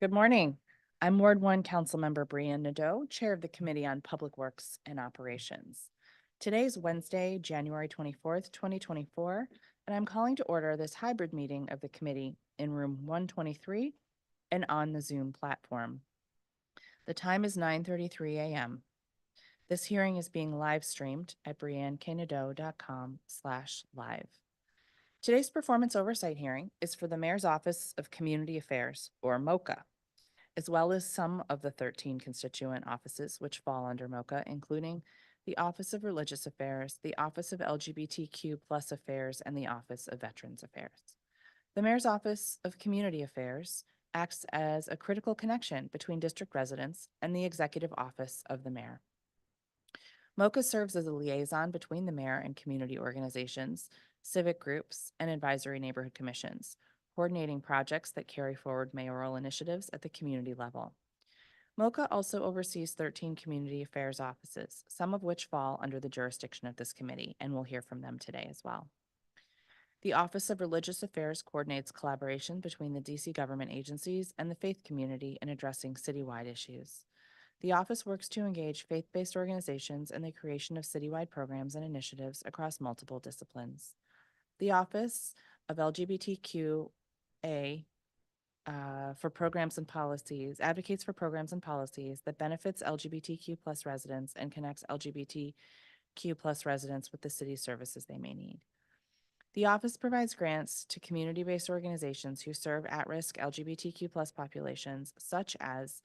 Good morning. I'm Ward 1 Councilmember Nadeau, Chair of the Committee on Public Works and Operations. Today is Wednesday, January 24th, 2024, and I'm calling to order this hybrid meeting of the committee in room 123 and on the Zoom platform. The time is 9:33 a.m. This hearing is being live streamed at brianneknadeau.com/live. Today's performance oversight hearing is for the Mayor's Office of Community Affairs, or MOCA, as well as some of the 13 constituent offices which fall under MOCA, including the Office of Religious Affairs, the Office of LGBTQ plus Affairs, and the Office of Veterans Affairs. The Mayor's Office of Community Affairs acts as a critical connection between district residents and the executive office of the mayor. MOCA serves as a liaison between the mayor and community organizations, civic groups, and advisory neighborhood commissions, coordinating projects that carry forward mayoral initiatives at the community level. MOCA also oversees 13 community affairs offices, some of which fall under the jurisdiction of this committee, and we'll hear from them today as well. The Office of Religious Affairs coordinates collaboration between the DC government agencies and the faith community in addressing citywide issues. The office works to engage faith-based organizations in the creation of citywide programs and initiatives across multiple disciplines. The Office of LGBTQA for programs and policies, advocates for programs and policies that benefits LGBTQ plus residents and connects LGBTQ plus residents with the city services they may need. The office provides grants to community-based organizations who serve at-risk LGBTQ plus populations, such as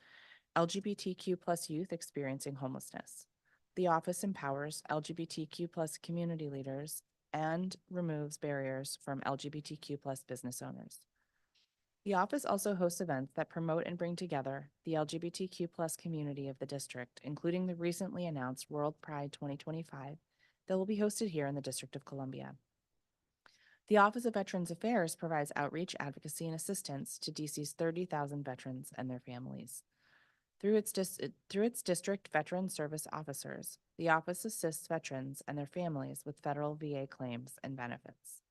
LGBTQ plus youth experiencing homelessness. The office empowers LGBTQ plus community leaders and removes barriers from LGBTQ plus business owners. The office also hosts events that promote and bring together the LGBTQ plus community of the district, including the recently announced World Pride 2025 that will be hosted here in the District of Columbia. The Office of Veterans Affairs provides outreach, advocacy, and assistance to DC's 30,000 veterans and their families. Through its district veteran service officers, the office assists veterans and their families with federal VA claims and benefits.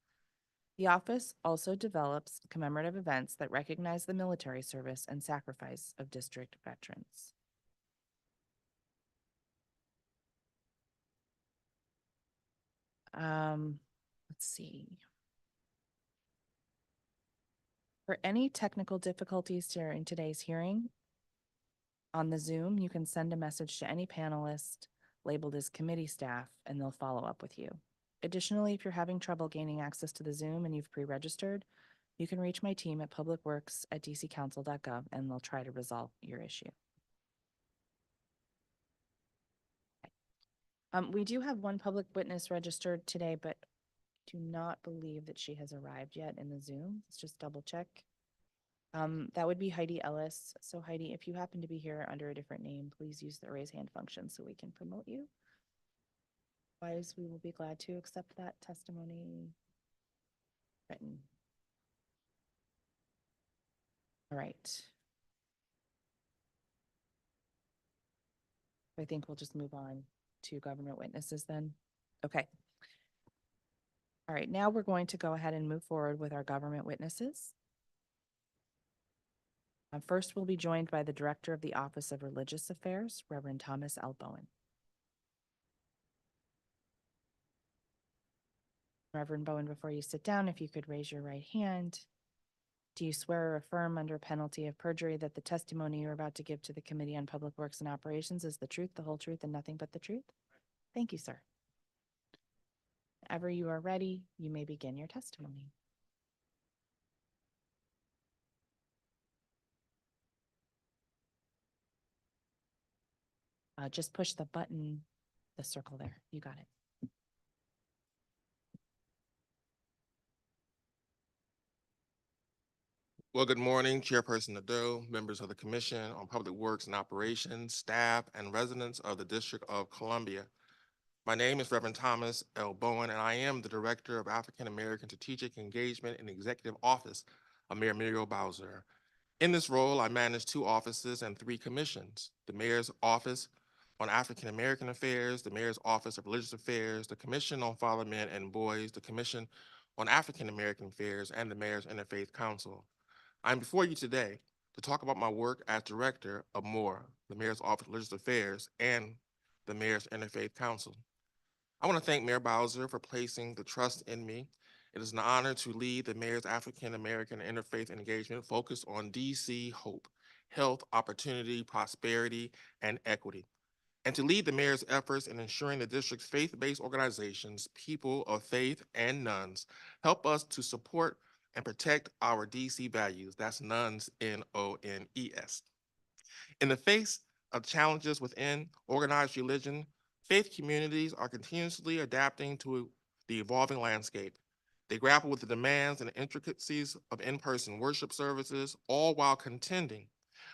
The office also develops commemorative events that recognize the military service and sacrifice of district veterans. Let's see. For any technical difficulties during today's hearing, on the Zoom, you can send a message to any panelist labeled as committee staff, and they'll follow up with you. Additionally, if you're having trouble gaining access to the Zoom and you've pre-registered, you can reach my team at publicworks@dccouncil.gov, and they'll try to resolve your issue. We do have one public witness registered today, but do not believe that she has arrived yet in the Zoom. Let's just double check. That would be Heidi Ellis. So Heidi, if you happen to be here under a different name, please use the raise hand function so we can promote you. Otherwise, we will be glad to accept that testimony written. All right. I think we'll just move on to government witnesses then. Okay. All right, now we're going to go ahead and move forward with our government witnesses. First, we'll be joined by the Director of the Office of Religious Affairs, Reverend Thomas L. Bowen. Reverend Bowen, before you sit down, if you could raise your right hand. Do you swear or affirm under penalty of perjury that the testimony you're about to give to the Committee on Public Works and Operations is the truth, the whole truth, and nothing but the truth? Thank you, sir. Whenever you are ready, you may begin your testimony. Just push the button, the circle there. You got it. Well, good morning, Chairperson Nadeau, members of the Commission on Public Works and Operations, staff, and residents of the District of Columbia. My name is Reverend Thomas L. Bowen, and I am the Director of African American Strategic Engagement in the Executive Office of Mayor Muriel Bowser. In this role, I manage 2 offices and 3 commissions: the Mayor's Office on African American Affairs, the Mayor's Office of Religious Affairs, the Commission on Father, Men, and Boys, the Commission on African American Affairs, and the Mayor's Interfaith Council. I'm before you today to talk about my work as director of MORE, the Mayor's Office of Legislative Affairs, and the Mayor's Interfaith Council. I want to thank Mayor Bowser for placing the trust in me. It is an honor to lead the Mayor's African American Interfaith Engagement focused on DC hope, health, opportunity, prosperity, and equity, and to lead the mayor's efforts in ensuring the district's faith-based organizations, people of faith and nuns, help us to support and protect our DC values. That's nuns, N-O-N-E-S. In the face of challenges within organized religion, faith communities are continuously adapting to the evolving landscape. They grapple with the demands and intricacies of in-person worship services, all while contending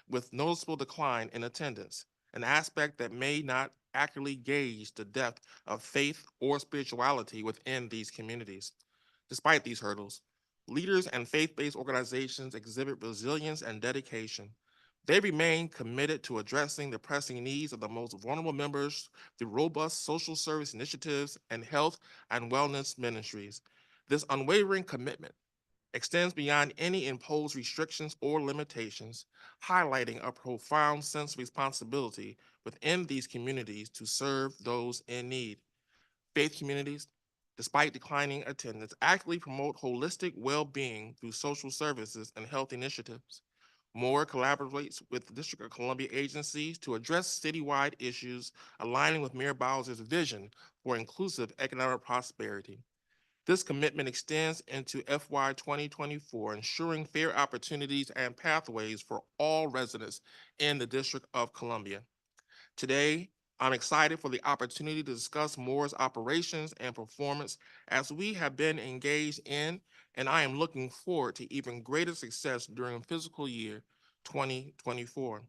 with noticeable decline in attendance, an aspect that may not accurately gauge the depth of faith or spirituality within these communities. Despite these hurdles, leaders and faith-based organizations exhibit resilience and dedication. They remain committed to addressing the pressing needs of the most vulnerable members through robust social service initiatives and health and wellness ministries. This unwavering commitment extends beyond any imposed restrictions or limitations, highlighting a profound sense of responsibility within these communities to serve those in need. Faith communities, despite declining attendance, actively promote holistic well-being through social services and health initiatives. More collaborates with the District of Columbia agencies to address citywide issues, aligning with Mayor Bowser's vision for inclusive economic prosperity. This commitment extends into FY 2024, ensuring fair opportunities and pathways for all residents in the District of Columbia. Today, I'm excited for the opportunity to discuss Moore's operations and performance as we have been engaged in, and I am looking forward to even greater success during fiscal year 2024.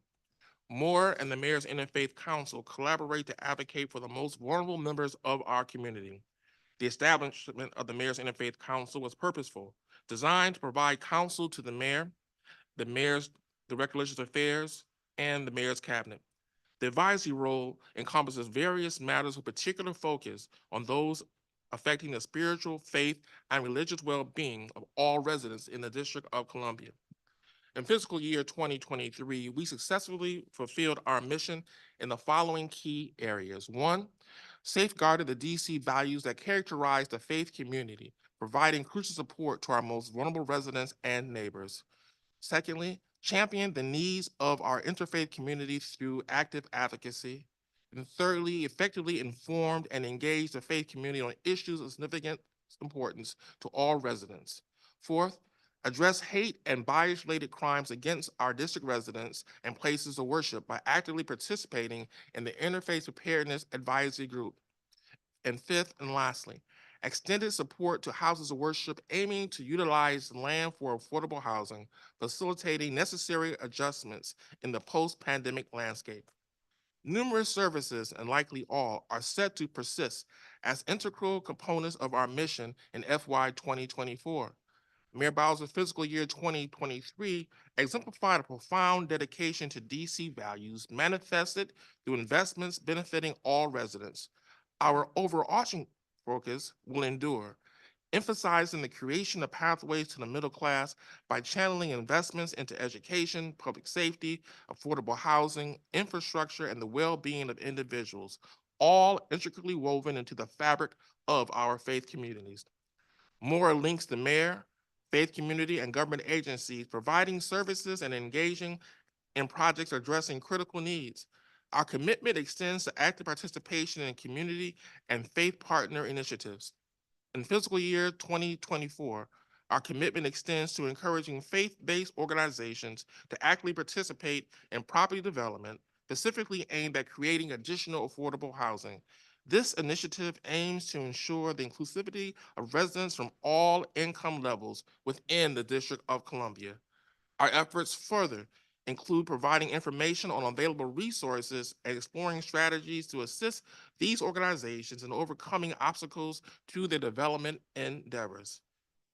Moore and the Mayor's Interfaith Council collaborate to advocate for the most vulnerable members of our community. The establishment of the Mayor's Interfaith Council was purposeful, designed to provide counsel to the mayor's Director of Legislative Affairs, and the mayor's cabinet. The advisory role encompasses various matters with particular focus on those affecting the spiritual, faith, and religious well-being of all residents in the District of Columbia. In fiscal year 2023, we successfully fulfilled our mission in the following key areas. One, safeguarded the DC values that characterize the faith community, providing crucial support to our most vulnerable residents and neighbors. Secondly, champion the needs of our interfaith community through active advocacy. And thirdly, effectively informed and engaged the faith community on issues of significant importance to all residents. Fourth, address hate and bias-related crimes against our district residents and places of worship by actively participating in the Interfaith Preparedness Advisory Group. And fifth and lastly, extended support to houses of worship aiming to utilize land for affordable housing, facilitating necessary adjustments in the post-pandemic landscape. Numerous services, and likely all, are set to persist as integral components of our mission in FY 2024. Mayor Bowser's fiscal year 2023 exemplified a profound dedication to DC values manifested through investments benefiting all residents. Our overarching focus will endure, emphasizing the creation of pathways to the middle class by channeling investments into education, public safety, affordable housing, infrastructure, and the well-being of individuals, all intricately woven into the fabric of our faith communities. More links the mayor, faith community, and government agencies providing services and engaging in projects addressing critical needs. Our commitment extends to active participation in community and faith partner initiatives. In fiscal year 2024, our commitment extends to encouraging faith-based organizations to actively participate in property development, specifically aimed at creating additional affordable housing. This initiative aims to ensure the inclusivity of residents from all income levels within the District of Columbia. Our efforts further include providing information on available resources and exploring strategies to assist these organizations in overcoming obstacles to their development endeavors.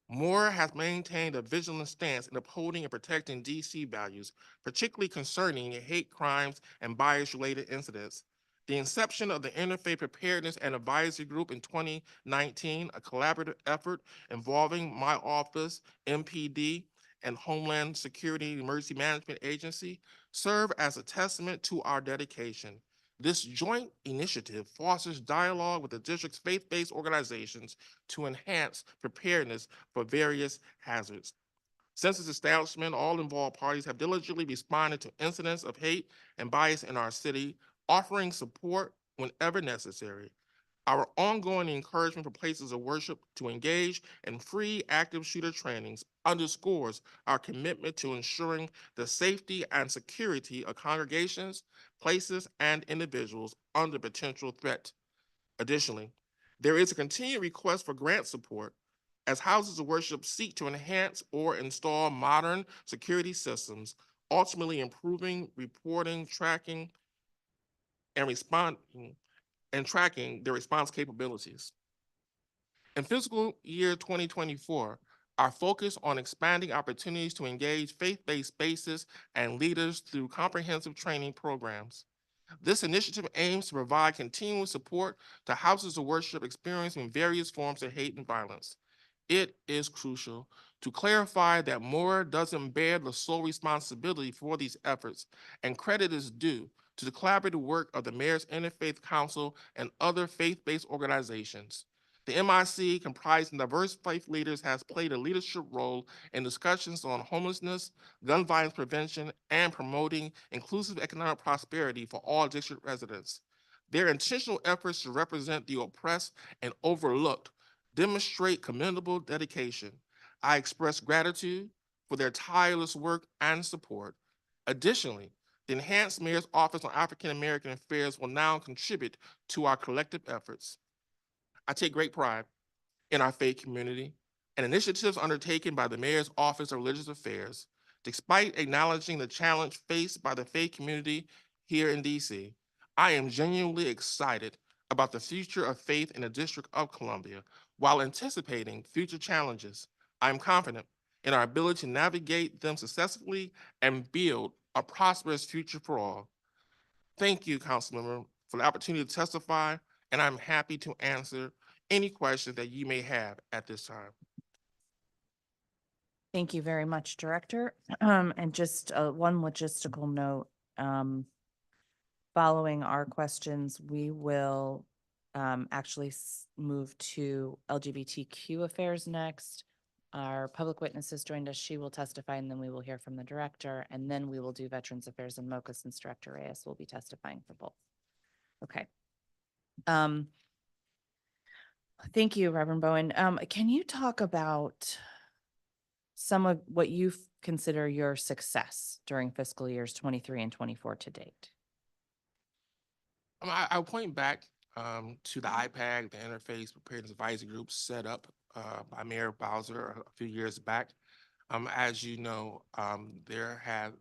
Moore has maintained a vigilant stance in upholding and protecting DC values, particularly concerning hate crimes and bias-related incidents. The inception of the Interfaith Preparedness and Advisory Group in 2019, a collaborative effort involving my office, MPD, and Homeland Security Emergency Management Agency serve as a testament to our dedication. This joint initiative fosters dialogue with the district's faith-based organizations to enhance preparedness for various hazards. Since its establishment, all involved parties have diligently responded to incidents of hate and bias in our city, offering support whenever necessary. Our ongoing encouragement for places of worship to engage in free active shooter trainings underscores our commitment to ensuring the safety and security of congregations, places, and individuals under potential threat. Additionally, there is a continued request for grant support as houses of worship seek to enhance or install modern security systems, ultimately improving reporting, tracking, and responding and tracking their response capabilities. In fiscal year 2024, our focus on expanding opportunities to engage faith-based spaces and leaders through comprehensive training programs. This initiative aims to provide continuous support to houses of worship experiencing various forms of hate and violence. It is crucial to clarify that Moore doesn't bear the sole responsibility for these efforts, and credit is due to the collaborative work of the Mayor's Interfaith Council and other faith-based organizations. The MIC, comprising diverse faith leaders, has played a leadership role in discussions on homelessness, gun violence prevention, and promoting inclusive economic prosperity for all district residents. Their intentional efforts to represent the oppressed and overlooked demonstrate commendable dedication. I express gratitude for their tireless work and support. Additionally, the enhanced Mayor's Office on African American Affairs will now contribute to our collective efforts. I take great pride in our faith community and initiatives undertaken by the Mayor's Office of Religious Affairs. Despite acknowledging the challenge faced by the faith community here in DC, I am genuinely excited about the future of faith in the District of Columbia. While anticipating future challenges, I am confident in our ability to navigate them successfully and build a prosperous future for all. Thank you, Councilmember, for the opportunity to testify, and I'm happy to answer any questions that you may have at this time. Thank you very much, Director. And just one logistical note. Following our questions, we will actually move to LGBTQ affairs next. Our public witness has joined us. She will testify, and then we will hear from the director, and then we will do Veterans Affairs and MOCA since Director Reyes will be testifying for both. Okay. Thank you, Reverend Bowen. Can you talk about some of what you consider your success during fiscal years 23 and 24 to date? I'll point back to the IPAC, the Interfaith Preparedness Advisory Group set up by Mayor Bowser a few years back. As you know, there have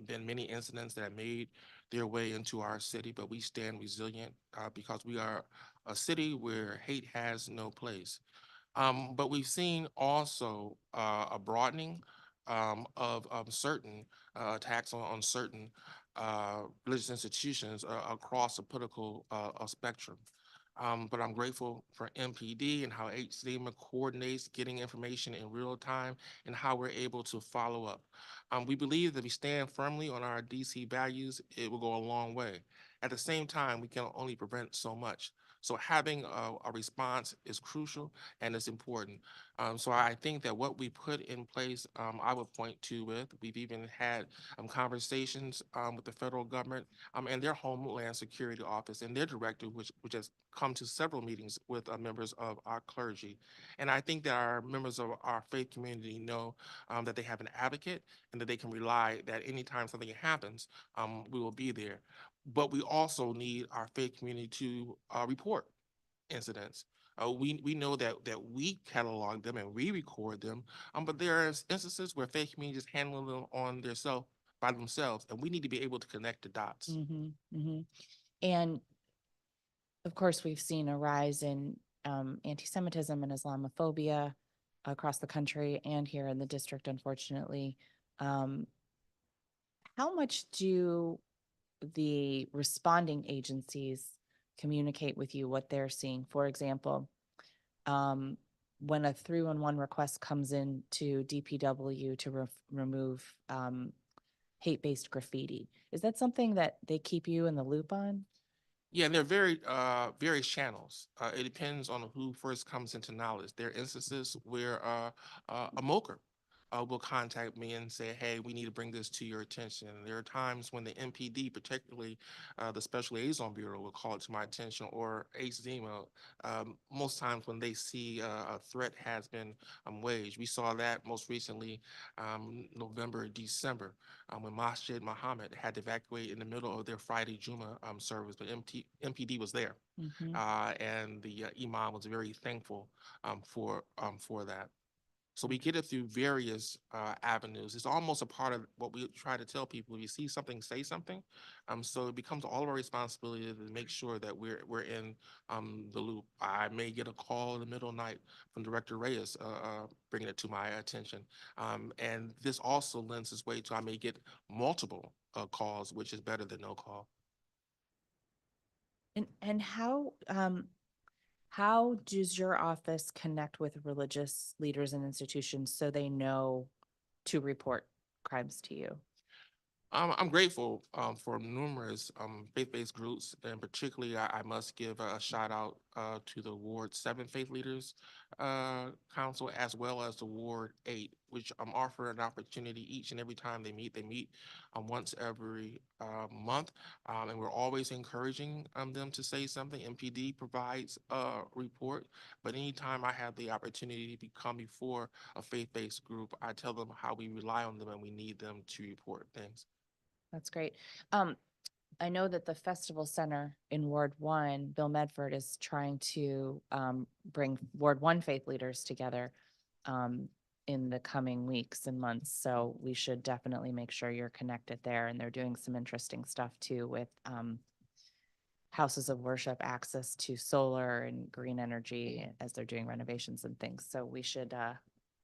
been many incidents that have made their way into our city, but we stand resilient because we are a city where hate has no place. But we've seen also a broadening of certain attacks on certain religious institutions across the political spectrum. But I'm grateful for MPD and how HCDMA coordinates getting information in real time and how we're able to follow up. We believe that we stand firmly on our DC values, it will go a long way. At the same time, we can only prevent so much. So having a response is crucial and it's important. So I think that what we put in place, I would point to with, we've even had conversations with the federal government and their Homeland Security Office and their director, which has come to several meetings with members of our clergy. And I think that our members of our faith community know that they have an advocate and that they can rely that anytime something happens, we will be there. But we also need our faith community to report incidents. We know that we catalog them and we record them, but there are instances where faith communities handle them on their self by themselves, and we need to be able to connect the dots. And of course, we've seen a rise in anti-Semitism and Islamophobia across the country and here in the district, unfortunately. How much do the responding agencies communicate with you what they're seeing? For example, when a 311 request comes in to DPW to remove hate-based graffiti. Is that something that they keep you in the loop on? Yeah, and there are various channels. It depends on who first comes into knowledge. There are instances where a moker will contact me and say, "Hey, we need to bring this to your attention." And there are times when the MPD, particularly the Special Liaison Bureau, will call it to my attention, or HZEMA. Most times when they see a threat has been waged. We saw that most recently, November, December, when Masjid Muhammad had to evacuate in the middle of their Friday Juma service, but MPD was there, Mhm. and the Imam was very thankful for that. So we get it through various avenues. It's almost a part of what we try to tell people. If you see something, say something. So it becomes all of our responsibility to make sure that we're in the loop. I may get a call in the middle of the night from Director Reyes bringing it to my attention. And this also lends its way to I may get multiple calls, which is better than no call. And how does your office connect with religious leaders and institutions so they know to report crimes to you? I'm grateful for numerous faith-based groups, and particularly I must give a shout out to the Ward 7 Faith Leaders Council, as well as the Ward 8, which offer an opportunity each and every time they meet. They meet once every month, and we're always encouraging them to say something. MPD provides a report, but anytime I have the opportunity to come before a faith-based group, I tell them how we rely on them and we need them to report things. That's great. Um, I know that the Festival Center in Ward 1, Bill Medford is trying to bring Ward 1 faith leaders together um, in the coming weeks and months. So we should definitely make sure you're connected there. And they're doing some interesting stuff too with houses of worship, access to solar and green energy as they're doing renovations and things. So we should,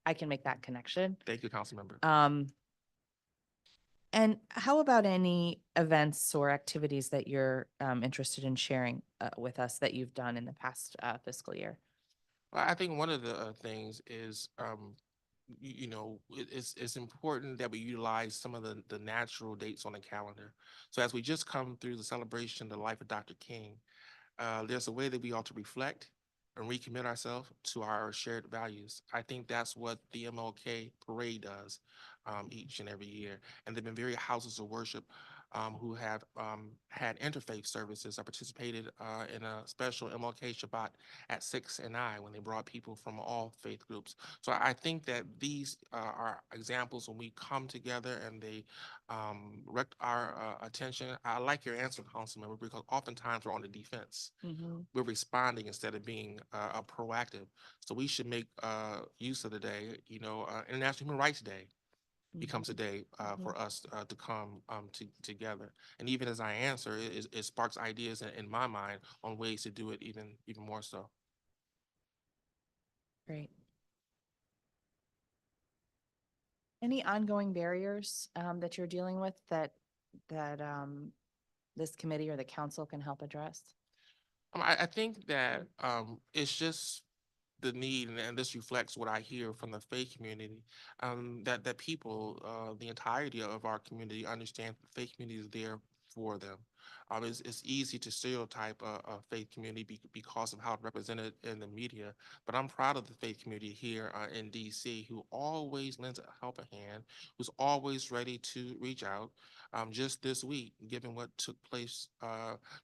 I can make that connection. Thank you, Councilmember. And how about any events or activities that you're interested in sharing with us that you've done in the past fiscal year? Well, I think one of the things is, it's important that we utilize some of the natural dates on the calendar. So as we just come through the celebration of the life of Dr. King, there's a way that we ought to reflect and recommit ourselves to our shared values. I think that's what the MLK parade does each and every year. And there've been various houses of worship who have had interfaith services. I participated in a special MLK Shabbat at 6 and 9 when they brought people from all faith groups. So I think that these are examples when we come together and they direct our attention. I like your answer, Councilmember, because oftentimes we're on the defense. We're responding instead of being proactive. So we should make use of the day. International Human Rights Day becomes a day for us to come together. And even as I answer, it sparks ideas in my mind on ways to do it even more so. Great. Any ongoing barriers that you're dealing with that this committee or the council can help address? I think that it's just the need, and this reflects what I hear from the faith community, that people, the entirety of our community, understand the faith community is there for them. It's easy to stereotype a faith community because of how it's represented in the media, but I'm proud of the faith community here in DC who always lends a helping hand, who's always ready to reach out. Just this week, given what took place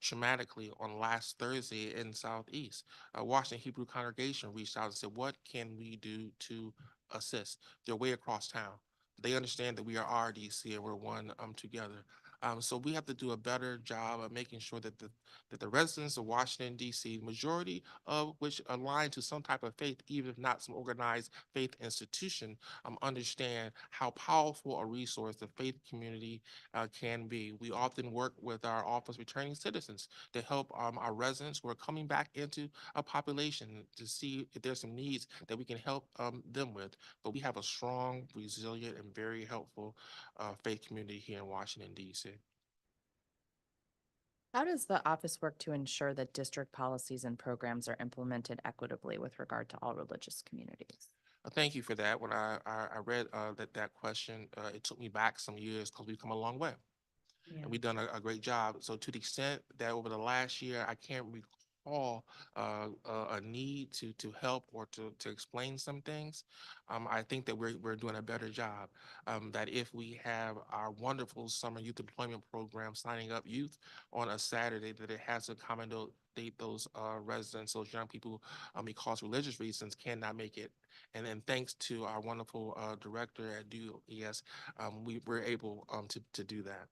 traumatically on last Thursday in Southeast, Washington Hebrew congregation reached out and said, "What can we do to assist?" They're way across town. They understand that we are RDC and we're one together. So we have to do a better job of making sure that the residents of Washington, D.C., majority of which align to some type of faith, even if not some organized faith institution, understand how powerful a resource the faith community can be. We often work with our Office of Returning Citizens to help our residents who are coming back into a population to see if there's some needs that we can help them with. But we have a strong, resilient, and very helpful faith community here in Washington, D.C. How does the office work to ensure that district policies and programs are implemented equitably with regard to all religious communities? Thank you for that. When I read that question, it took me back some years because we've come a long way Yeah. and we've done a great job. So to the extent that over the last year, I can't recall a need to help or to explain some things. I think that we're doing a better job. That if we have our wonderful summer youth employment program signing up youth on a Saturday, that it has to accommodate those residents, those young people, because religious reasons cannot make it. And then thanks to our wonderful director at DUES, we were able to do that.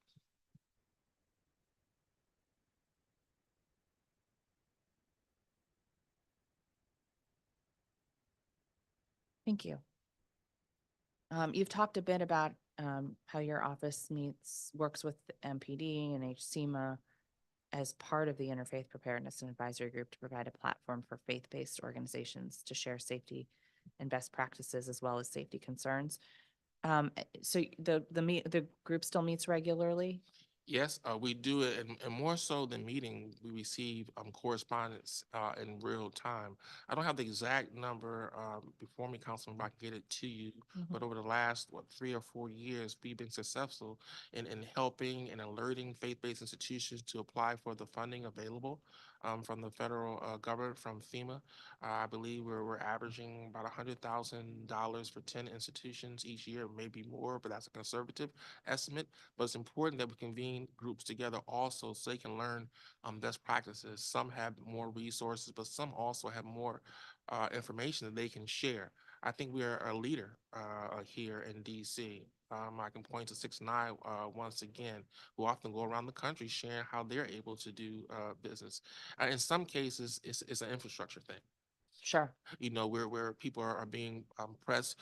Thank you. You've talked a bit about how your office works with MPD and HCMA as part of the Interfaith Preparedness and Advisory Group to provide a platform for faith-based organizations to share safety and best practices as well as safety concerns. So the group still meets regularly? Yes, we do it, and more so than meeting, we receive correspondence in real time. I don't have the exact number before me, Councilman, but I can get it to you. Mhm. But over the last 3 or 4 years, we've been successful in helping and alerting faith-based institutions to apply for the funding available from the federal government, from FEMA. I believe we're averaging about $100,000 for 10 institutions each year, maybe more, but that's a conservative estimate. But it's important that we convene groups together also so they can learn best practices. Some have more resources, but some also have more information that they can share. I think we are a leader here in DC. I can point to 6 9 once again, who often go around the country sharing how they're able to do business. In some cases, it's an infrastructure thing, Sure. where people are being pressed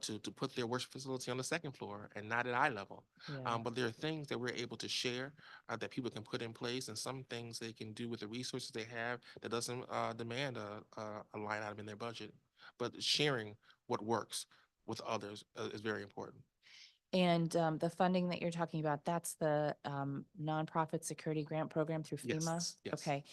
to put their worship facility on the second floor and not at eye level. Yeah. But there are things that we're able to share that people can put in place, and some things they can do with the resources they have that doesn't demand a line item in their budget. But sharing what works with others is very important. And the funding that you're talking about, that's the nonprofit security grant program through FEMA? Yes, yes. Okay.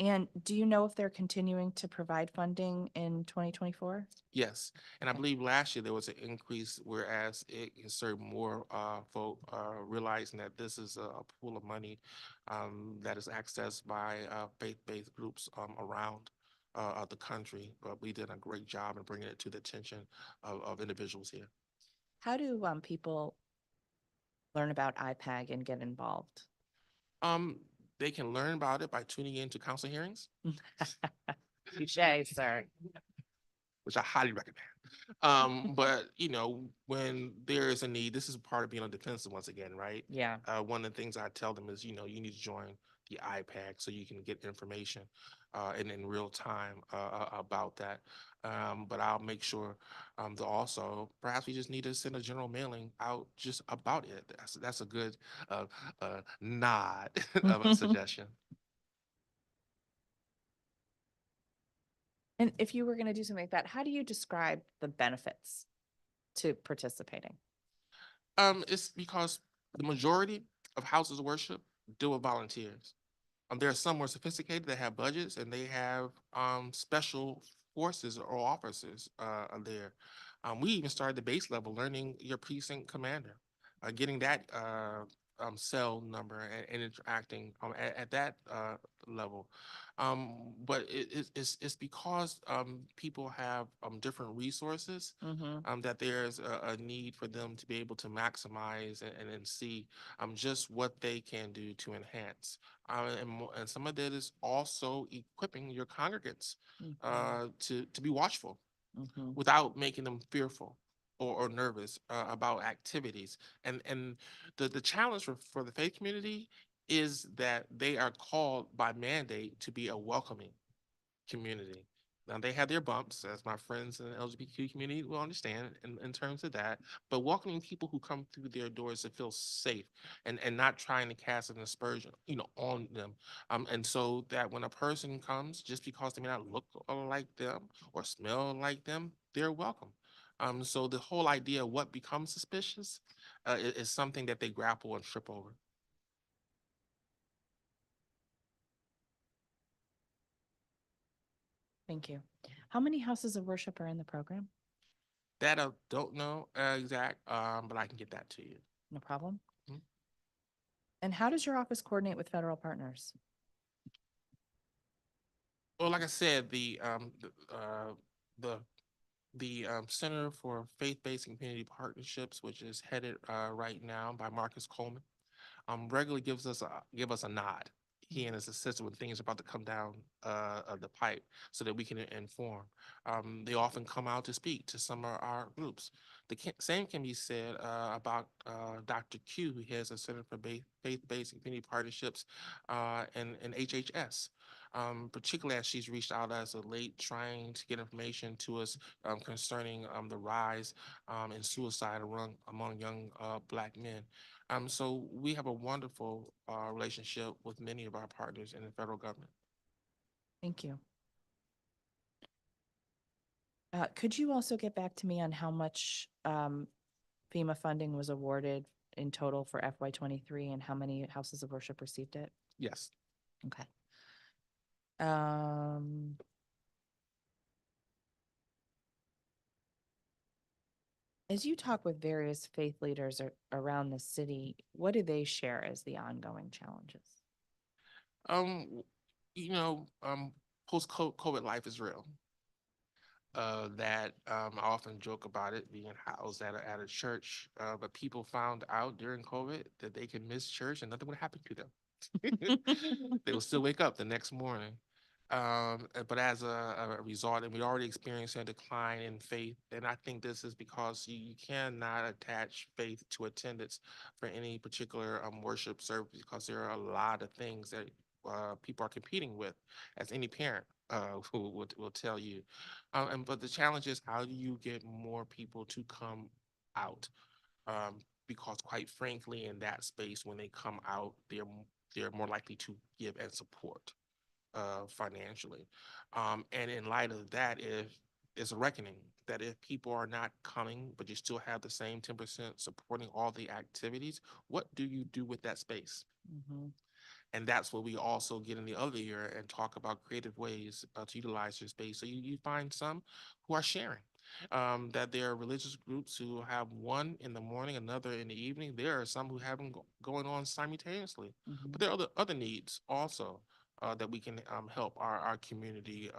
And do you know if they're continuing to provide funding in 2024? Yes, and I Okay. believe last year there was an increase, whereas it inserted more folk realizing that this is a pool of money that is accessed by faith-based groups around the country. But we did a great job in bringing it to the attention of individuals here. How do people learn about IPAG and get involved? Um, they can learn about it by tuning in to council hearings, Touche, sir. which I highly recommend. But when there is a need, this is part of being on defensive once again, right? Yeah. One of the things I tell them is, you need to join the IPAC so you can get information and in real time about that. But I'll make sure to also, perhaps we just need to send a general mailing out just about it. That's a good nod of a suggestion. And if you were going to do something like that, how do you describe the benefits to participating? It's because the majority of houses of worship deal with volunteers. There are some more sophisticated that have budgets and they have special forces or officers there. We even started the base level, learning your precinct commander, getting that cell number and interacting at that level. But it's because people have different resources Mm-hmm. that there's a need for them to be able to maximize and see just what they can do to enhance. And some of that is also equipping your congregants Mm-hmm. to be watchful Mm-hmm. without making them fearful or nervous about activities. And the challenge for the faith community is that they are called by mandate to be a welcoming community. Now they have their bumps, as my friends in the LGBTQ community will understand in terms of that, but welcoming people who come through their doors to feel safe and not trying to cast an aspersion, on them. And so that when a person comes, just because they may not look like them or smell like them, they're welcome. So the whole idea of what becomes suspicious is something that they grapple and trip over. Thank you. How many houses of worship are in the program? That I don't know exact, but I can get that to you. No problem. Mhm. And how does your office coordinate with federal partners? Well, like I said, the Center for Faith-Based and Community Partnerships, which is headed right now by Marcus Coleman, regularly give us a nod. He and his assistant when things are about to come down of the pipe, so that we can inform. They often come out to speak to some of our groups. Same can be said about Dr. Q, who has a Center for Faith-Based and Community Partnerships in HHS. Particularly as she's reached out as of late, trying to get information to us concerning the rise in suicide among young Black men. So we have a wonderful relationship with many of our partners in the federal government. Thank you. Could you also get back to me on how much FEMA funding was awarded in total for FY '23 and how many houses of worship received it? Yes. Okay. Um, as you talk with various faith leaders around the city, what do they share as the ongoing challenges? W- you know, post COVID life is real. That I often joke about it being housed at a church, but people found out during COVID that they could miss church and nothing would happen to them. They will still wake up the next morning. But as a result, and we already experienced a decline in faith, and I think this is because you cannot attach faith to attendance for any particular worship service, because there are a lot of things that people are competing with, as any parent who will tell you. But the challenge is, how do you get more people to come out? Because quite frankly, in that space, when they come out, they're more likely to give and support financially. And in light of that, if it's a reckoning that if people are not coming, but you still have the same 10% supporting all the activities, what do you do with that space? Mhm. And that's what we also get in the other year and talk about creative ways to utilize your space. So you find some who are sharing. That there are religious groups who have one in the morning, another in the evening. There are some who have them going on simultaneously. But Mhm. there are other needs also that we can help our community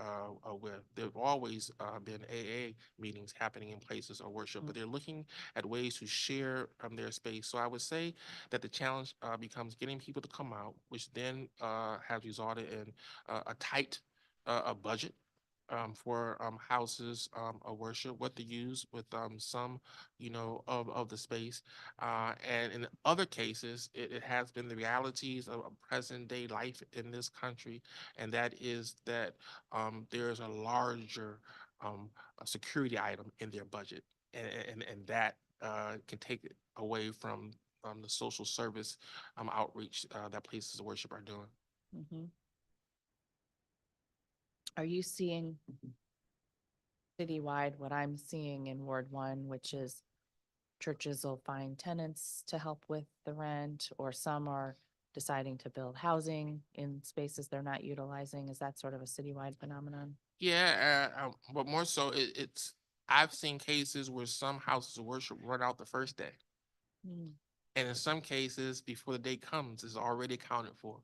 with. There have always been AA meetings happening in places of worship, but they're looking at ways to share their space. So I would say that the challenge becomes getting people to come out, which then has resulted in a tight a budget for houses of worship, what to use with some, of the space. And in other cases, it has been the realities of present day life in this country. And that is that there's a larger a security item in their budget. And that can take it away from the social service outreach that places of worship are doing. Mhm. Are you seeing citywide what I'm seeing in Ward 1, which is churches will find tenants to help with the rent, or some are deciding to build housing in spaces they're not utilizing? Is that sort of a citywide phenomenon? Yeah, but more so, it's I've seen cases where some houses of worship run out the first day, Mm. and in some cases, before the day comes, it's already accounted for.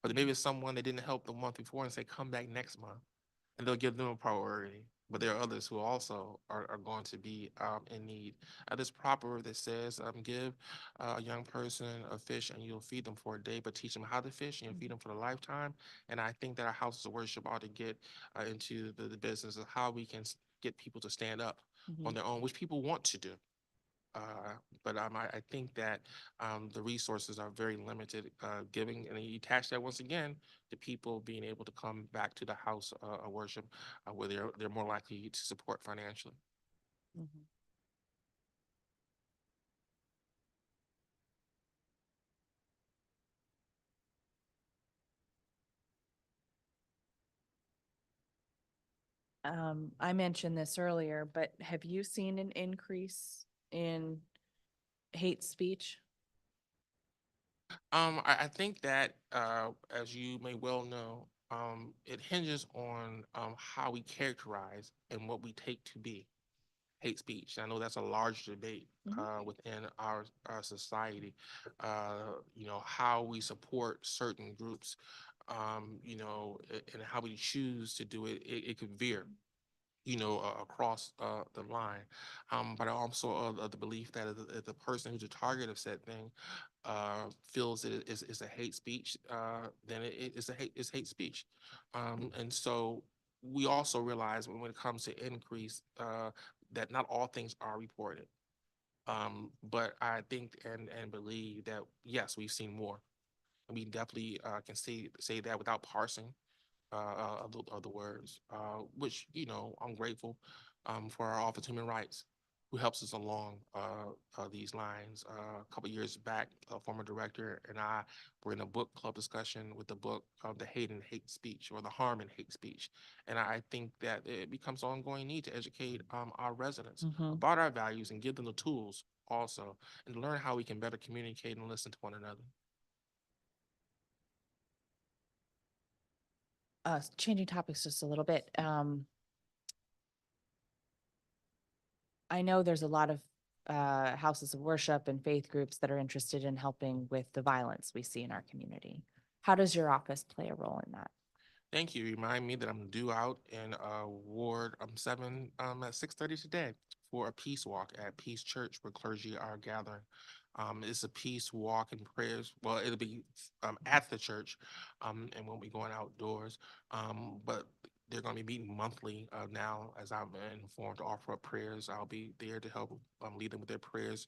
But maybe it's someone that didn't help the month before and say, "Come back next month," and they'll give them a priority. But there are others who also are going to be in need. This proverb that says, give a young person a fish and you'll feed them for a day, but teach them how to fish and you'll feed them for a lifetime. And I think that our houses of worship ought to get into the business of how we can get people to stand up on Mhm. their own, which people want to do. Uh, but I think that the resources are very limited, giving, and you attach that once again to people being able to come back to the house of worship, where they're more likely to support financially. Mhm. I mentioned this earlier, but have you seen an increase in hate speech? I think that, as you may well know, it hinges on how we characterize and what we take to be hate speech. I know that's a large debate within our society. How we support certain groups, and how we choose to do it. It could veer, across the line. But I also of the belief that if the person who's a target of said thing feels that it's a hate speech, then it's hate speech. And so we also realize when it comes to increase that not all things are reported. But I think and believe that yes, we've seen more. And we definitely can say that without parsing of the words, which, I'm grateful for our Office of Human Rights, who helps us along these lines. A couple years back, a former director and I were in a book club discussion with the book The Hate and Hate Speech, or The Harm in Hate Speech. And I think that it becomes an ongoing need to educate our residents about our values and give them the tools also, and learn how we can better communicate and listen to one another. Changing topics just a little bit. I know there's a lot of houses of worship and faith groups that are interested in helping with the violence we see in our community. How does your office play a role in that? Thank you. Remind me that I'm due out in Ward 7 at 6:30 today for a peace walk at Peace Church, where clergy are gathering. It's a peace walk and prayers. Well, it'll be at the church, and we'll be going outdoors. But they're going to be meeting monthly now, as I'm informed, to offer up prayers. I'll be there to help lead them with their prayers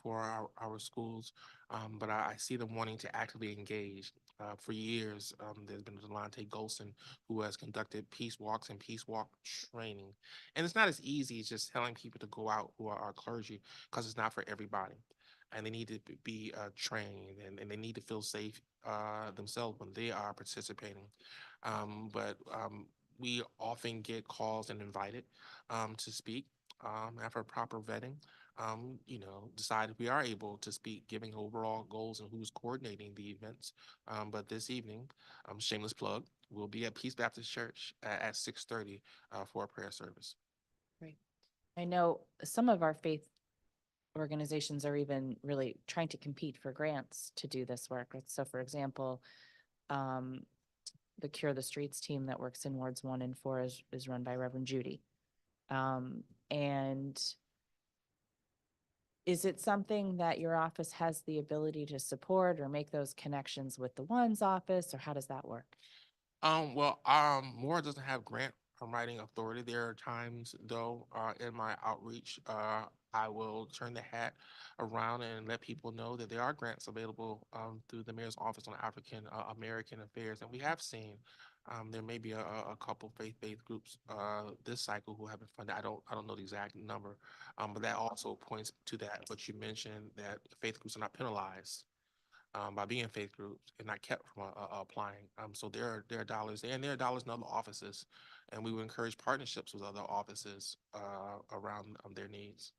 for our schools. But I see them wanting to actively engage. For years, there's been Delonte Golson, who has conducted peace walks and peace walk training. And it's not as easy as just telling people to go out who are clergy, because it's not for everybody. And they need to be trained, and they need to feel safe themselves when they are participating. But we often get calls and invited to speak after proper vetting. Decide if we are able to speak, giving overall goals and who's coordinating the events. But this evening, shameless plug, we'll be at Peace Baptist Church at 6:30 for a prayer service. Great. I know some of our faith organizations are even really trying to compete for grants to do this work. So for example, the Cure the Streets team that works in wards 1 and 4 is run by Reverend Judy. And is it something that your office has the ability to support or make those connections with the one's office, or how does that work? Moore doesn't have grant writing authority. There are times, though, in my outreach, I will turn the hat around and let people know that there are grants available through the Mayor's Office on African American Affairs, and we have seen there may be a couple faith-based groups this cycle who have been funded. I don't know the exact number, but that also points to that. But you mentioned that faith groups are not penalized by being faith groups and not kept from applying. So there are dollars there, and there are dollars in other offices, and we would encourage partnerships with other offices around their needs.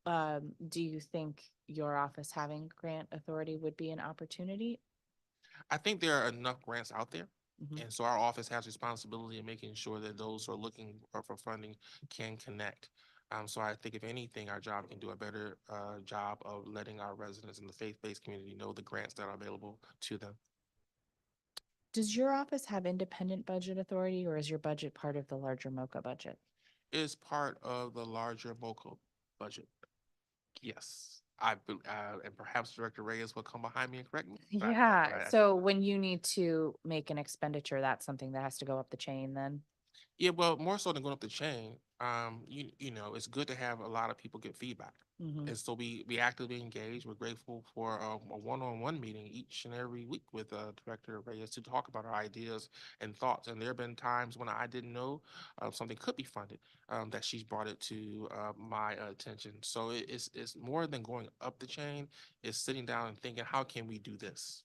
Do you think your office having grant authority would be an opportunity? I think there are enough grants out there. Mhm. And so our office has responsibility in making sure that those who are looking for funding can connect. So I think if anything, our job can do a better job of letting our residents in the faith-based community know the grants that are available to them. Does your office have independent budget authority, or is your budget part of the larger MoCA budget? Is part of the larger MoCA budget. Yes, and perhaps Director Reyes will come behind me and correct me. Yeah, so when you need to make an expenditure, that's something that has to go up the chain then? Yeah, well, more so than going up the chain, it's good to have a lot of people get feedback. Mhm. And so we actively engage. We're grateful for a one-on-one meeting each and every week with Director Reyes to talk about our ideas and thoughts. And there have been times when I didn't know something could be funded, that she's brought it to my attention. So it's more than going up the chain. It's sitting down and thinking, how can we do this?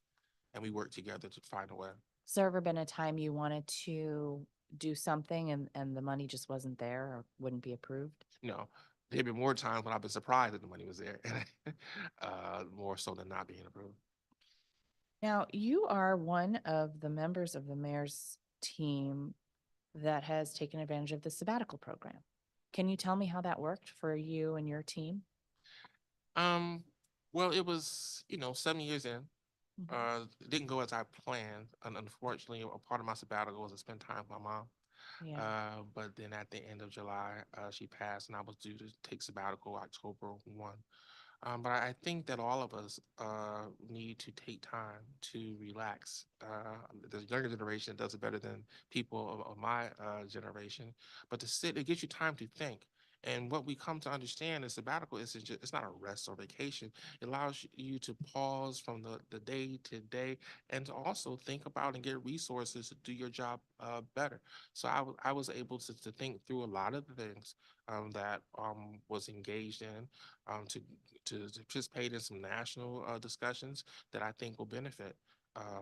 And we work together to find a way. Has there ever been a time you wanted to do something and the money just wasn't there or wouldn't be approved? There have been more times when I've been surprised that the money was there, more so than not being approved. Now, you are one of the members of the mayor's team that has taken advantage of the sabbatical program. Can you tell me how that worked for you and your team? Um, well, it was, 7 years in. Mhm. It didn't go as I planned, and unfortunately, a part of my sabbatical was to spend time with my mom. Yeah. But then at the end of July, she passed, and I was due to take sabbatical October 1. But I think that all of us need to take time to relax. The younger generation does it better than people of my generation. But to sit, it gives you time to think. And what we come to understand is sabbatical isn't just, it's not a rest or vacation. It allows you to pause from the day to day and to also think about and get resources to do your job better. So I was able to think through a lot of the things that was engaged in to participate in some national discussions that I think will benefit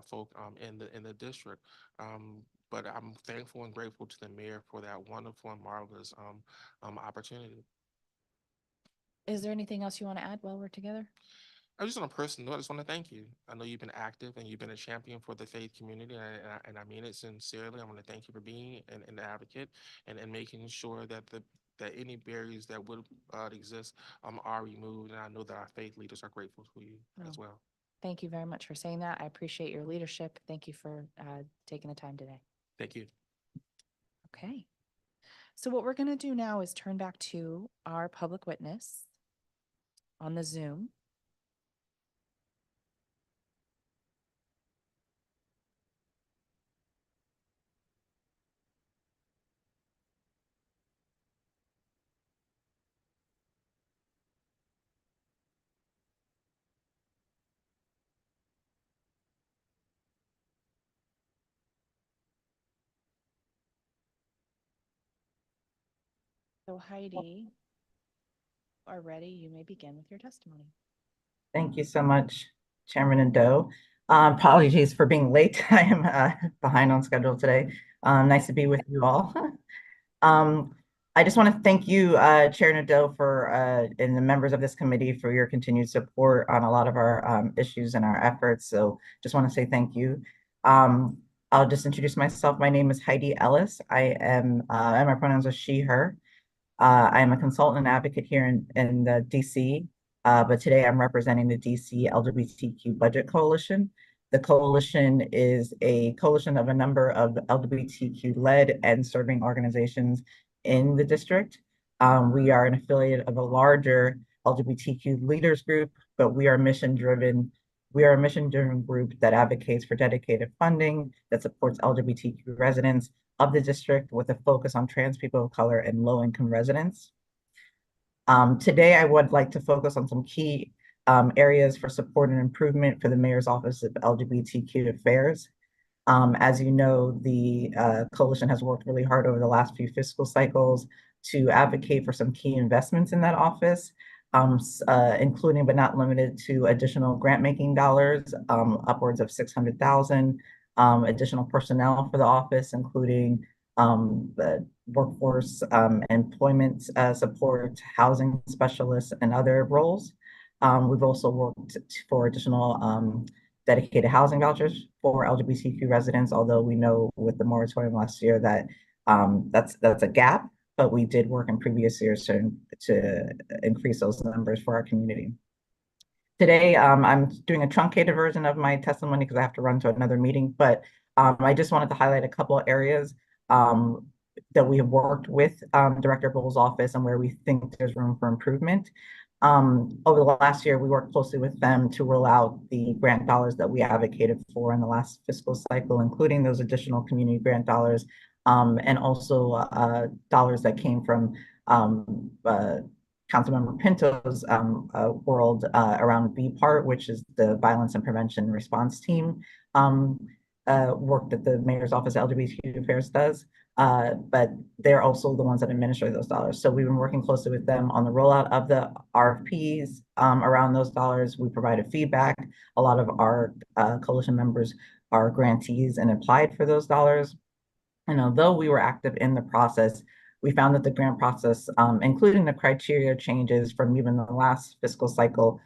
folk in the district. Um, but I'm thankful and grateful to the mayor for that wonderful and marvelous opportunity. Is there anything else you want to add while we're together? I just on a personal note, I just want to thank you. I know you've been active and you've been a champion for the faith community, and I mean it sincerely. I want to thank you for being an advocate and making sure that that any barriers that would exist are removed. And I know that our faith leaders are grateful to you No. as well. Thank you very much for saying that. I appreciate your leadership. Thank you for taking the time today. Thank you. Okay. So what we're going to do now is turn back to our public witness on the Zoom. So Heidi, are ready. You may begin with your testimony. Thank you so much, Chairman Nadeau. Apologies for being late. I am behind on schedule today. Nice to be with you all. Um, I just want to thank you, Chair Nadeau, for and the members of this committee for your continued support on a lot of our issues and our efforts. So just want to say thank you. Um, I'll just introduce myself. My name is Heidi Ellis. And my pronouns are she, her. I am a consultant and advocate here in the DC, but today I'm representing the DC LGBTQ Budget Coalition. The coalition is a coalition of a number of LGBTQ-led and serving organizations in the district. We are an affiliate of a larger LGBTQ leaders group, but we are mission-driven. We are a mission-driven group that advocates for dedicated funding that supports LGBTQ residents of the district with a focus on trans people of color and low-income residents. Today, I would like to focus on some key areas for support and improvement for the Mayor's Office of LGBTQ Affairs. As you know, the coalition has worked really hard over the last few fiscal cycles to advocate for some key investments in that office, including but not limited to additional grant-making dollars, upwards of $600,000, additional personnel for the office, including the workforce employment support, housing specialists, and other roles. We've also worked for additional dedicated housing vouchers for LGBTQ residents, although we know with the moratorium last year that that's a gap, but we did work in previous years to increase those numbers for our community. Today, I'm doing a truncated version of my testimony because I have to run to another meeting, but I just wanted to highlight a couple of areas that we have worked with Director Bull's office and where we think there's room for improvement. Over the last year, we worked closely with them to roll out the grant dollars that we advocated for in the last fiscal cycle, including those additional community grant dollars, and also dollars that came from Councilmember Pinto's world around BPART, which is the Violence and Prevention Response Team work that the Mayor's Office of LGBTQ Affairs does. But they're also the ones that administer those dollars. So we've been working closely with them on the rollout of the RFPs around those dollars. We provided feedback. A lot of our coalition members are grantees and applied for those dollars. And although we were active in the process, we found that the grant process, including the criteria changes from even the last fiscal cycle,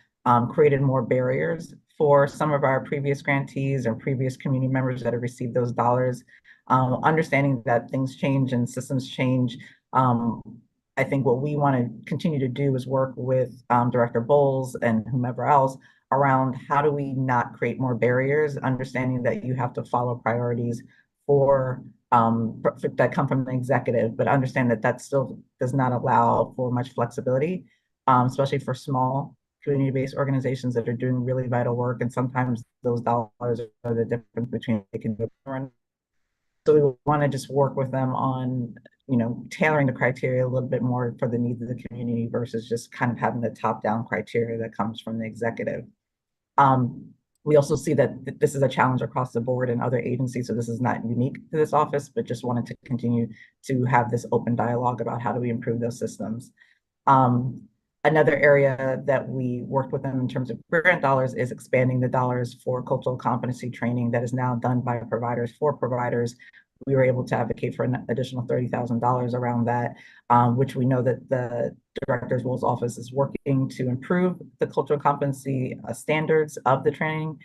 created more barriers for some of our previous grantees or previous community members that have received those dollars. Understanding that things change and systems change. I think what we want to continue to do is work with Director Bowles and whomever else around how do we not create more barriers, understanding that you have to follow priorities for that come from the executive, but understand that that still does not allow for much flexibility, especially for small community-based organizations that are doing really vital work. And sometimes those dollars are the difference between they can do it. So we want to just work with them on, tailoring the criteria a little bit more for the needs of the community versus just kind of having the top-down criteria that comes from the executive. We also see that this is a challenge across the board in other agencies, so this is not unique to this office, but just wanted to continue to have this open dialogue about how do we improve those systems. Another area that we worked with them in terms of grant dollars is expanding the dollars for cultural competency training that is now done by providers for providers. We were able to advocate for an additional $30,000 around that, which we know that the Director Bowles' office is working to improve the cultural competency standards of the training.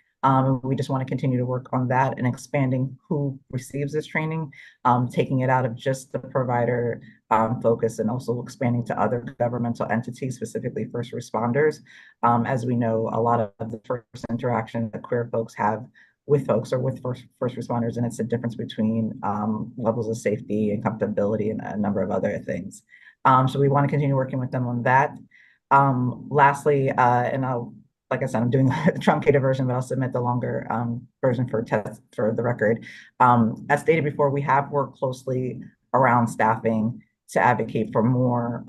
We just want to continue to work on that and expanding who receives this training, taking it out of just the provider focus and also expanding to other governmental entities, specifically first responders. As we know, a lot of the first interaction that queer folks have with folks or with first responders, and it's the difference between levels of safety and comfortability and a number of other things. So we want to continue working with them on that. Lastly, and like I said, I'm doing the truncated version, but I'll submit the longer version for the record. As stated before, we have worked closely around staffing to advocate for more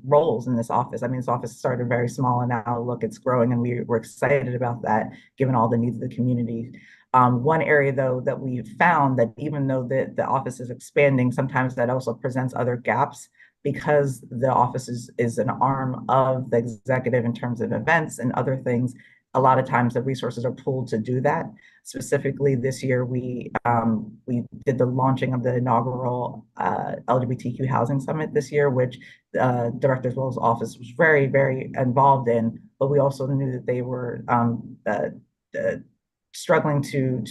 roles in this office. I mean, this office started very small and now look, it's growing, and we're excited about that given all the needs of the community. One area though that we've found that even though the office is expanding, sometimes that also presents other gaps because the office is an arm of the executive in terms of events and other things. A lot of times the resources are pooled to do that. Specifically this year, we did the launching of the inaugural LGBTQ housing summit this year, which Director Bowles' office was very, very involved in, but we also knew that they were struggling to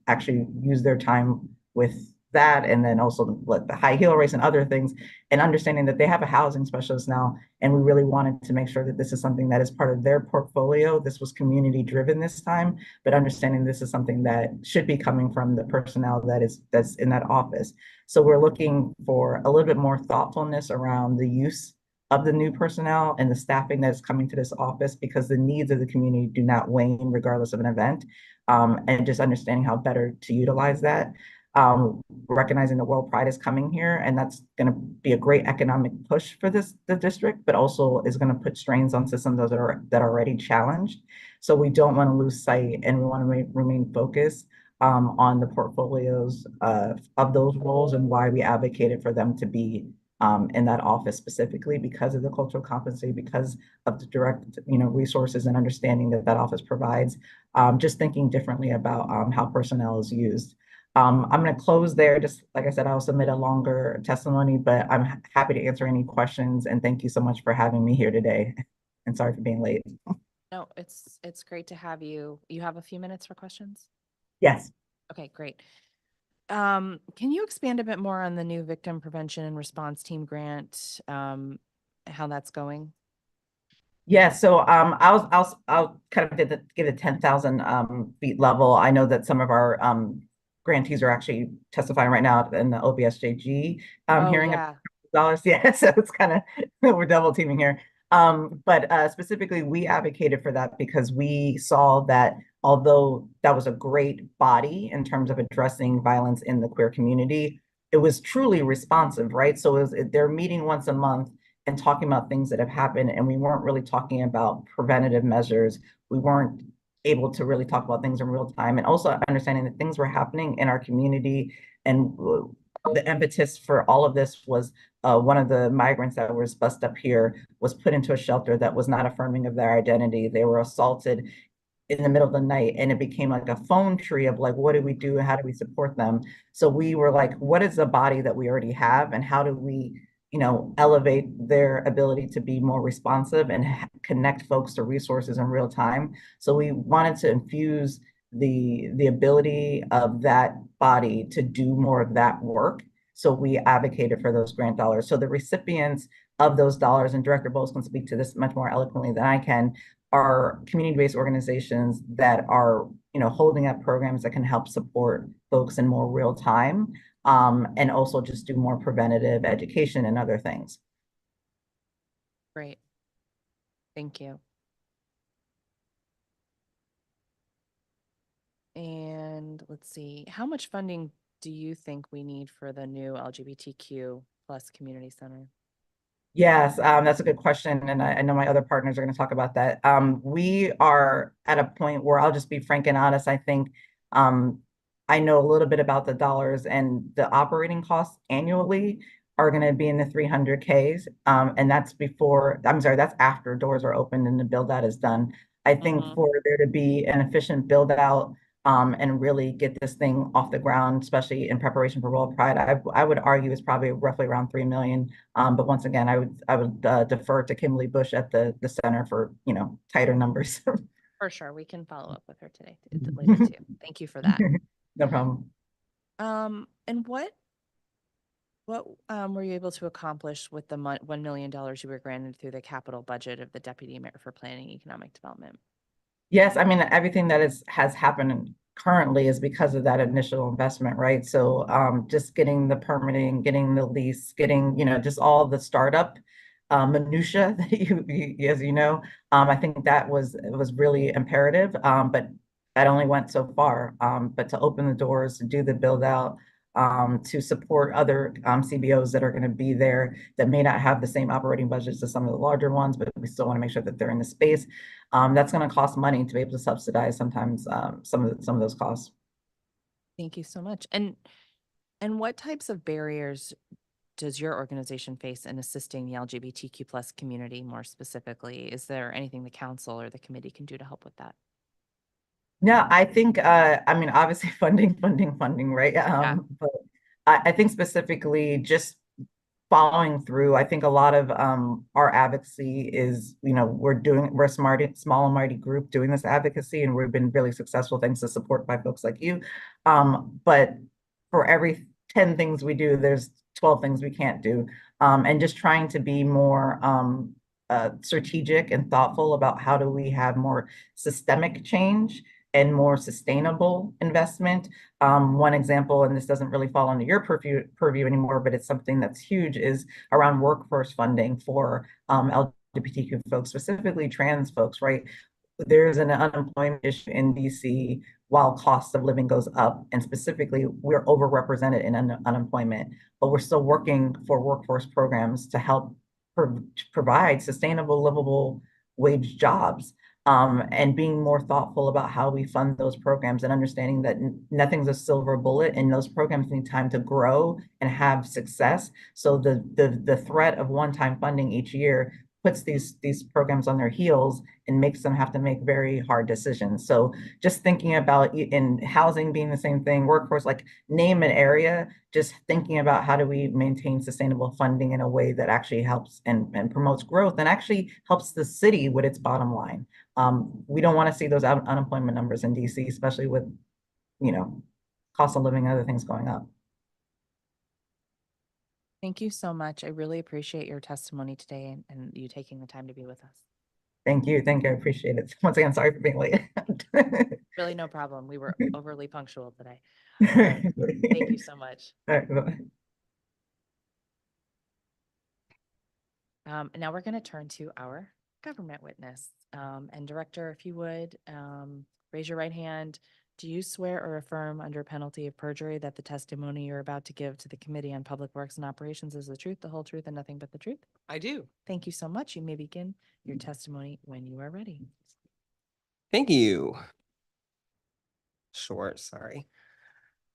actually use their time with that, and then also the high heel race and other things, and understanding that they have a housing specialist now, and we really wanted to make sure that this is something that is part of their portfolio. This was community driven this time, but understanding this is something that should be coming from the personnel that's in that office. So we're looking for a little bit more thoughtfulness around the use of the new personnel and the staffing that is coming to this office, because the needs of the community do not wane regardless of an event, and just understanding how better to utilize that. Recognizing the World Pride is coming here, and that's going to be a great economic push for the district, but also is going to put strains on systems that are already challenged. So we don't want to lose sight, and we want to remain focused on the portfolios of those roles and why we advocated for them to be in that office specifically, because of the cultural competency, because of the direct resources and understanding that that office provides. Just thinking differently about how personnel is used. I'm going to close there. Just like I said, I'll submit a longer testimony, but I'm happy to answer any questions. And thank you so much for having me here today. And sorry for being late. No, it's great to have you. You have a few minutes for questions? Yes. Okay, great. Can you expand a bit more on the new victim prevention and response team grant, how that's going? Yeah, so I'll kind of give it 10,000 feet level. I know that some of our grantees are actually testifying right now in the OBSJG hearing Yeah. dollars. Yeah, so it's kind of we're double teaming here. But specifically, we advocated for that because we saw that although that was a great body in terms of addressing violence in the queer community, it was truly responsive, right? So they're meeting once a month and talking about things that have happened, and we weren't really talking about preventative measures. We weren't able to really talk about things in real time, and also understanding that things were happening in our community. And the impetus for all of this was one of the migrants that was bused up here was put into a shelter that was not affirming of their identity. They were assaulted in the middle of the night, and it became like a phone tree of like, what do we do and how do we support them? So we were like, what is the body that we already have, and how do we elevate their ability to be more responsive and connect folks to resources in real time. So we wanted to infuse the ability of that body to do more of that work. So we advocated for those grant dollars. So the recipients of those dollars, and Director Bowles can speak to this much more eloquently than I can, are community-based organizations that are, holding up programs that can help support folks in more real time, and also just do more preventative education and other things. Great. Thank you. And let's see, how much funding do you think we need for the new LGBTQ plus community center? Yes, that's a good question. And I know my other partners are going to talk about that. We are at a point where I'll just be frank and honest. I think I know a little bit about the dollars, and the operating costs annually are going to be in the 300Ks. And that's that's after doors are opened and the build out is done. I think for there to be an efficient build out, and really get this thing off the ground, especially in preparation for World Pride, I would argue is probably roughly around 3 million. But once again, I would defer to Kimberly Bush at the center for, tighter numbers. For sure. We can follow up with her today later too. Thank you for that. No problem. And what were you able to accomplish with the $1 million you were granted through the capital budget of the Deputy Mayor for Planning and Economic Development? Yes, I mean, everything that has happened currently is because of that initial investment, right? So just getting the permitting, getting the lease, getting, just all the startup minutia that as you know, I think that was really imperative. But that only went so far. But to open the doors, to do the build out, to support other CBOs that are going to be there that may not have the same operating budgets as some of the larger ones, but we still want to make sure that they're in the space. That's going to cost money to be able to subsidize sometimes some of those costs. Thank you so much. And what types of barriers does your organization face in assisting the LGBTQ plus community more specifically? Is there anything the council or the committee can do to help with that? No, I think, I mean, obviously funding, right? But I think specifically just following through. I think a lot of our advocacy is, we're a small and mighty group doing this advocacy, and we've been really successful thanks to support by folks like you. But for every 10 things we do, there's 12 things we can't do. And just trying to be more strategic and thoughtful about how do we have more systemic change and more sustainable investment. One example, and this doesn't really fall under your purview anymore, but it's something that's huge, is around workforce funding for LGBTQ folks, specifically trans folks, right? There's an unemployment issue in DC while cost of living goes up, and specifically we're overrepresented in unemployment, but we're still working for workforce programs to help provide sustainable, livable wage jobs. And being more thoughtful about how we fund those programs, and understanding that nothing's a silver bullet, and those programs need time to grow and have success. So the threat of one-time funding each year puts these programs on their heels and makes them have to make very hard decisions. So just thinking about, in housing being the same thing, workforce, like name an area, just thinking about how do we maintain sustainable funding in a way that actually helps and promotes growth and actually helps the city with its bottom line. We don't want to see those unemployment numbers in DC, especially with, cost of living and other things going up. Thank you so much. I really appreciate your testimony today and you taking the time to be with us. Thank you. I appreciate it. Once again, sorry for being late. Really, no problem. We were overly punctual today. Thank Thank you so much. All right, bye-bye. Now we're going to turn to our government witness. And Director, if you would, raise your right hand. Do you swear or affirm under penalty of perjury that the testimony you're about to give to the Committee on Public Works and Operations is the truth, the whole truth, and nothing but the truth? I do. Thank you so much. You may begin your testimony when you are ready. Thank you. Short, sorry.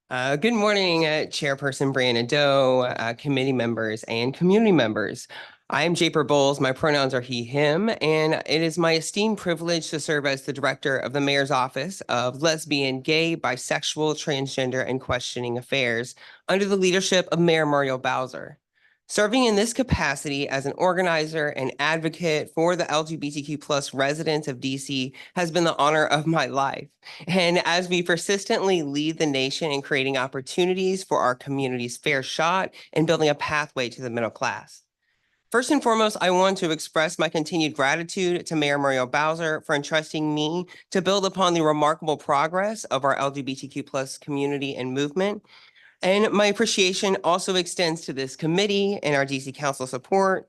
Good morning, Chairperson Nadeau, committee members, and community members. I am Japer Bowles. My pronouns are he, him, and it is my esteemed privilege to serve as the Director of the Mayor's Office of Lesbian, Gay, Bisexual, Transgender, and Questioning Affairs under the leadership of Mayor Muriel Bowser. Serving in this capacity as an organizer and advocate for the LGBTQ+ residents of DC has been the honor of my life. And as we persistently lead the nation in creating opportunities for our community's fair shot and building a pathway to the middle class. First and foremost, I want to express my continued gratitude to Mayor Muriel Bowser for entrusting me to build upon the remarkable progress of our LGBTQ+ community and movement. And my appreciation also extends to this committee and our DC Council support,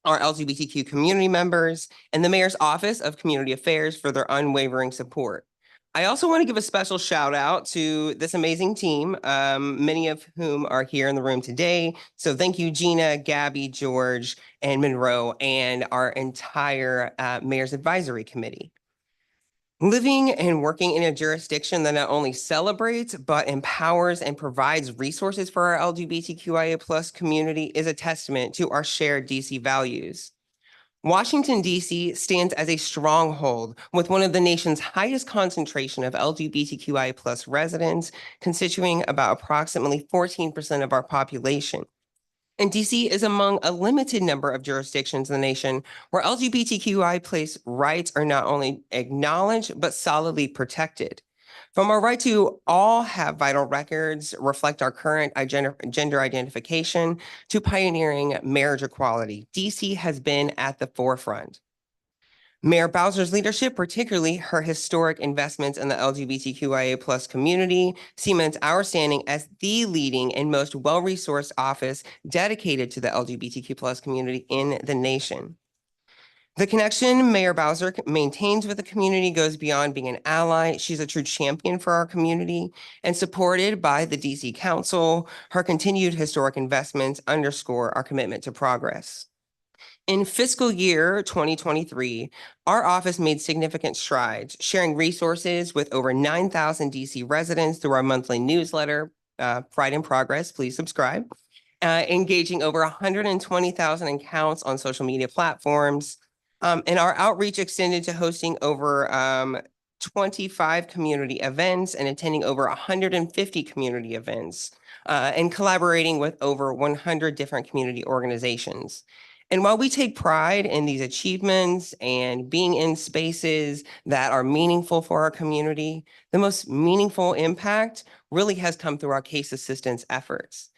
our LGBTQ community members, and the Mayor's Office of Community Affairs for their unwavering support. I also want to give a special shout out to this amazing team, many of whom are here in the room today. So thank you, Gina, Gabby, George, and Monroe, and our entire Mayor's Advisory Committee. Living and working in a jurisdiction that not only celebrates, but empowers and provides resources for our LGBTQIA+ community is a testament to our shared DC values. Washington, D.C. stands as a stronghold with one of the nation's highest concentration of LGBTQIA+ residents, constituting about approximately 14% of our population. And DC is among a limited number of jurisdictions in the nation where LGBTQI+ rights are not only acknowledged, but solidly protected. From our right to all have vital records, reflect our current gender identification, to pioneering marriage equality, DC has been at the forefront. Mayor Bowser's leadership, particularly her historic investments in the LGBTQIA+ community, cements our standing as the leading and most well-resourced office dedicated to the LGBTQ+ community in the nation. The connection Mayor Bowser maintains with the community goes beyond being an ally. She's a true champion for our community, and supported by the DC Council, her continued historic investments underscore our commitment to progress. In fiscal year 2023, our office made significant strides, sharing resources with over 9,000 DC residents through our monthly newsletter, Pride in Progress, please subscribe, engaging over 120,000 accounts on social media platforms. And our outreach extended to hosting over 25 community events and attending over 150 community events, and collaborating with over 100 different community organizations. And while we take pride in these achievements and being in spaces that are meaningful for our community, the most meaningful impact really has come through our case assistance efforts.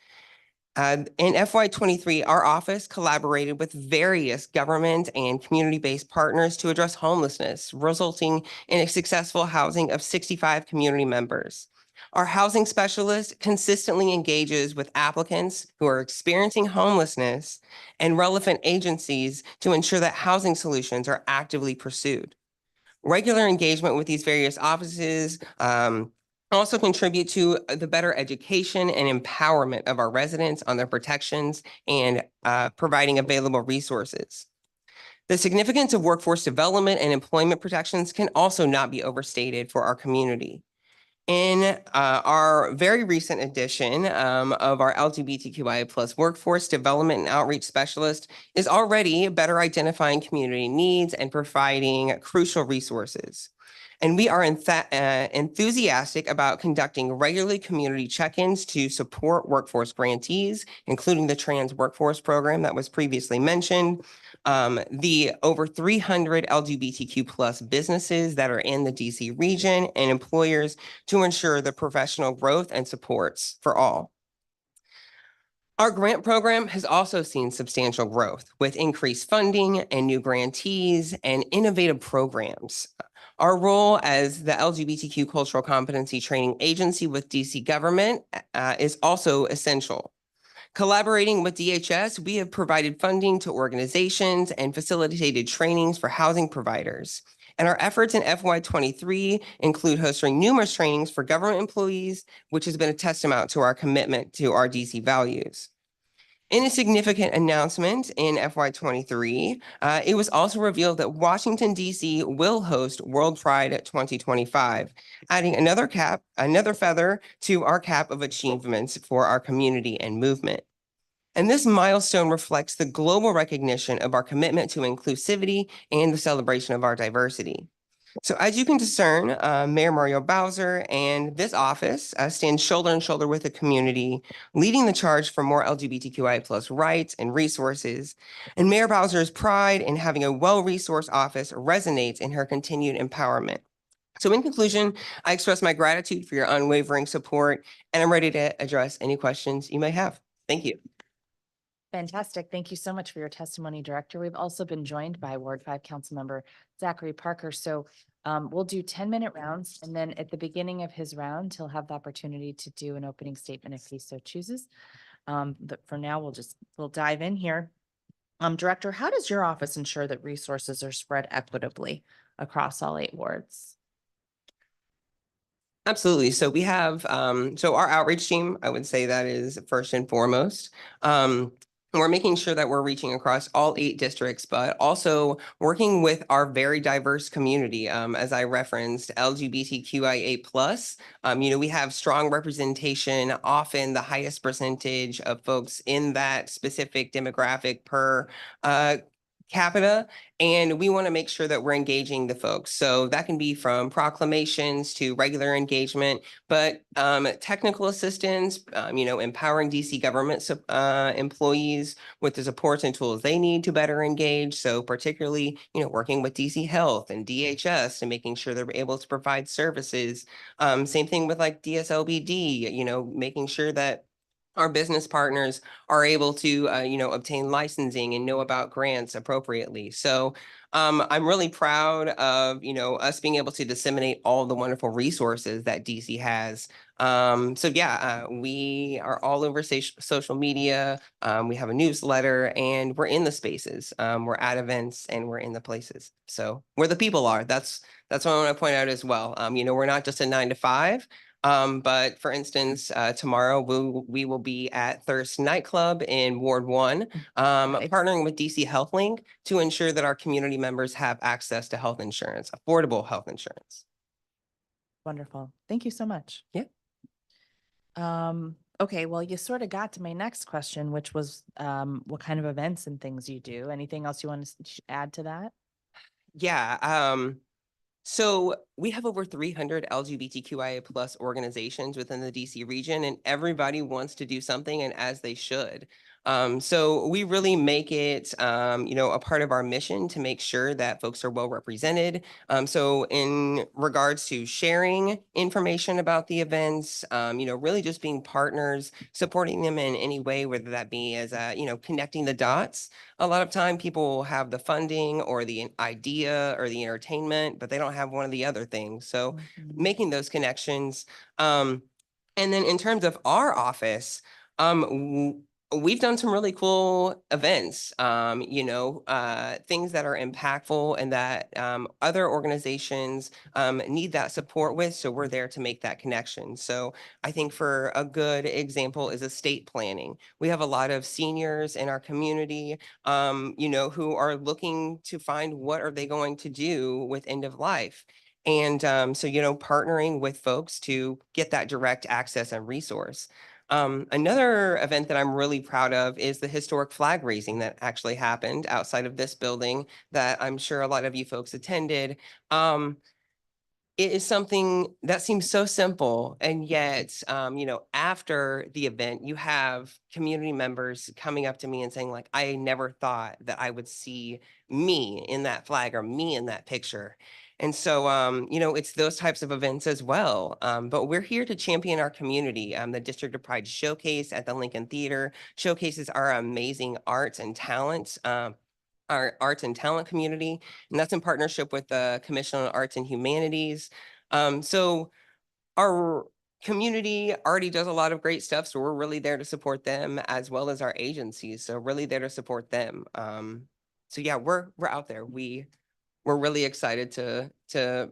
In FY23, our office collaborated with various government and community-based partners to address homelessness, resulting in a successful housing of 65 community members. Our housing specialist consistently engages with applicants who are experiencing homelessness and relevant agencies to ensure that housing solutions are actively pursued. Regular engagement with these various offices also contribute to the better education and empowerment of our residents on their protections and providing available resources. The significance of workforce development and employment protections can also not be overstated for our community. In our very recent edition of our LGBTQIA+ workforce development and outreach specialist is already better identifying community needs and providing crucial resources. And we are enthusiastic about conducting regularly community check-ins to support workforce grantees, including the trans workforce program that was previously mentioned, the over 300 LGBTQ+ businesses that are in the DC region, and employers to ensure the professional growth and supports for all. Our grant program has also seen substantial growth with increased funding and new grantees and innovative programs. Our role as the LGBTQ Cultural Competency Training Agency with DC government is also essential. Collaborating with DHS, we have provided funding to organizations and facilitated trainings for housing providers. And our efforts in FY23 include hosting numerous trainings for government employees, which has been a testament to our commitment to our DC values. In a significant announcement in FY23, it was also revealed that Washington, D.C. will host World Pride 2025, adding another feather to our cap of achievements for our community and movement. And this milestone reflects the global recognition of our commitment to inclusivity and the celebration of our diversity. So as you can discern, Mayor Mario Bowser and this office stands shoulder and shoulder with the community, leading the charge for more LGBTQI plus rights and resources. And Mayor Bowser's pride in having a well-resourced office resonates in her continued empowerment. So in conclusion, I express my gratitude for your unwavering support, and I'm ready to address any questions you may have. Thank you. Fantastic. Thank you so much for your testimony, Director. We've also been joined by Ward 5 Councilmember Zachary Parker. So we'll do 10-minute rounds, and then at the beginning of his round, he'll have the opportunity to do an opening statement if he so chooses. But for now, we'll dive in here. Director, how does your office ensure that resources are spread equitably across all 8 wards? Absolutely. So we have, so our outreach team, I would say that is first and foremost. We're making sure that we're reaching across all 8 districts, but also working with our very diverse community. As I referenced, LGBTQIA+, we have strong representation, often the highest percentage of folks in that specific demographic per capita, and we want to make sure that we're engaging the folks. So that can be from proclamations to regular engagement, but technical assistance, empowering DC government employees with the supports and tools they need to better engage. So particularly, working with DC Health and DHS and making sure they're able to provide services. Same thing with like DSLBD, making sure that our business partners are able to, obtain licensing and know about grants appropriately. So I'm really proud of, us being able to disseminate all the wonderful resources that DC has. We are all over social media. We have a newsletter and we're in the spaces. We're at events and we're in the places. So where the people are, that's what I want to point out as well. We're not just a 9 to 5. But for instance, tomorrow we will be at Thirst Nightclub in Ward 1, Right. partnering with DC HealthLink to ensure that our community members have access to health insurance, affordable health insurance. Wonderful. Thank you so much. Yeah. Okay, well, you sort of got to my next question, which was what kind of events and things you do. Anything else you want to add to that? Yeah. So we have over 300 LGBTQIA plus organizations within the DC region, and everybody wants to do something, and as they should. So we really make it, a part of our mission to make sure that folks are well represented. So in regards to sharing information about the events, really just being partners, supporting them in any way, whether that be as connecting the dots. A lot of time people have the funding or the idea or the entertainment, but they don't have one of the other things. So Mhm. making those connections. And then in terms of our office, we've done some really cool events, things that are impactful and that other organizations need that support with. So we're there to make that connection. So I think for a good example is estate planning. We have a lot of seniors in our community, who are looking to find what are they going to do with end of life. And partnering with folks to get that direct access and resource. Another event that I'm really proud of is the historic flag raising that actually happened outside of this building that I'm sure a lot of you folks attended. It is something that seems so simple, and yet, after the event, you have community members coming up to me and saying, like, I never thought that I would see me in that flag or me in that picture. And so, it's those types of events as well. But we're here to champion our community. The District of Pride Showcase at the Lincoln Theater showcases our amazing arts and talents. Our arts and talent community, and that's in partnership with the Commission on Arts and Humanities. So our community already does a lot of great stuff, so we're really there to support them as well as our agencies. So really there to support them. We're out there. We're really excited to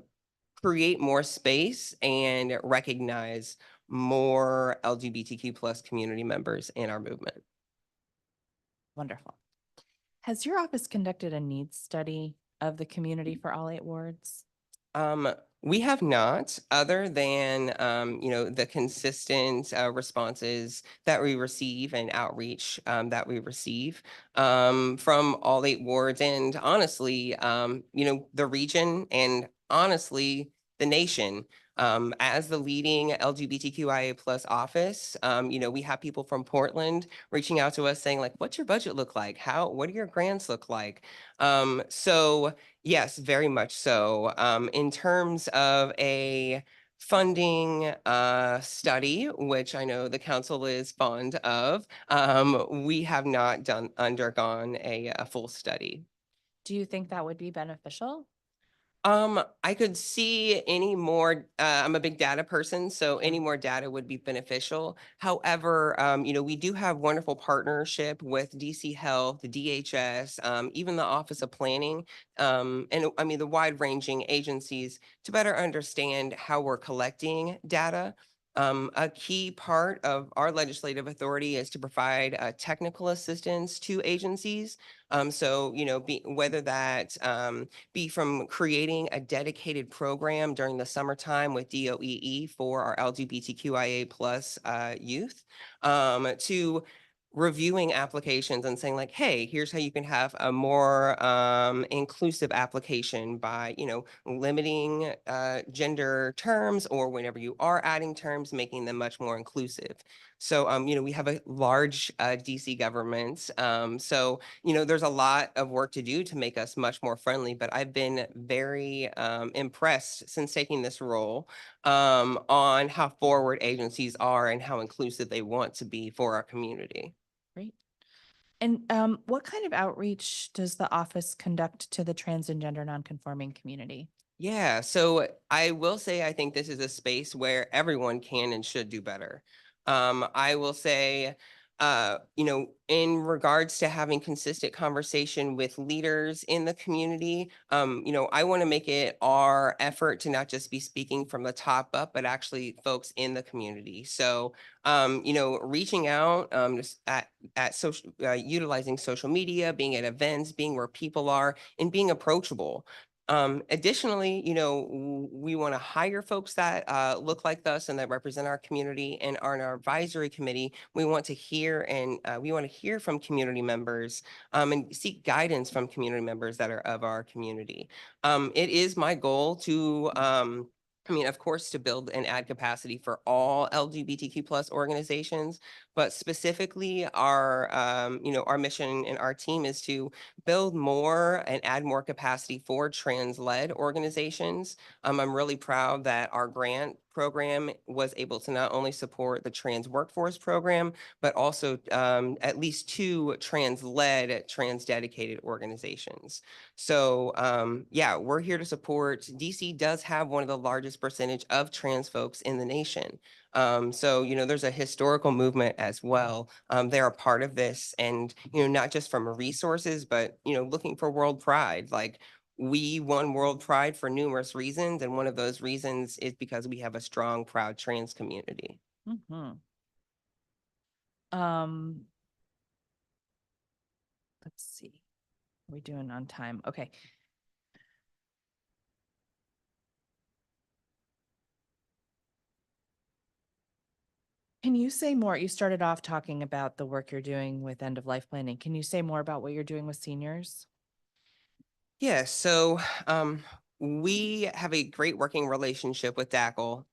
create more space and recognize more LGBTQ plus community members in our movement. Wonderful. Has your office conducted a needs study of the community for all 8 wards? We have not, other than, the consistent responses that we receive and outreach that we receive from all 8 wards. And honestly, the region and honestly, the nation. As the leading LGBTQIA plus office, we have people from Portland reaching out to us saying like, what's your budget look like? What do your grants look like? So yes, very much so. In terms of a funding study, which I know the council is fond of, we have not undergone a full study. Do you think that would be beneficial? I could see any more, I'm a big data person, so Yeah. any more data would be beneficial. However, we do have wonderful partnership with DC Health, the DHS, even the Office of Planning, and I mean, the wide ranging agencies to better understand how we're collecting data. A key part of our legislative authority is to provide technical assistance to agencies. Whether that be from creating a dedicated program during the summertime with DOEE for our LGBTQIA plus youth, to reviewing applications and saying like, hey, here's how you can have a more inclusive application by, limiting gender terms, or whenever you are adding terms, making them much more inclusive. So, we have a large DC government. There's a lot of work to do to make us much more friendly, but I've been very impressed since taking this role on how forward agencies are and how inclusive they want to be for our community. Great. And what kind of outreach does the office conduct to the trans and gender nonconforming community? Yeah, so I will say I think this is a space where everyone can and should do better. I will say, in regards to having consistent conversation with leaders in the community, I want to make it our effort to not just be speaking from the top up, but actually folks in the community. So, reaching out just at social, utilizing social media, being at events, being where people are, and being approachable. Additionally, we want to hire folks that look like us and that represent our community. And on our advisory committee, we want to hear from community members and seek guidance from community members that are of our community. It is my goal to of course, to build and add capacity for all LGBTQ plus organizations, but specifically our mission and our team is to build more and add more capacity for trans-led organizations. I'm really proud that our grant program was able to not only support the trans workforce program, but also at least 2 trans-led, trans-dedicated organizations. So yeah, we're here to support. DC does have one of the largest percentage of trans folks in the nation. There's a historical movement as well. They're a part of this, and, not just from resources, but, looking for world pride. Like, we won world pride for numerous reasons, and one of those reasons is because we have a strong, proud trans community. Mhm. Let's see. Are we doing on time? Okay. Can you say more? You started off talking about the work you're doing with end of life planning. Can you say more about what you're doing with seniors? Yeah, so we have a great working relationship with DACL,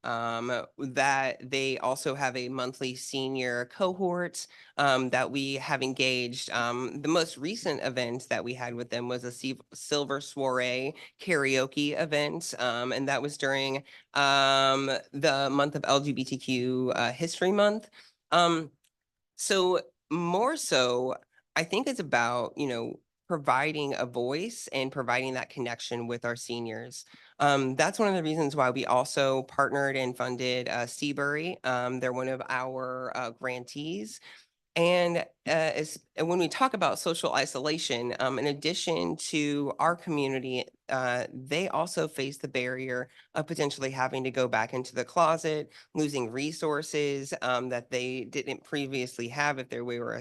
that they also have a monthly senior cohort that we have engaged. The most recent event that we had with them was a Silver Soiree karaoke event, and that was during the month of LGBTQ History Month. So more so, I think it's about, providing a voice and providing that connection with our seniors. That's one of the reasons why we also partnered and funded Seabury. They're one of our grantees. And when we talk about social isolation, in addition to our community, they also face the barrier of potentially having to go back into the closet, losing resources that they didn't previously have if they were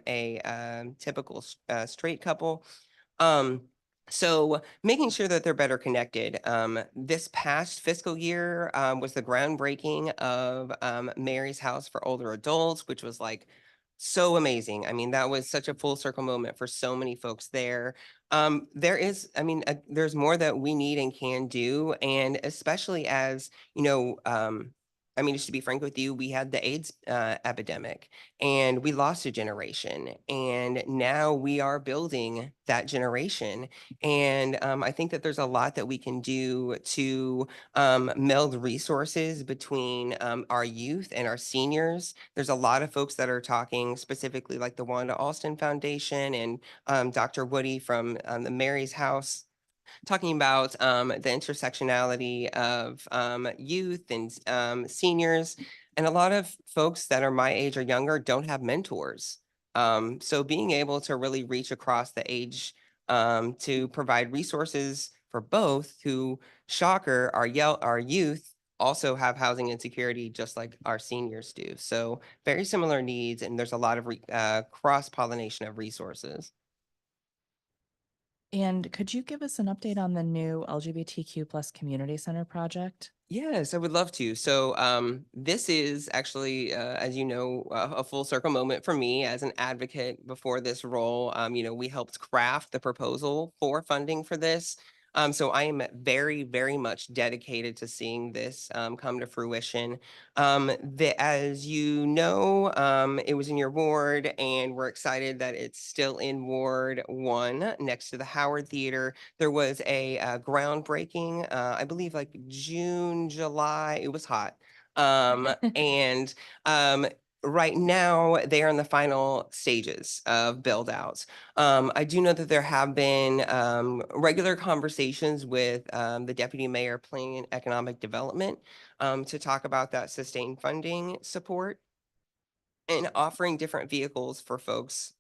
a typical straight couple. So making sure that they're better connected. This past fiscal year was the groundbreaking of Mary's House for Older Adults, which was like so amazing. I mean, that was such a full circle moment for so many folks there. There is, I mean, there's more that we need and can do, and especially as, I mean, just to be frank with you, we had the AIDS epidemic and we lost a generation, and now we are building that generation. And I think that there's a lot that we can do to meld resources between our youth and our seniors. There's a lot of folks that are talking specifically, like the Wanda Alston Foundation and Dr. Woody from the Mary's House, talking about the intersectionality of youth and seniors. And a lot of folks that are my age or younger don't have mentors. So being able to really reach across the age to provide resources for both, who, shocker, our youth also have housing insecurity just like our seniors do. So very similar needs, and there's a lot of cross-pollination of resources. And could you give us an update on the new LGBTQ plus community center project? Yes, I would love to. So this is actually, as you know, a full circle moment for me as an advocate before this role. We helped craft the proposal for funding for this. So I am very, very much dedicated to seeing this come to fruition. As you know, it was in your ward, and we're excited that it's still in Ward 1 next to the Howard Theater. There was a groundbreaking, I believe like June, July. It was hot. And right now they are in the final stages of build outs. I do know that there have been regular conversations with the Deputy Mayor Planning and Economic Development to talk about that sustained funding support and offering different vehicles for folks,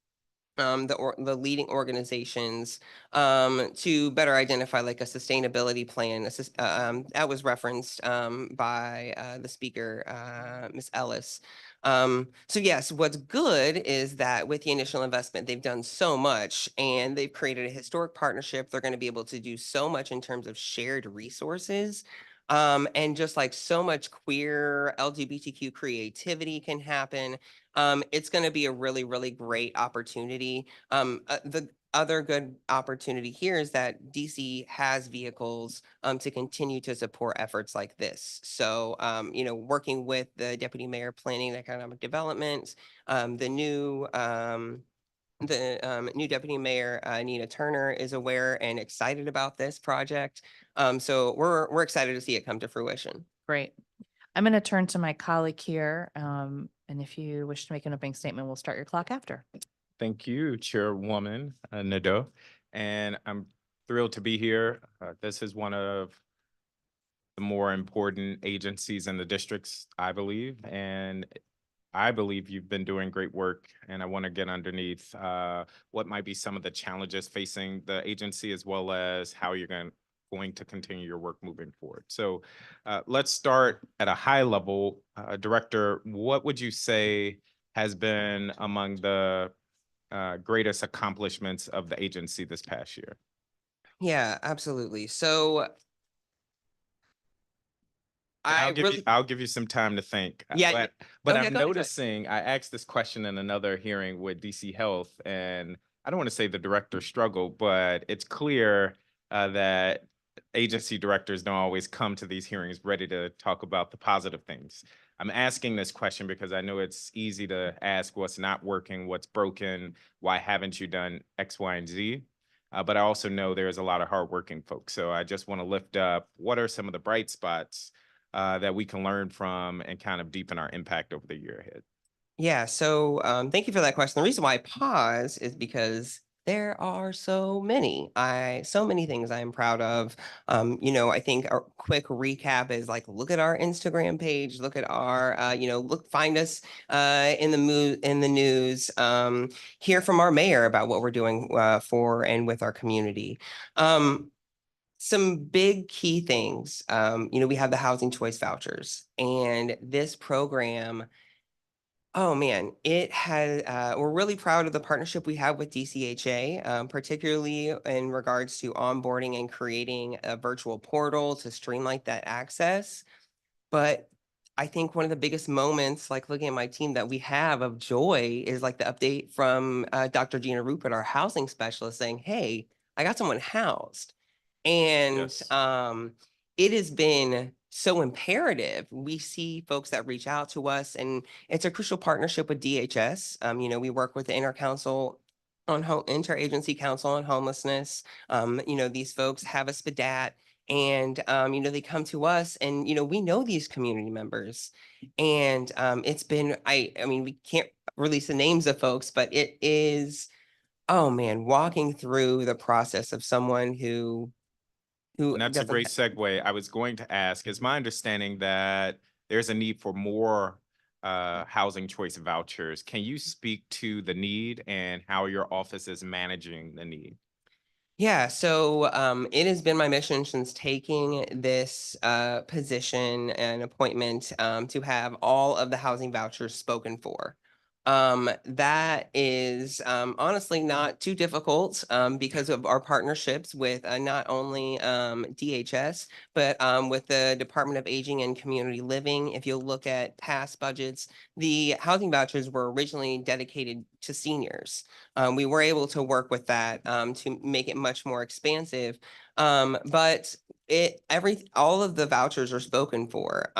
the leading organizations, to better identify like a sustainability plan. That was referenced by the speaker, Ms. Ellis. So yes, what's good is that with the initial investment, they've done so much, and they've created a historic partnership. They're going to be able to do so much in terms of shared resources. And just like so much queer LGBTQ creativity can happen. It's going to be a really, really great opportunity. The other good opportunity here is that DC has vehicles to continue to support efforts like this. So, working with the Deputy Mayor Planning and Economic Development, the new Deputy Mayor, Nina Turner, is aware and excited about this project. So we're excited to see it come to fruition. Great. I'm going to turn to my colleague here. And if you wish to make an opening statement, we'll start your clock after. Thank you, Chairwoman Nadeau. And I'm thrilled to be here. This is one of the more important agencies in the districts, I believe. And I believe you've been doing great work, and I want to get underneath what might be some of the challenges facing the agency, as well as how you're going to continue your work moving forward. So let's start at a high level. Director, what would you say has been among the greatest accomplishments of the agency this past year? Yeah, absolutely. So I'll give you some time to think. Yeah, but okay, I'm go ahead. noticing I asked this question in another hearing with DC Health, and I don't want to say the director struggled, but it's clear that agency directors don't always come to these hearings ready to talk about the positive things. I'm asking this question because I know it's easy to ask what's not working, what's broken, why haven't you done X, Y, and Z? But I also know there's a lot of hardworking folks. So I just want to lift up what are some of the bright spots that we can learn from and kind of deepen our impact over the year ahead? Yeah, so thank you for that question. The reason why I pause is because there are so many things I'm proud of. I think a quick recap is like, look at our Instagram page, look at our, find us in the news, hear from our mayor about what we're doing for and with our community. Some big key things, we have the housing choice vouchers, and this program, oh man, it has, we're really proud of the partnership we have with DCHA, particularly in regards to onboarding and creating a virtual portal to streamline that access. But I think one of the biggest moments, like looking at my team that we have of joy is like the update from Dr. Gina Rupert, our housing specialist, saying, "Hey, I got someone housed." And Yes. it has been so imperative. We see folks that reach out to us, and it's a crucial partnership with DHS. We work with the intercouncil on interagency council on homelessness. These folks have a SPDAT, and they come to us, and we know these community members, and it's been I mean, we can't release the names of folks, but it is, oh man, walking through the process of someone who And that's a doesn't great segue. I was going to ask, it's my understanding that there's a need for more housing choice vouchers. Can you speak to the need and how your office is managing the need? Yeah, so it has been my mission since taking this position and appointment to have all of the housing vouchers spoken for. That is honestly not too difficult because of our partnerships with not only DHS, but with the Department of Aging and Community Living. If you look at past budgets, the housing vouchers were originally dedicated to seniors. We were able to work with that to make it much more expansive. But all of the vouchers are spoken for.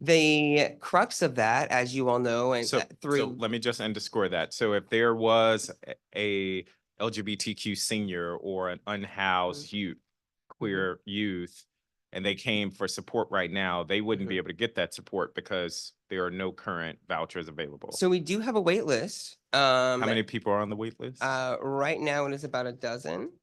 The crux of that, as you all know, and So through let me just underscore that. So if there was a LGBTQ senior or an unhoused youth, queer youth, and they came for support right now, they wouldn't be able to get that support because there are no current vouchers available. So we do have a wait list. How many people are on the wait list? Right now it is about a dozen.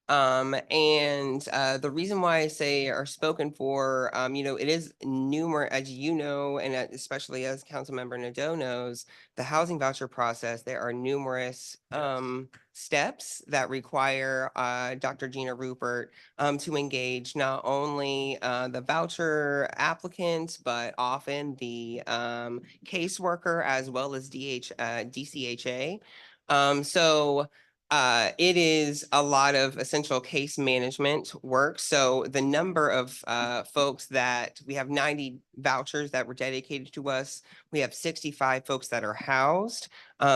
The reason why I say are spoken for, it is numerous, as you know, and especially as Councilmember Nadeau knows, the housing voucher process, there are numerous steps that require Dr. Gina Rupert to engage not only the voucher applicant, but often the caseworker as well as DCHA. It is a lot of essential case management work. So the number of folks that we have 90 vouchers that were dedicated to us. We have 65 folks that are housed. We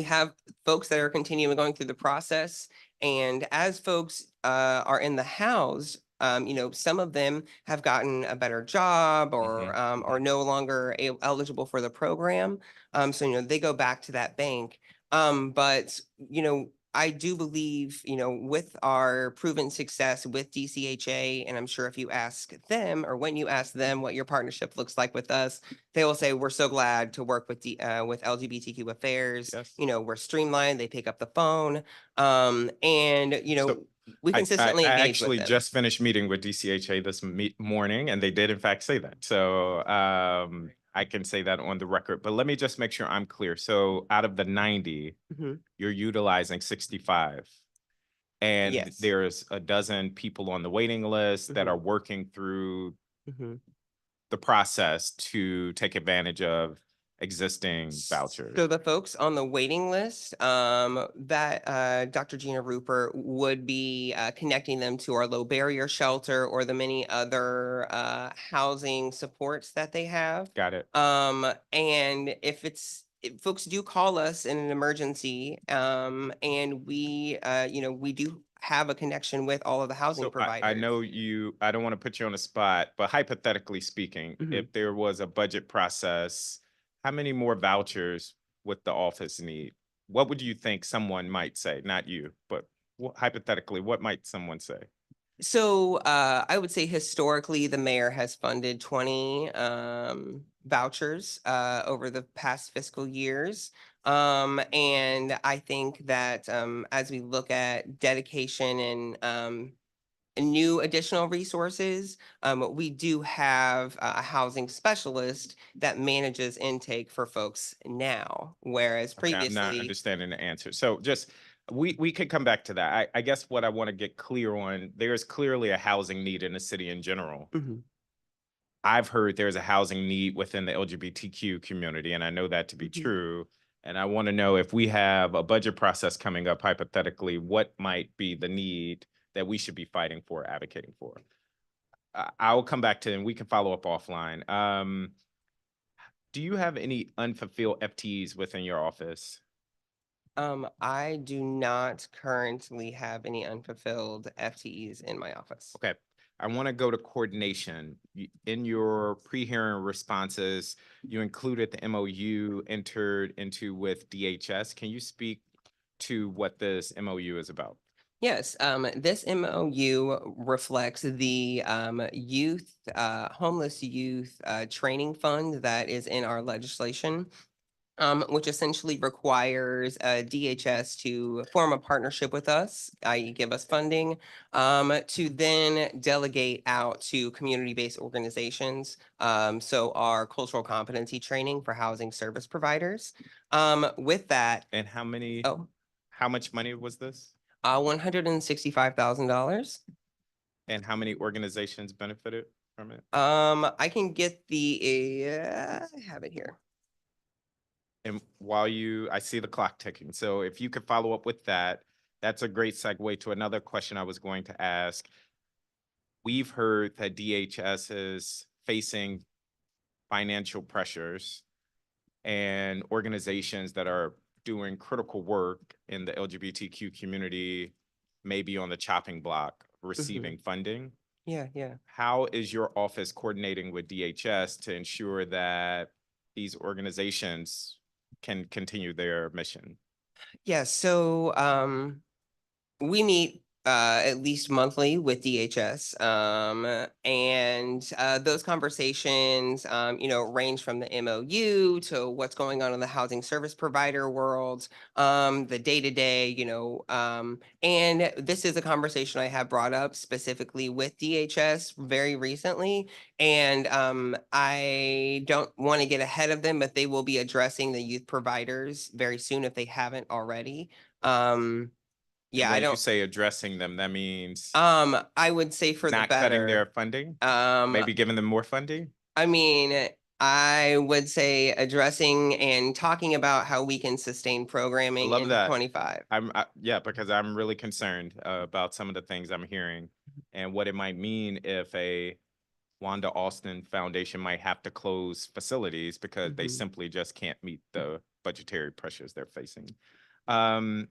have folks that are continuing going through the process. And as folks are in the house, some of them have gotten a better job or are no longer eligible for the program. They go back to that bank. But I do believe, with our proven success with DCHA, and I'm sure if you ask them or when you ask them what your partnership looks like with us, they will say, we're so glad to work with with LGBTQ affairs. Yes. We're streamlined, they pick up the phone. So we consistently I engage actually with them. just finished meeting with DCHA this morning, and they did in fact say that. So I can say that on the record, but let me just make sure I'm clear. So out of the 90, you're utilizing 65. And Yes. there's a dozen people on the waiting list that are working through the process to take advantage of existing vouchers. So the folks on the waiting list, that Dr. Gina Rupert would be connecting them to our low barrier shelter or the many other housing supports that they have. Got it. And if folks do call us in an emergency, and we do have a connection with all of the housing So providers. I know I don't want to put you on the spot, but hypothetically speaking, if there was a budget process, how many more vouchers would the office need? What would you think someone might say? Not you, but hypothetically, what might someone say? So I would say historically, the mayor has funded 20 vouchers over the past fiscal years. And I think that as we look at dedication and new additional resources, we do have a housing specialist that manages intake for folks now, whereas Okay, I'm not previously. understanding the answer. So just we could come back to that. I guess what I want to get clear on, there's clearly a housing need in the city in general. I've heard there's a housing need within the LGBTQ community, and I know that to be true. And I want to know if we have a budget process coming up, hypothetically, what might be the need that we should be fighting for, advocating for? I'll come back to, and we can follow up offline. Do you have any unfulfilled FTEs within your office? I do not currently have any unfulfilled FTEs in my office. Okay, I want to go to coordination. In your pre-hearing responses, you included the MOU entered into with DHS. Can you speak to what this MOU is about? Yes, this MOU reflects the homeless youth training fund that is in our legislation. Which essentially requires DHS to form a partnership with us, i.e. give us funding, to then delegate out to community-based organizations. So our cultural competency training for housing service providers. With that, And oh, how much money was this? $165,000. And how many organizations benefited from it? I can get I have it here. And while I see the clock ticking, so if you could follow up with that, that's a great segue to another question I was going to ask. We've heard that DHS is facing financial pressures, and organizations that are doing critical work in the LGBTQ community may be on the chopping block receiving funding. Yeah, yeah. How is your office coordinating with DHS to ensure that these organizations can continue their mission? Yeah, so we meet at least monthly with DHS. And those conversations, range from the MOU to what's going on in the housing service provider world, the day-to-day, and this is a conversation I have brought up specifically with DHS very recently. And I don't want to get ahead of them, but they will be addressing the youth providers very soon if they haven't already. Yeah, When I you don't, say addressing them, that means I would say for the not cutting their better. funding, Um, maybe giving them more funding? I mean, I would say addressing and talking about how we can sustain programming love in that. 25. Yeah, because I'm really concerned about some of the things I'm hearing and what it might mean if a Wanda Austin Foundation might have to close facilities because they Mhm. simply just can't meet the budgetary pressures they're facing. Um,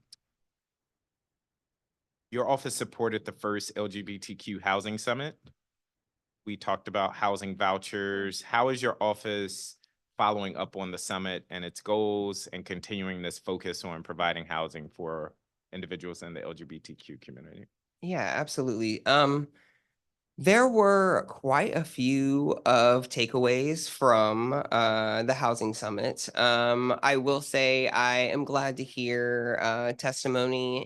Your office supported the first LGBTQ housing summit. We talked about housing vouchers. How is your office following up on the summit and its goals and continuing this focus on providing housing for individuals in the LGBTQ community? Yeah, absolutely. There were quite a few of takeaways from the housing summit. I will say I am glad to hear testimony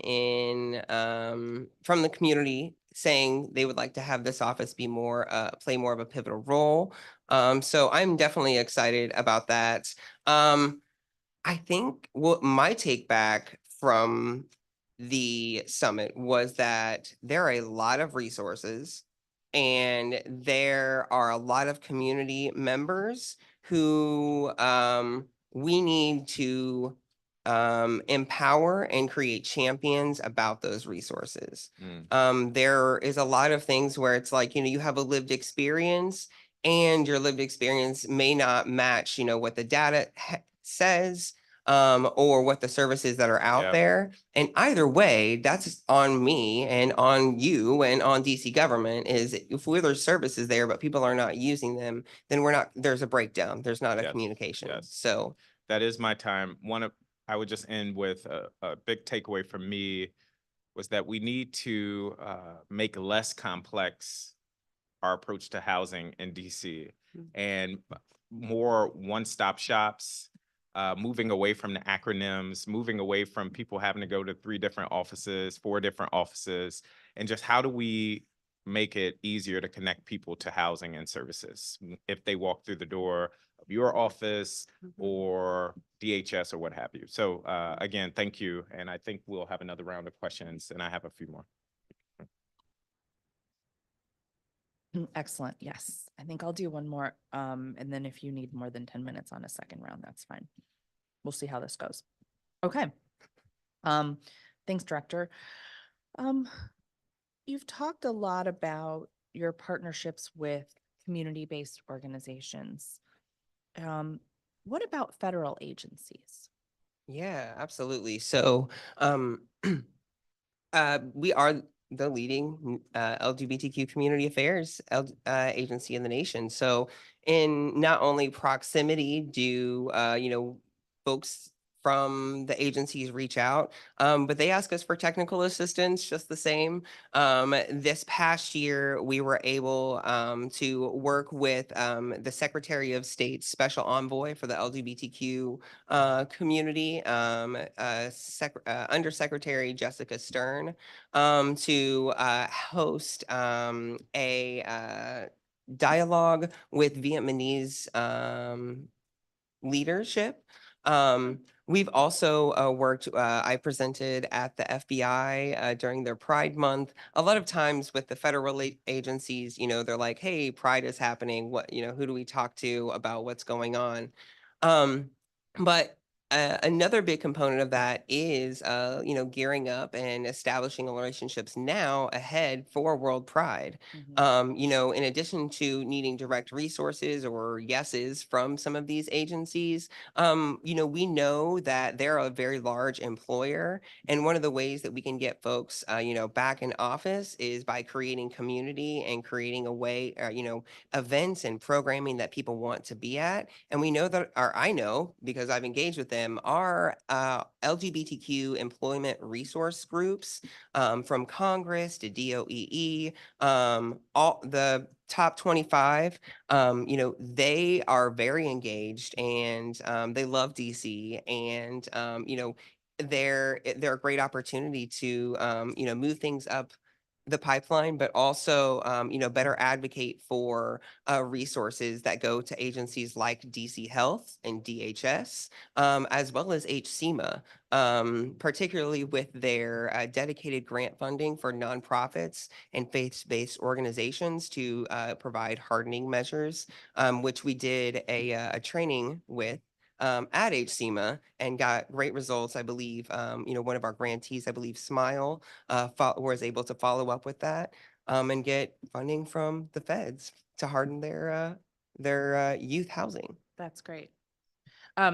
from the community saying they would like to have this office be play more of a pivotal role. So I'm definitely excited about that. I think what my take back from the summit was that there are a lot of resources and there are a lot of community members who we need to empower and create champions about those resources. There is a lot of things where it's like, you have a lived experience and your lived experience may not match, what the data says or what the services that are out Yep. there. And either way, that's on me and on you and on DC government is if there's services there, but people are not using them, then there's a breakdown. There's not a Yes, communication. yes. So That is my time. I would just end with a big takeaway from me was that we need to make less complex our approach to housing in DC and more one-stop shops, moving away from the acronyms, moving away from people having to go to 3 different offices, 4 different offices, and just how do we make it easier to connect people to housing and services if they walk through the door of your office or DHS or what have you. So again, thank you. And I think we'll have another round of questions and I have a few more. Excellent. Yes. I think I'll do one more. And then if you need more than 10 minutes on a second round, that's fine. We'll see how this goes. Okay. Thanks, Director. You've talked a lot about your partnerships with community-based organizations. What about federal agencies? Yeah, absolutely. So, we are the leading LGBTQ community affairs agency in the nation. So, in not only proximity do folks from the agencies reach out, but they ask us for technical assistance just the same. This past year, we were able to work with the Secretary of State's Special Envoy for the LGBTQ community, Undersecretary Jessica Stern, to host a dialogue with Vietnamese leadership. We've also worked, I presented at the FBI during their Pride Month. A lot of times with the federal agencies, they're like, hey, Pride is happening. Who do we talk to about what's going on? Um, but another big component of that is, gearing up and establishing relationships now ahead for World Pride. In addition to needing direct resources or yeses from some of these agencies, we know that they're a very large employer. And one of the ways that we can get folks, back in office is by creating community and creating a way, events and programming that people want to be at. And we know that, or I know because I've engaged with them, are LGBTQ employment resource groups, from Congress to DOEE, all the top 25, they are very engaged and they love DC, and they're a great opportunity to move things up the pipeline, but also better advocate for resources that go to agencies like DC Health and DHS, as well as HCMA, particularly with their dedicated grant funding for nonprofits and faith-based organizations to provide hardening measures, which we did a training with at HCMA and got great results. I believe, one of our grantees, I believe Smile, was able to follow up with that and get funding from the feds to harden their youth housing. That's great.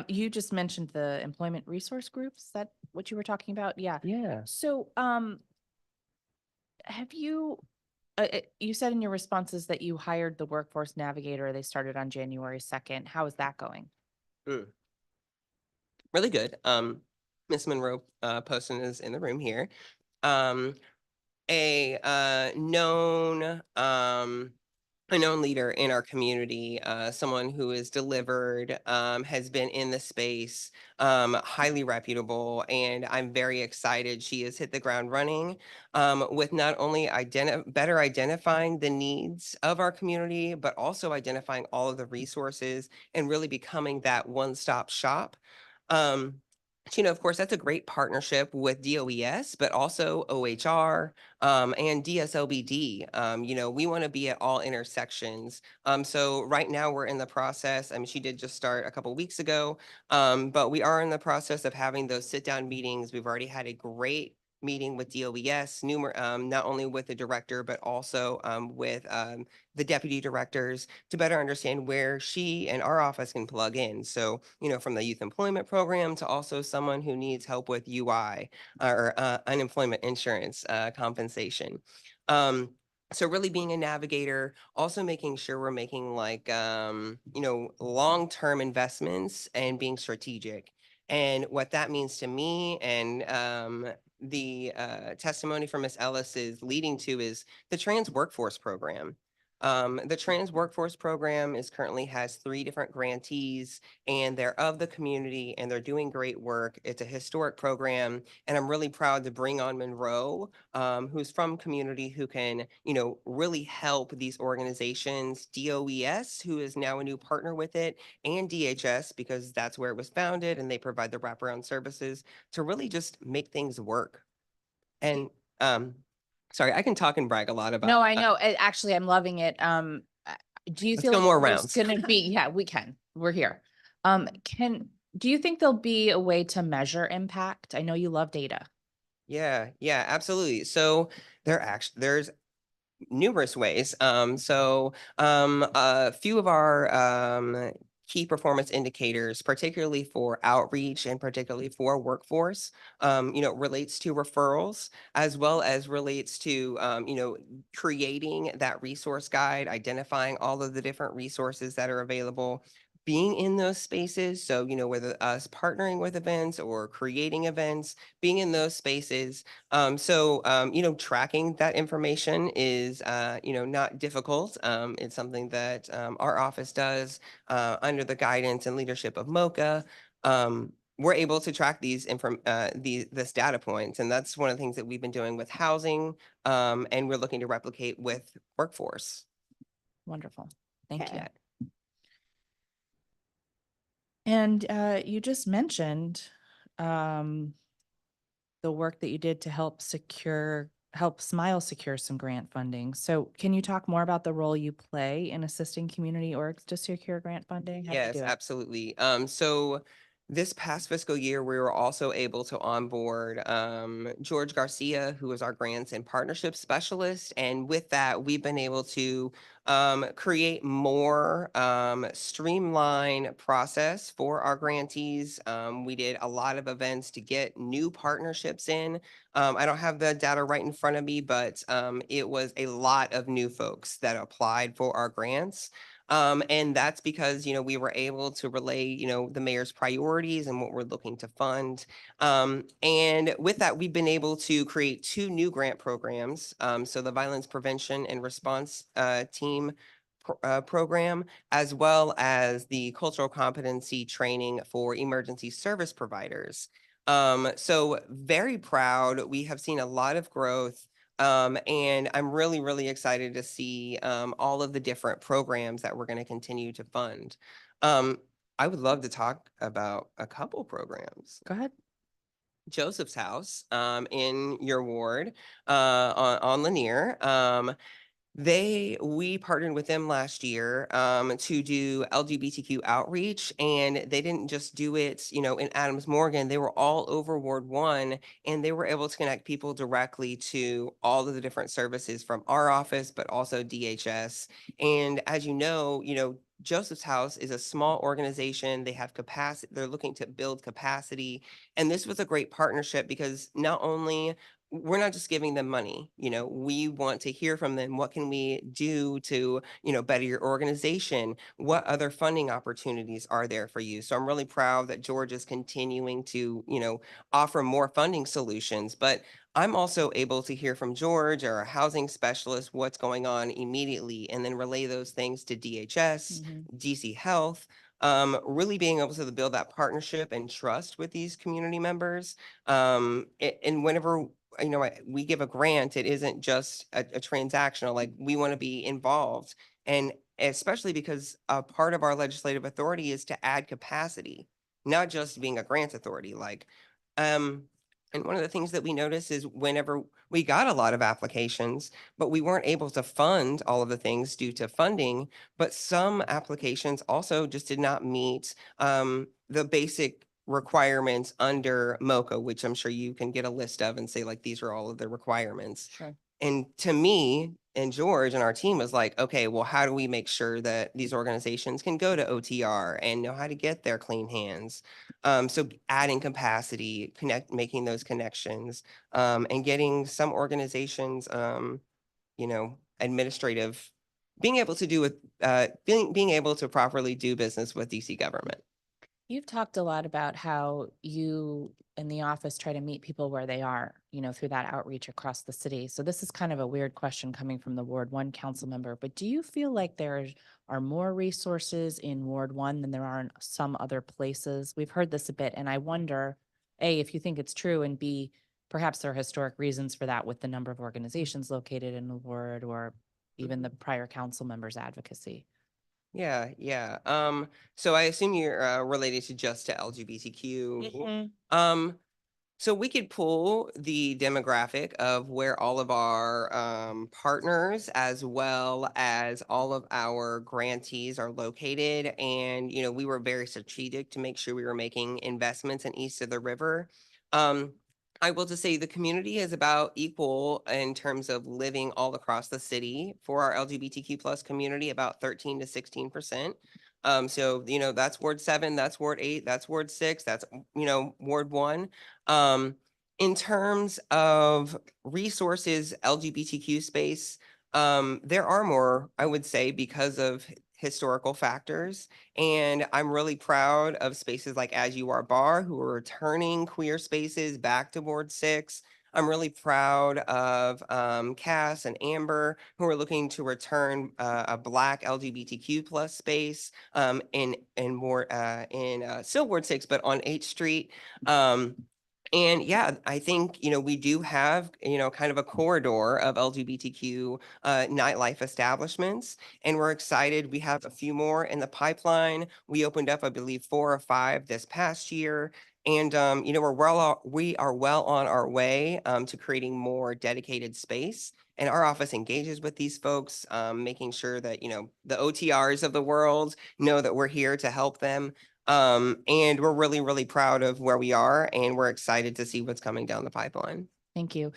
You just mentioned the employment resource groups. That what you were talking about? Yeah. Yeah. So, have you, you said in your responses that you hired the workforce navigator. They started on January 2nd. How is that going? Really good. Miss Monroe Poston is in the room here. A known leader in our community, someone who is delivered, has been in the space, highly reputable, and I'm very excited. She has hit the ground running with not only better identifying the needs of our community, but also identifying all of the resources and really becoming that one-stop shop. Of course, that's a great partnership with DOES, but also OHR and DSLBD. We want to be at all intersections. So right now we're in the process. I mean, she did just start a couple of weeks ago, but we are in the process of having those sit-down meetings. We've already had a great meeting with DOES, not only with the director, but also with the deputy directors to better understand where she and our office can plug in. So, from the youth employment program to also someone who needs help with UI or unemployment insurance compensation. So really being a navigator, also making sure we're making long-term investments and being strategic. And what that means to me and the testimony from Ms. Ellis is leading to is the trans workforce program. The trans workforce program currently has 3 different grantees, and they're of the community and they're doing great work. It's a historic program, and I'm really proud to bring on Monroe, who's from community, who can, really help these organizations, DOES, who is now a new partner with it, and DHS, because that's where it was founded and they provide the wraparound services to really just make things work. And sorry, I can talk and brag a lot about. No, I know. Actually, I'm loving it. Do you Let's feel go like more there's rounds. gonna be, yeah, we can. We're here. Do you think there'll be a way to measure impact? I know you love data. Yeah, absolutely. So there's numerous ways. A few of our key performance indicators, particularly for outreach and particularly for workforce, relates to referrals as well as relates to, creating that resource guide, identifying all of the different resources that are available, being in those spaces. So, whether us partnering with events or creating events, being in those spaces. Tracking that information is, not difficult. It's something that our office does under the guidance and leadership of MoCA. We're able to track this data points, and that's one of the things that we've been doing with housing, and we're looking to replicate with workforce. Wonderful. Thank you. Yeah. And you just mentioned the work that you did to help Smile secure some grant funding. So can you talk more about the role you play in assisting community orgs to secure grant funding? How do you Yes, do it? absolutely. So this past fiscal year, we were also able to onboard George Garcia, who is our grants and partnership specialist. And with that, we've been able to create more streamlined process for our grantees. We did a lot of events to get new partnerships in. I don't have the data right in front of me, but it was a lot of new folks that applied for our grants. And that's because, we were able to relay, the mayor's priorities and what we're looking to fund. And with that, we've been able to create 2 new grant programs. So the Violence Prevention and Response Team program, as well as the Cultural Competency Training for Emergency Service Providers. So very proud. We have seen a lot of growth. And I'm really, really excited to see all of the different programs that we're going to continue to fund. I would love to talk about a couple programs. Go ahead. Joseph's House in your ward on Lanier. We partnered with them last year to do LGBTQ outreach, and they didn't just do it, in Adams Morgan. They were all over Ward 1, and they were able to connect people directly to all of the different services from our office, but also DHS. And as Joseph's House is a small organization. They have capacity. They're looking to build capacity. And this was a great partnership because not only we're not just giving them money, we want to hear from them. What can we do to, better your organization? What other funding opportunities are there for you? So I'm really proud that George is continuing to, offer more funding solutions, but I'm also able to hear from George or a housing specialist what's going on immediately and then relay those things to DHS, DC Health, really being able to build that partnership and trust with these community members. And whenever we give a grant, it isn't just a transactional, like we want to be involved. And especially because a part of our legislative authority is to add capacity, not just being a grant authority. And one of the things that we noticed is whenever we got a lot of applications, but we weren't able to fund all of the things due to funding, but some applications also just did not meet the basic requirements under MoCA, which I'm sure you can get a list of and say, like, these are all of the requirements. Sure. And to me and George and our team was like, okay, well, how do we make sure that these organizations can go to OTR and know how to get their clean hands? So adding capacity, making those connections, and getting some organizations, administrative, being able to do with, being able to properly do business with DC government. You've talked a lot about how you in the office try to meet people where they are, through that outreach across the city. So this is kind of a weird question coming from the Ward 1 council member, but do you feel like there are more resources in Ward 1 than there are in some other places? We've heard this a bit, and I wonder, A, if you think it's true, and B, perhaps there are historic reasons for that with the number of organizations located in the ward or even the prior council members' advocacy. Yeah. So I assume you're related to just to LGBTQ. So we could pull the demographic of where all of our partners as well as all of our grantees are located. And, we were very strategic to make sure we were making investments in east of the river. I will just say the community is about equal in terms of living all across the city. For our LGBTQ plus community, about 13 to 16%. So, that's Ward 7, that's Ward 8, that's Ward 6, that's, Ward 1. In terms of resources, LGBTQ space, there are more, I would say, because of historical factors. And I'm really proud of spaces like As You Are Bar, who are returning queer spaces back to Ward 6. I'm really proud of Cass and Amber, who are looking to return a Black LGBTQ plus space still Ward 6, but on 8th Street. And yeah, I think, we do have, kind of a corridor of LGBTQ nightlife establishments, and we're excited. We have a few more in the pipeline. We opened up, I believe, 4 or 5 this past year. And, we are well on our way to creating more dedicated space. And our office engages with these folks, making sure that, the OTRs of the world know that we're here to help them. And we're really, really proud of where we are, and we're excited to see what's coming down the pipeline. Thank you.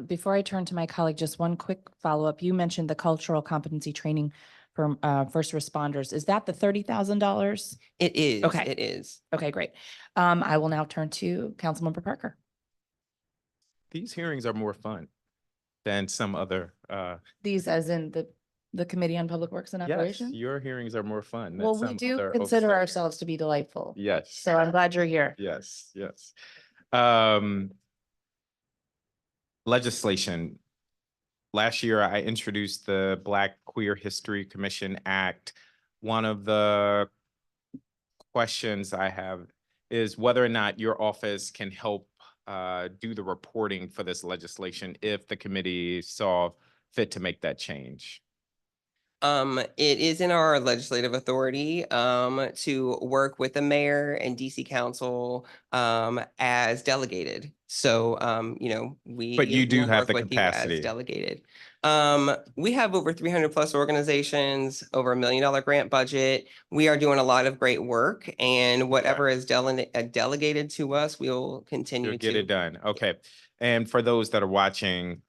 Before I turn to my colleague, just one quick follow-up. You mentioned the cultural competency training for first responders. Is that the $30,000? It is. Okay. It is. Okay, great. I will now turn to Councilmember Parker. These hearings are more fun than some other, These as in the Committee on Public Works and yes, Operations? your hearings are more fun than Well, we some do other consider oversight. ourselves to be delightful. Yes. So I'm glad you're here. Yes, yes. Legislation. Last year, I introduced the Black Queer History Commission Act. One of the questions I have is whether or not your office can help do the reporting for this legislation if the committee saw fit to make that change. It is in our legislative authority to work with the mayor and DC Council as delegated. So we But you do will have work the with you as capacity. delegated. We have over 300 plus organizations, over $1 million grant budget. We are doing a lot of great work, and whatever is delegated to us, we'll continue You'll to get it done. Okay. And for those that are watching,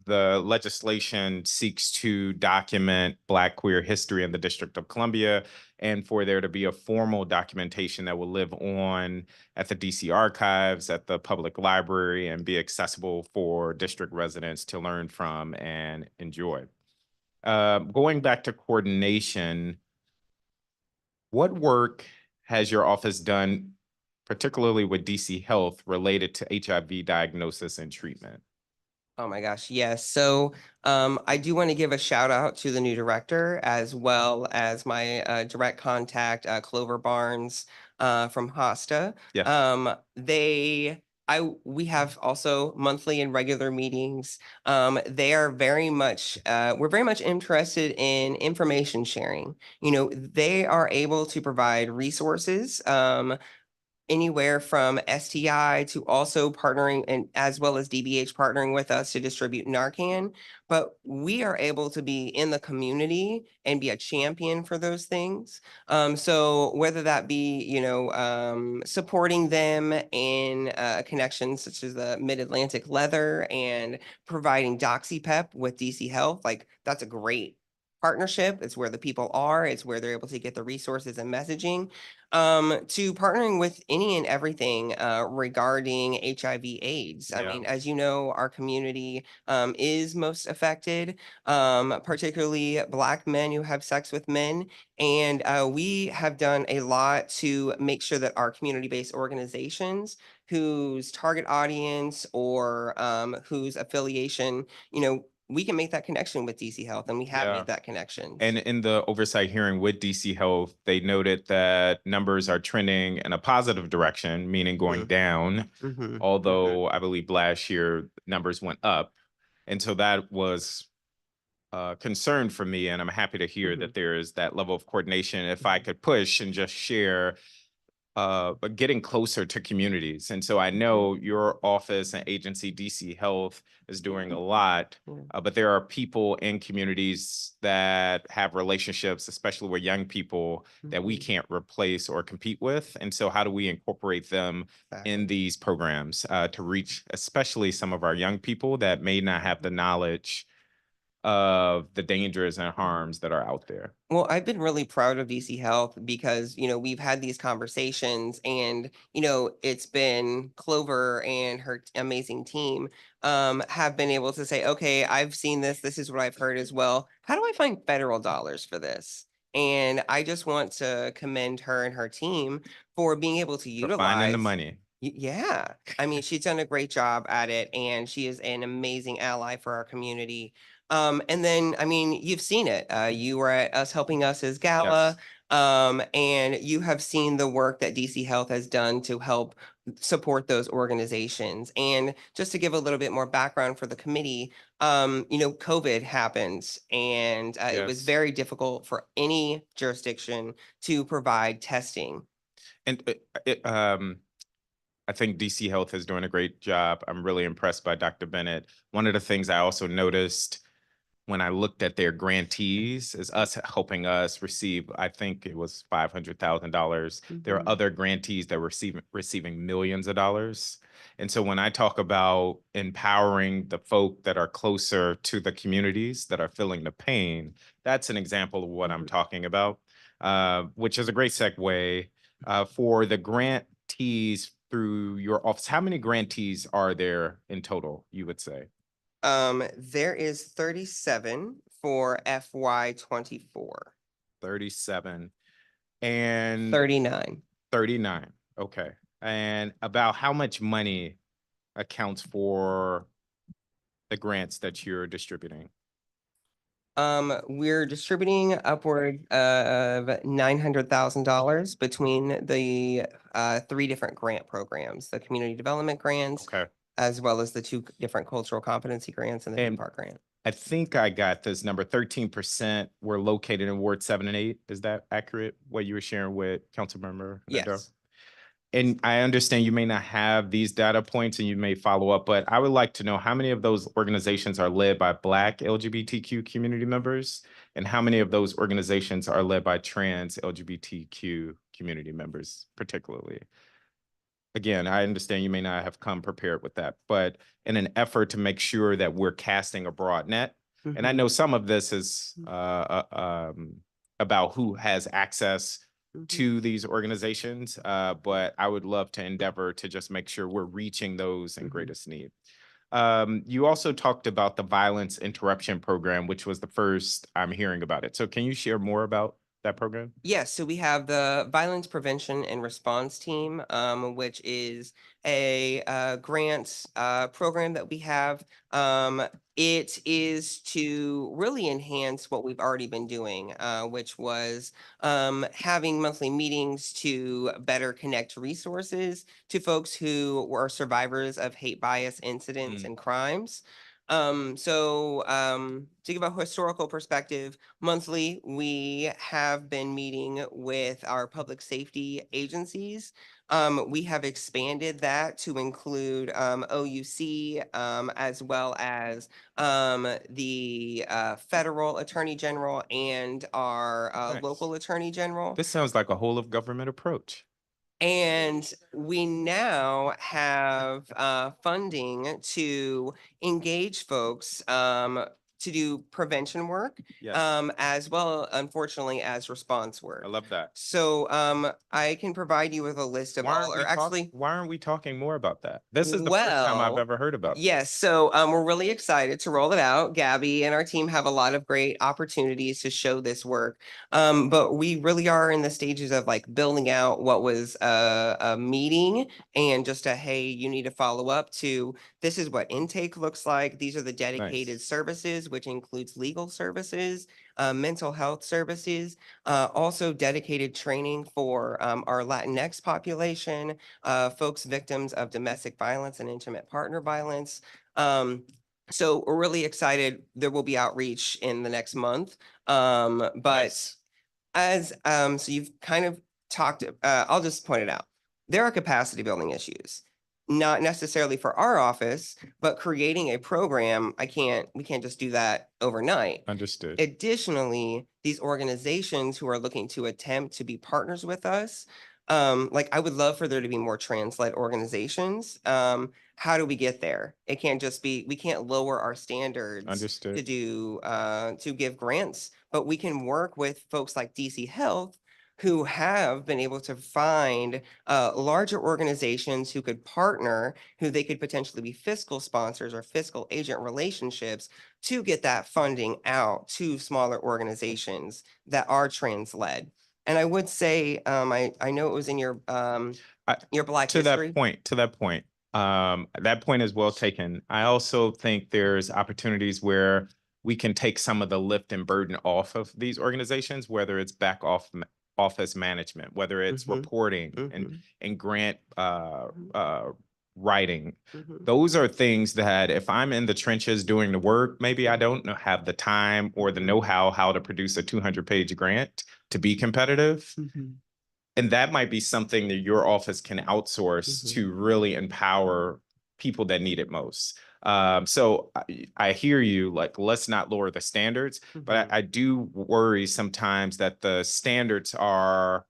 the legislation seeks to document Black queer history in the District of Columbia, and for there to be a formal documentation that will live on at the DC archives, at the public library, and be accessible for district residents to learn from and enjoy. Going back to coordination, what work has your office done, particularly with DC Health, related to HIV diagnosis and treatment? Oh my gosh, yes. So I do want to give a shout out to the new director, as well as my direct contact, Clover Barnes from Hosta. Yes. We have also monthly and regular meetings. They are very much, we're very much interested in information sharing. They are able to provide resources, anywhere from STI to also partnering, and as well as DBH partnering with us to distribute Narcan. But we are able to be in the community and be a champion for those things. So whether that be, supporting them in connections such as the Mid-Atlantic Leather and providing DoxyPep with DC Health, like that's a great partnership. It's where the people are. It's where they're able to get the resources and messaging. To partnering with any and everything regarding HIV/AIDS. I mean, as you know, our community is most affected, particularly Black men who have sex with men. And we have done a lot to make sure that our community-based organizations whose target audience or whose affiliation, we can make that connection with DC Health, and we have made that connection. And in the oversight hearing with DC Health, they noted that numbers are trending in a positive direction, meaning going down, although I believe last year numbers went up. And so that was a concern for me, and I'm happy to hear that there is that level of coordination. If I could push and just share, but getting closer to communities. And so I know your office and agency, DC Health, is doing a lot, but there are people in communities that have relationships, especially with young people, that we can't replace or compete with. And so how do we incorporate them in these programs to reach especially some of our young people that may not have the knowledge of the dangers and harms that are out there? Well, I've been really proud of DC Health because, we've had these conversations and, it's been Clover and her amazing team have been able to say, okay, I've seen this. This is what I've heard as well. How do I find federal dollars for this? And I just want to commend her and her team for being able to For finding the utilize. money. Yeah, I mean, she's done a great job at it and she is an amazing ally for our community. And then, I mean, you've seen it. You were at Us Helping Us as Gala, and you have seen the work that DC Health has done to help support those organizations. And just to give a little bit more background for the committee, COVID happened and it was Yes. very difficult for any jurisdiction to provide testing. And I think DC Health is doing a great job. I'm really impressed by Dr. Bennett. One of the things I also noticed when I looked at their grantees is Us helping us receive, I think it was $500,000. There are other grantees that were receiving millions of dollars. And so when I talk about empowering the folk that are closer to the communities that are feeling the pain, that's an example of what I'm talking about, which is a great segue for the grantees through your office. How many grantees are there in total, you would say? There is 37 for FY24. 37 and 39. 39. Okay. And about how much money accounts for the grants that you're distributing? We're distributing upward of $900,000 between the 3 different grant programs, the community development grants, Okay. as well as the 2 different cultural competency grants and the And- Food Park grant. I think I got this number. 13% were located in Ward 7 and 8. Is that accurate? What you were sharing with Councilmember Nadeau? Yes. And I understand you may not have these data points and you may follow up, but I would like to know how many of those organizations are led by Black LGBTQ community members and how many of those organizations are led by trans LGBTQ community members particularly. Again, I understand you may not have come prepared with that, but in an effort to make sure that we're casting a broad net, and I know some of this is about who has access to these organizations, but I would love to endeavor to just make sure we're reaching those in greatest need. You also talked about the violence interruption program, which was the first I'm hearing about it. So can you share more about that program? Yes, so we have the Violence Prevention and Response Team, which is a grant program that we have. It is to really enhance what we've already been doing, which was having monthly meetings to better connect resources to folks who were survivors of hate bias incidents and crimes. To give a historical perspective, monthly, we have been meeting with our public safety agencies. We have expanded that to include OUC as well as the federal attorney general and our Nice. local attorney general. This sounds like a whole of government approach. And we now have funding to engage folks to do prevention work, Yes. as well, unfortunately, as response work. I love that. So I can provide you with a list of all, or actually, Why aren't we talking more about that? This is the first time I've well, ever heard about. yes. So we're really excited to roll it out. Gabby and our team have a lot of great opportunities to show this work. But we really are in the stages of like building out what was a meeting and just a, hey, you need to follow up to, this is what intake looks like. These are the dedicated services, which includes legal services, mental health services, also dedicated training for our Latinx population, folks victims of domestic violence and intimate partner violence. So we're really excited. There will be outreach in the next month. But Nice. as so you've kind of I'll just point it out. There are capacity building issues, not necessarily for our office, but creating a program, we can't just do that overnight. Understood. Additionally, these organizations who are looking to attempt to be partners with us, like I would love for there to be more trans-led organizations. How do we get there? It can't just be, we can't lower our standards to Understood. do, to give grants, but we can work with folks like DC Health who have been able to find larger organizations who could partner, who they could potentially be fiscal sponsors or fiscal agent relationships to get that funding out to smaller organizations that are trans-led. And I would say, I know it was in your Black To History. that point is well taken. I also think there's opportunities where we can take some of the lift and burden off of these organizations, whether it's office management, whether it's reporting and grant writing. Those are things that if I'm in the trenches doing the work, maybe I don't have the time or the know-how how to produce a 200-page grant to be competitive. And that might be something that your office can outsource to really empower people that need it most. So I hear you, like, let's not lower the standards, but I do worry sometimes that the standards are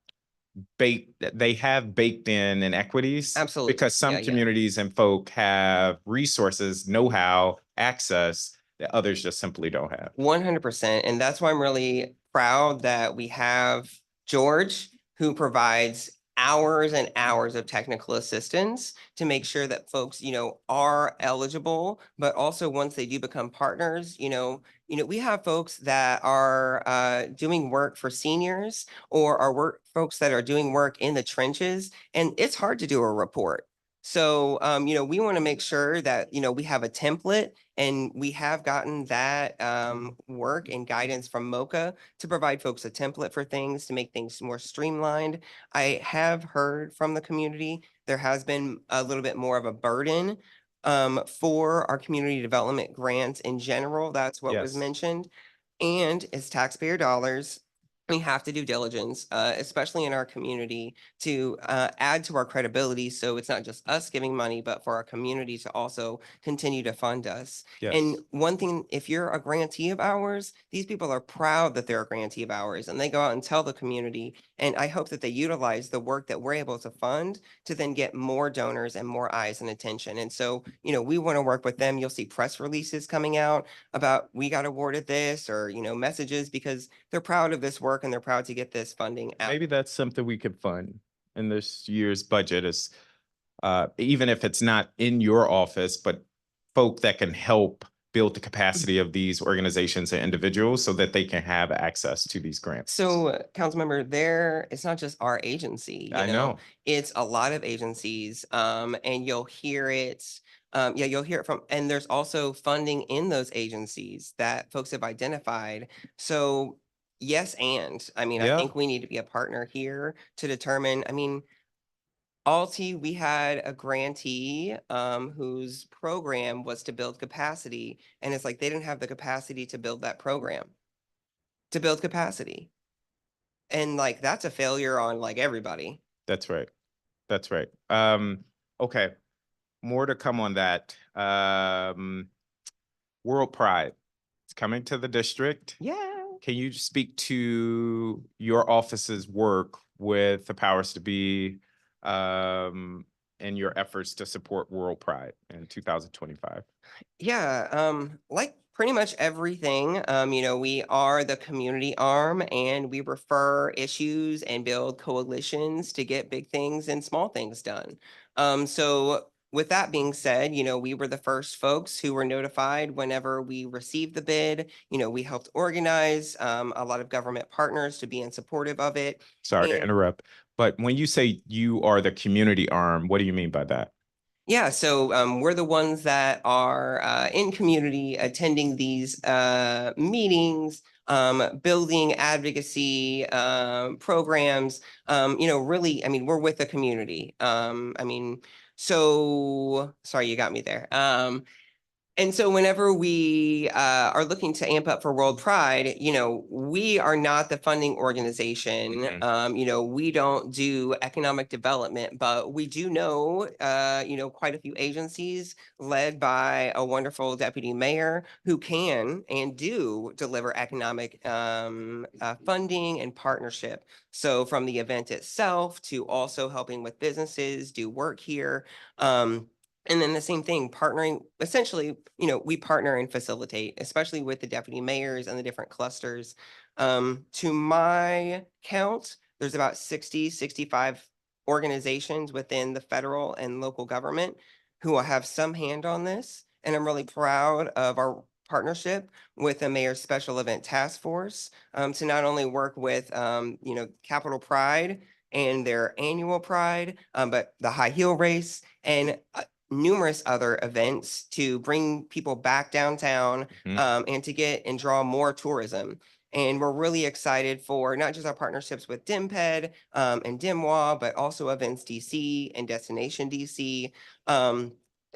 they have baked in inequities. Absolutely. Because some communities and folk have resources, know-how, access that others just simply don't have. 100%. And that's why I'm really proud that we have George, who provides hours and hours of technical assistance to make sure that folks, are eligible, but also once they do become partners, we have folks that are doing work for seniors or folks that are doing work in the trenches, and it's hard to do a report. So, we want to make sure that, we have a template, and we have gotten that work and guidance from MOCA to provide folks a template for things to make things more streamlined. I have heard from the community, there has been a little bit more of a burden for our community development grants in general. That's what was Yes. mentioned. And it's taxpayer dollars. We have to do diligence, especially in our community, to add to our credibility. So it's not just us giving money, but for our community to also continue to fund us. Yes. And one thing, if you're a grantee of ours, these people are proud that they're a grantee of ours, and they go out and tell the community. And I hope that they utilize the work that we're able to fund to then get more donors and more eyes and attention. And so, we want to work with them. You'll see press releases coming out about we got awarded this, or, messages, because they're proud of this work and they're proud to get this funding out. Maybe that's something we could fund in this year's budget, is even if it's not in your office, but folk that can help build the capacity of these organizations and individuals so that they can have access to these grants. So, Councilmember, it's not just our agency. I know. It's a lot of agencies, and you'll hear it. You'll hear it from, and there's also funding in those agencies that folks have identified. So, yes, and I Yeah. think we need to be a partner here to determine. Alti, we had a grantee whose program was to build capacity, and it's like they didn't have the capacity to build that program, to build capacity. And like that's a failure on like everybody. That's right. That's right. Okay. More to come on that. World Pride. It's coming to the district. Yeah. Can you speak to your office's work with the powers to be and your efforts to support World Pride in 2025? Yeah, like pretty much everything, we are the community arm, and we refer issues and build coalitions to get big things and small things done. So with that being said, we were the first folks who were notified whenever we received the bid. We helped organize a lot of government partners to be in supportive of it. Sorry to interrupt, but when you say you are the community arm, what do you mean by that? Yeah, so we're the ones that are in community attending these meetings, building advocacy programs. Really, we're with the community. So sorry, you got me there. And so whenever we are looking to amp up for World Pride, we are not the funding organization. Mhm. We don't do economic development, but we do know, quite a few agencies led by a wonderful deputy mayor who can and do deliver economic funding and partnership. So from the event itself to also helping with businesses do work here. And then the same thing, partnering, essentially, we partner and facilitate, especially with the deputy mayors and the different clusters. To my count, there's about 60, 65 organizations within the federal and local government who will have some hand on this. And I'm really proud of our partnership with the Mayor's Special Event Task Force to not only work with, Capitol Pride and their annual Pride, but the high heel race and numerous other events to bring people back downtown Mhm. and to get and draw more tourism. And we're really excited for not just our partnerships with DimPed and DimWA, but also Events DC and Destination DC.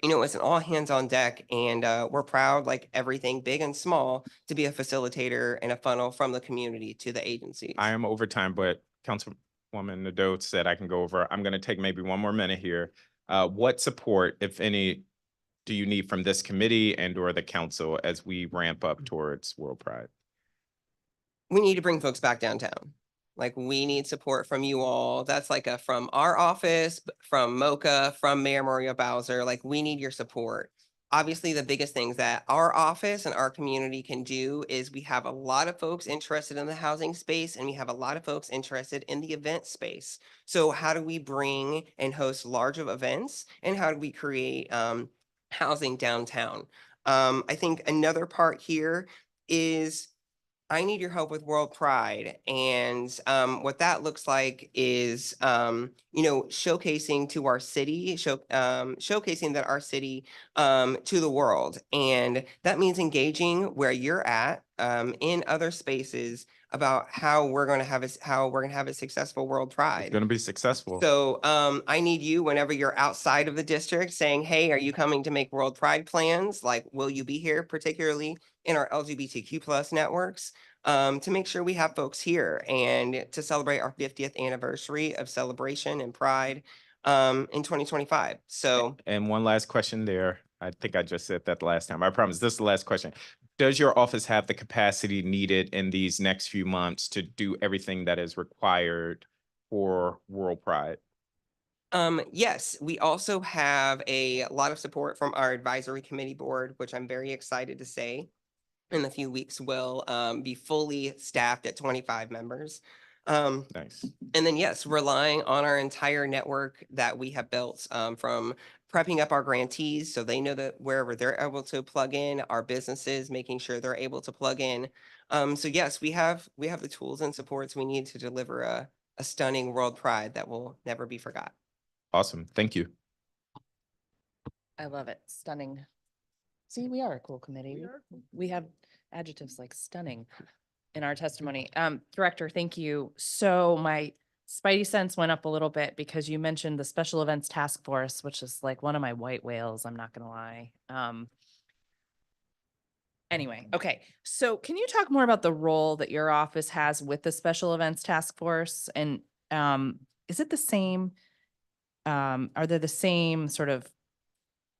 It's an all hands on deck, and we're proud, like everything big and small, to be a facilitator and a funnel from the community to the agencies. I am over time, but Councilwoman Nadeau said I can go over. I'm going to take maybe one more minute here. What support, if any, do you need from this committee and or the council as we ramp up towards World Pride? We need to bring folks back downtown. Like, we need support from you all. That's like from our office, from MoCA, from Mayor Maria Bowser. Like, we need your support. Obviously, the biggest things that our office and our community can do is we have a lot of folks interested in the housing space, and we have a lot of folks interested in the event space. So how do we bring and host large of events, and how do we create housing downtown? I think another part here is I need your help with World Pride. And what that looks like is, showcasing to our city, showcasing that our city to the world. And that means engaging where you're at in other spaces about how we're going to have a successful World It's Pride. going to be successful. So I need you whenever you're outside of the district saying, hey, are you coming to make World Pride plans? Like, will you be here, particularly in our LGBTQ plus networks, to make sure we have folks here and to celebrate our 50th anniversary of celebration and pride in 2025. So And one last question there. I think I just said that the last time. I promise this is the last question. Does your office have the capacity needed in these next few months to do everything that is required for World Pride? yes, we also have a lot of support from our advisory committee board, which I'm very excited to say in a few weeks will be fully staffed at 25 members. Nice. And then, yes, relying on our entire network that we have built from prepping up our grantees so they know that wherever they're able to plug in, our businesses, making sure they're able to plug in. So yes, we have the tools and supports we need to deliver a stunning World Pride that will never be forgot. Awesome. Thank you. I love it. Stunning. See, we are a cool committee. We have adjectives like stunning in our testimony. Director, thank you. So my spidey sense went up a little bit because you mentioned the Special Events Task Force, which is like one of my white whales, I'm not gonna lie. Anyway, okay. So can you talk more about the role that your office has with the Special Events Task Force? And is it the same? Are there the same sort of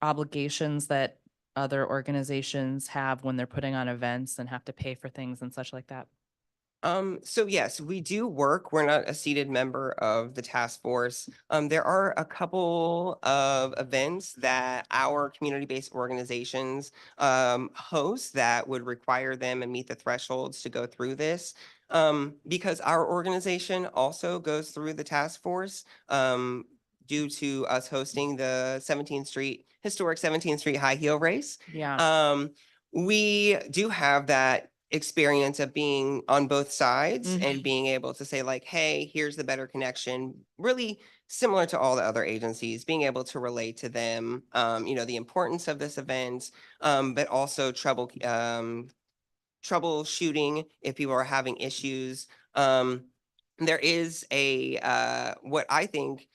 obligations that other organizations have when they're putting on events and have to pay for things and such like that? So yes, we do work. We're not a seated member of the task force. There are a couple of events that our community-based organizations host that would require them and meet the thresholds to go through this. Because our organization also goes through the task force due to us hosting the 17th Street, historic 17th Street high heel race. Yeah. We do have that experience of being on both sides and being able to say like, hey, here's the better connection, really similar to all the other agencies, being able to relate to them, the importance of this event, but also troubleshooting if people are having issues. There is what I think,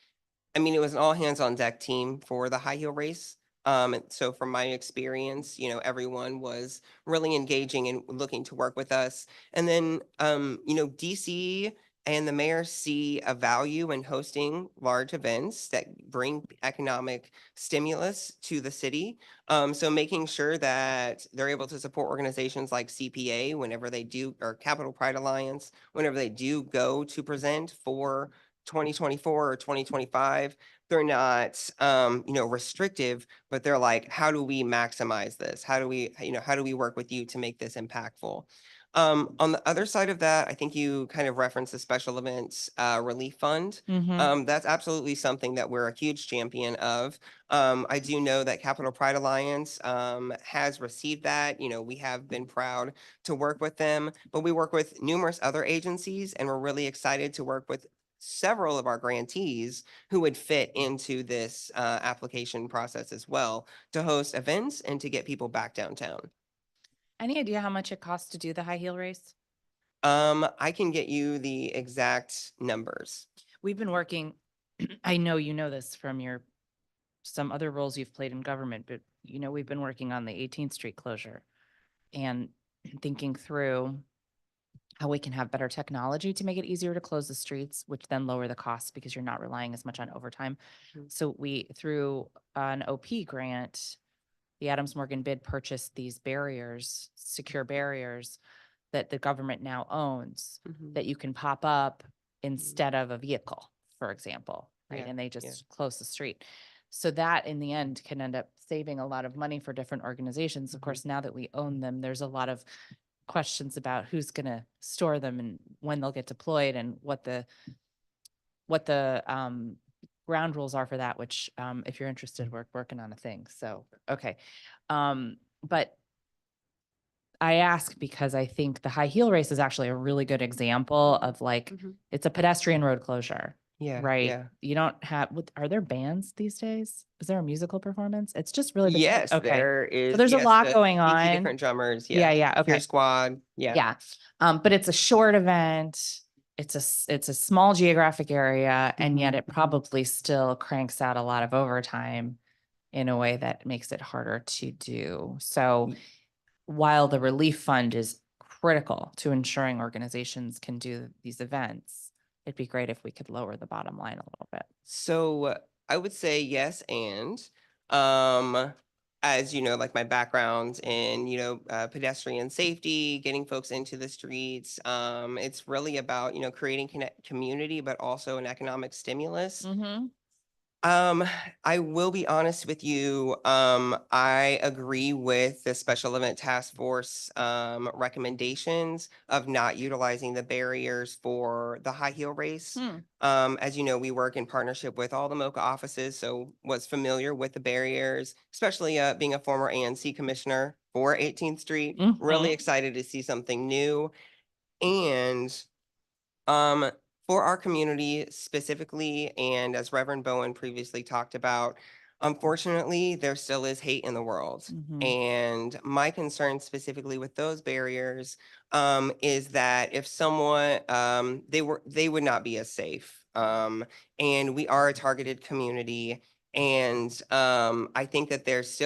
it was an all hands on deck team for the high heel race. And so from my experience, everyone was really engaging and looking to work with us. And then, DC and the mayor see a value in hosting large events that bring economic stimulus to the city. So making sure that they're able to support organizations like CPA whenever they do, or Capital Pride Alliance, whenever they do go to present for 2024 or 2025, they're not, restrictive, but they're like, how do we maximize this? How do we work with you to make this impactful? On the other side of that, I think you kind of referenced the special events relief fund. That's absolutely something that we're a huge champion of. I do know that Capital Pride Alliance has received that. We have been proud to work with them, but we work with numerous other agencies, and we're really excited to work with several of our grantees who would fit into this application process as well, to host events and to get people back downtown. Any idea how much it costs to do the high heel race? I can get you the exact numbers. We've been working, I know you know this from some other roles you've played in government, but we've been working on the 18th Street closure and thinking through how we can have better technology to make it easier to close the streets, which then lower the costs because you're not relying as much on overtime. Mhm. So we, through an OP grant, the Adams Morgan bid, purchased these barriers, secure barriers that the government now owns, Mhm. that you can pop up instead of a vehicle, for example, right? Yeah, And they yeah. just close the street. So that in the end can end up saving a lot of money for different organizations. Of Mhm. course, now that we own them, there's a lot of questions about who's going to store them and when they'll get deployed and what the ground rules are for that, which if you're interested, we're working on a thing. So, okay. But I ask because I think the high heel race is actually a really good example of Mhm. it's a pedestrian road closure, Yeah, right? yeah. You don't have, are there bands these days? Is there a musical performance? It's just really. Yes, Okay. there is. So there's a yes, lot the going 80 on. different drummers. Yeah, yeah, Fear okay. Squad. Yeah. Yeah. But it's a short event. It's a small geographic area, and yet it probably still cranks out a lot of overtime in a way that makes it harder to do. So while the relief fund is critical to ensuring organizations can do these events, it'd be great if we could lower the bottom line a little bit. So I would say yes, and um, as you know, like my background in pedestrian safety, getting folks into the streets. It's really about creating community, but also an economic stimulus. Mm-hmm. I will be honest with you. I agree with the special event task force recommendations of not utilizing the barriers for the high heel race. As you know, we work in partnership with all the MOCA offices, so was familiar with the barriers, especially being a former ANC commissioner for 18th Street. Really excited to see something new. And um, for our community specifically, and as Reverend Bowen previously talked about, unfortunately, there still is hate in the world. And my concern specifically with those barriers is that if someone they would not be as safe. And we are a targeted community. And I think that there's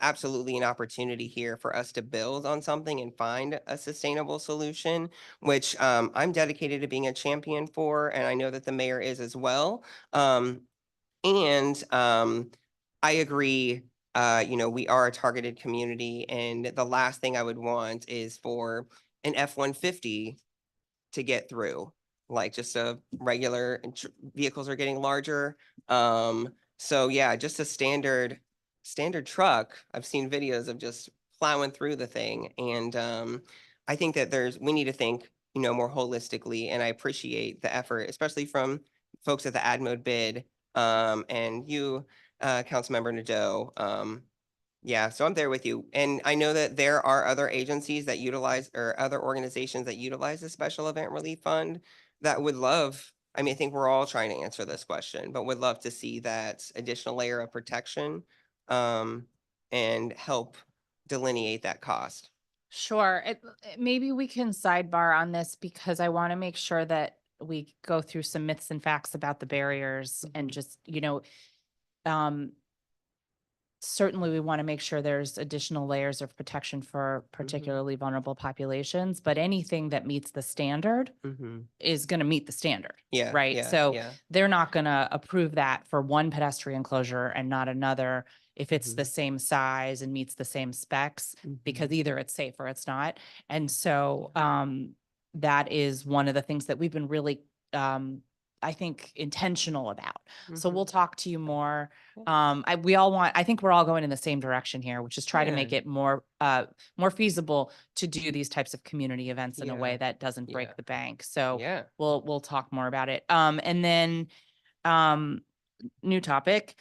absolutely an opportunity here for us to build on something and find a sustainable solution, which I'm dedicated to being a champion for, and I know that the mayor is as well. And I agree, we are a targeted community, and the last thing I would want is for an F-150 to get through. Like just a regular vehicles are getting larger. So yeah, just a standard truck. I've seen videos of just plowing through the thing. And I think that we need to think, more holistically. And I appreciate the effort, especially from folks at the AdMode bid, and you, Councilmember Nadeau. Yeah, so I'm there with you. And I know that there are other agencies that utilize, or other organizations that utilize the Special Event Relief Fund that would love, I mean, I think we're all trying to answer this question, but would love to see that additional layer of protection and help delineate that cost. Sure. Maybe we can sidebar on this because I want to make sure that we go through some myths and facts about the barriers and just, um, certainly we want to make sure there's additional layers of protection for particularly vulnerable populations, but anything that meets the standard is going to meet the standard. Yeah. Right. Yeah, So yeah. they're not going to approve that for one pedestrian closure and not another if it's the Mhm. same size and meets the same specs, because either it's safe or it's not. And so that is one of the things that we've been really I think intentional about. So we'll talk to you more. I think we're all going in the same direction here, which is try to make Yeah. it more feasible to do these types of community events in a way Yeah. that doesn't break Yeah. the bank. So Yeah. we'll talk more about it. And then new topic.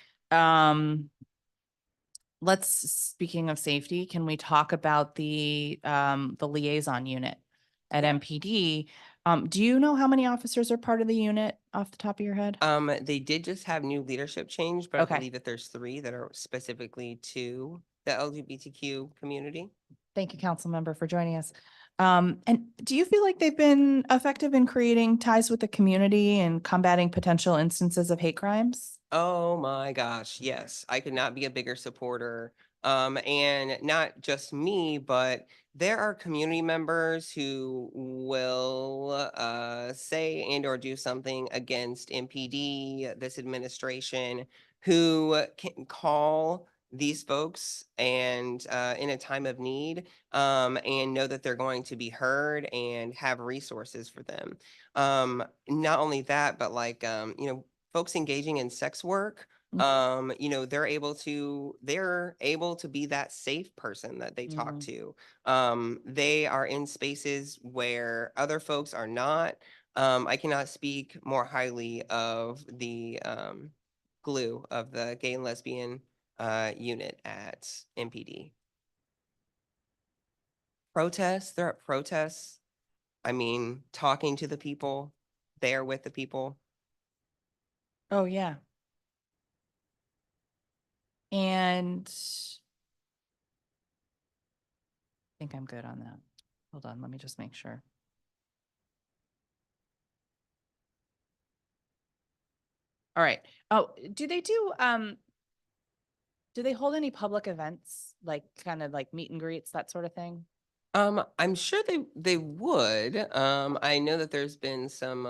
Speaking of safety, can we talk about the liaison unit at MPD? Do you know how many officers are part of the unit off the top of your head? They did just have new leadership change, but Okay. I believe that there's 3 that are specifically to the LGBTQ community. Thank you, Councilmember, for joining us. And do you feel like they've been effective in creating ties with the community and combating potential instances of hate crimes? Oh my gosh, yes. I could not be a bigger supporter. And not just me, but there are community members who will say and or do something against MPD, this administration, who can call these folks and in a time of need, and know that they're going to be heard and have resources for them. Not only that, but like folks engaging in sex work, they're able to be that safe person that they talk to. They are in spaces where other folks are not. I cannot speak more highly of the glue of the gay and lesbian unit at MPD. Protests, they're at protests. I mean, talking to the people, there with the people. Oh, yeah. And I think I'm good on that. Hold on, let me just make sure. All right. Oh, do they hold any public events, like kind of like meet and greets, that sort of thing? I'm sure they would. I know that there's been some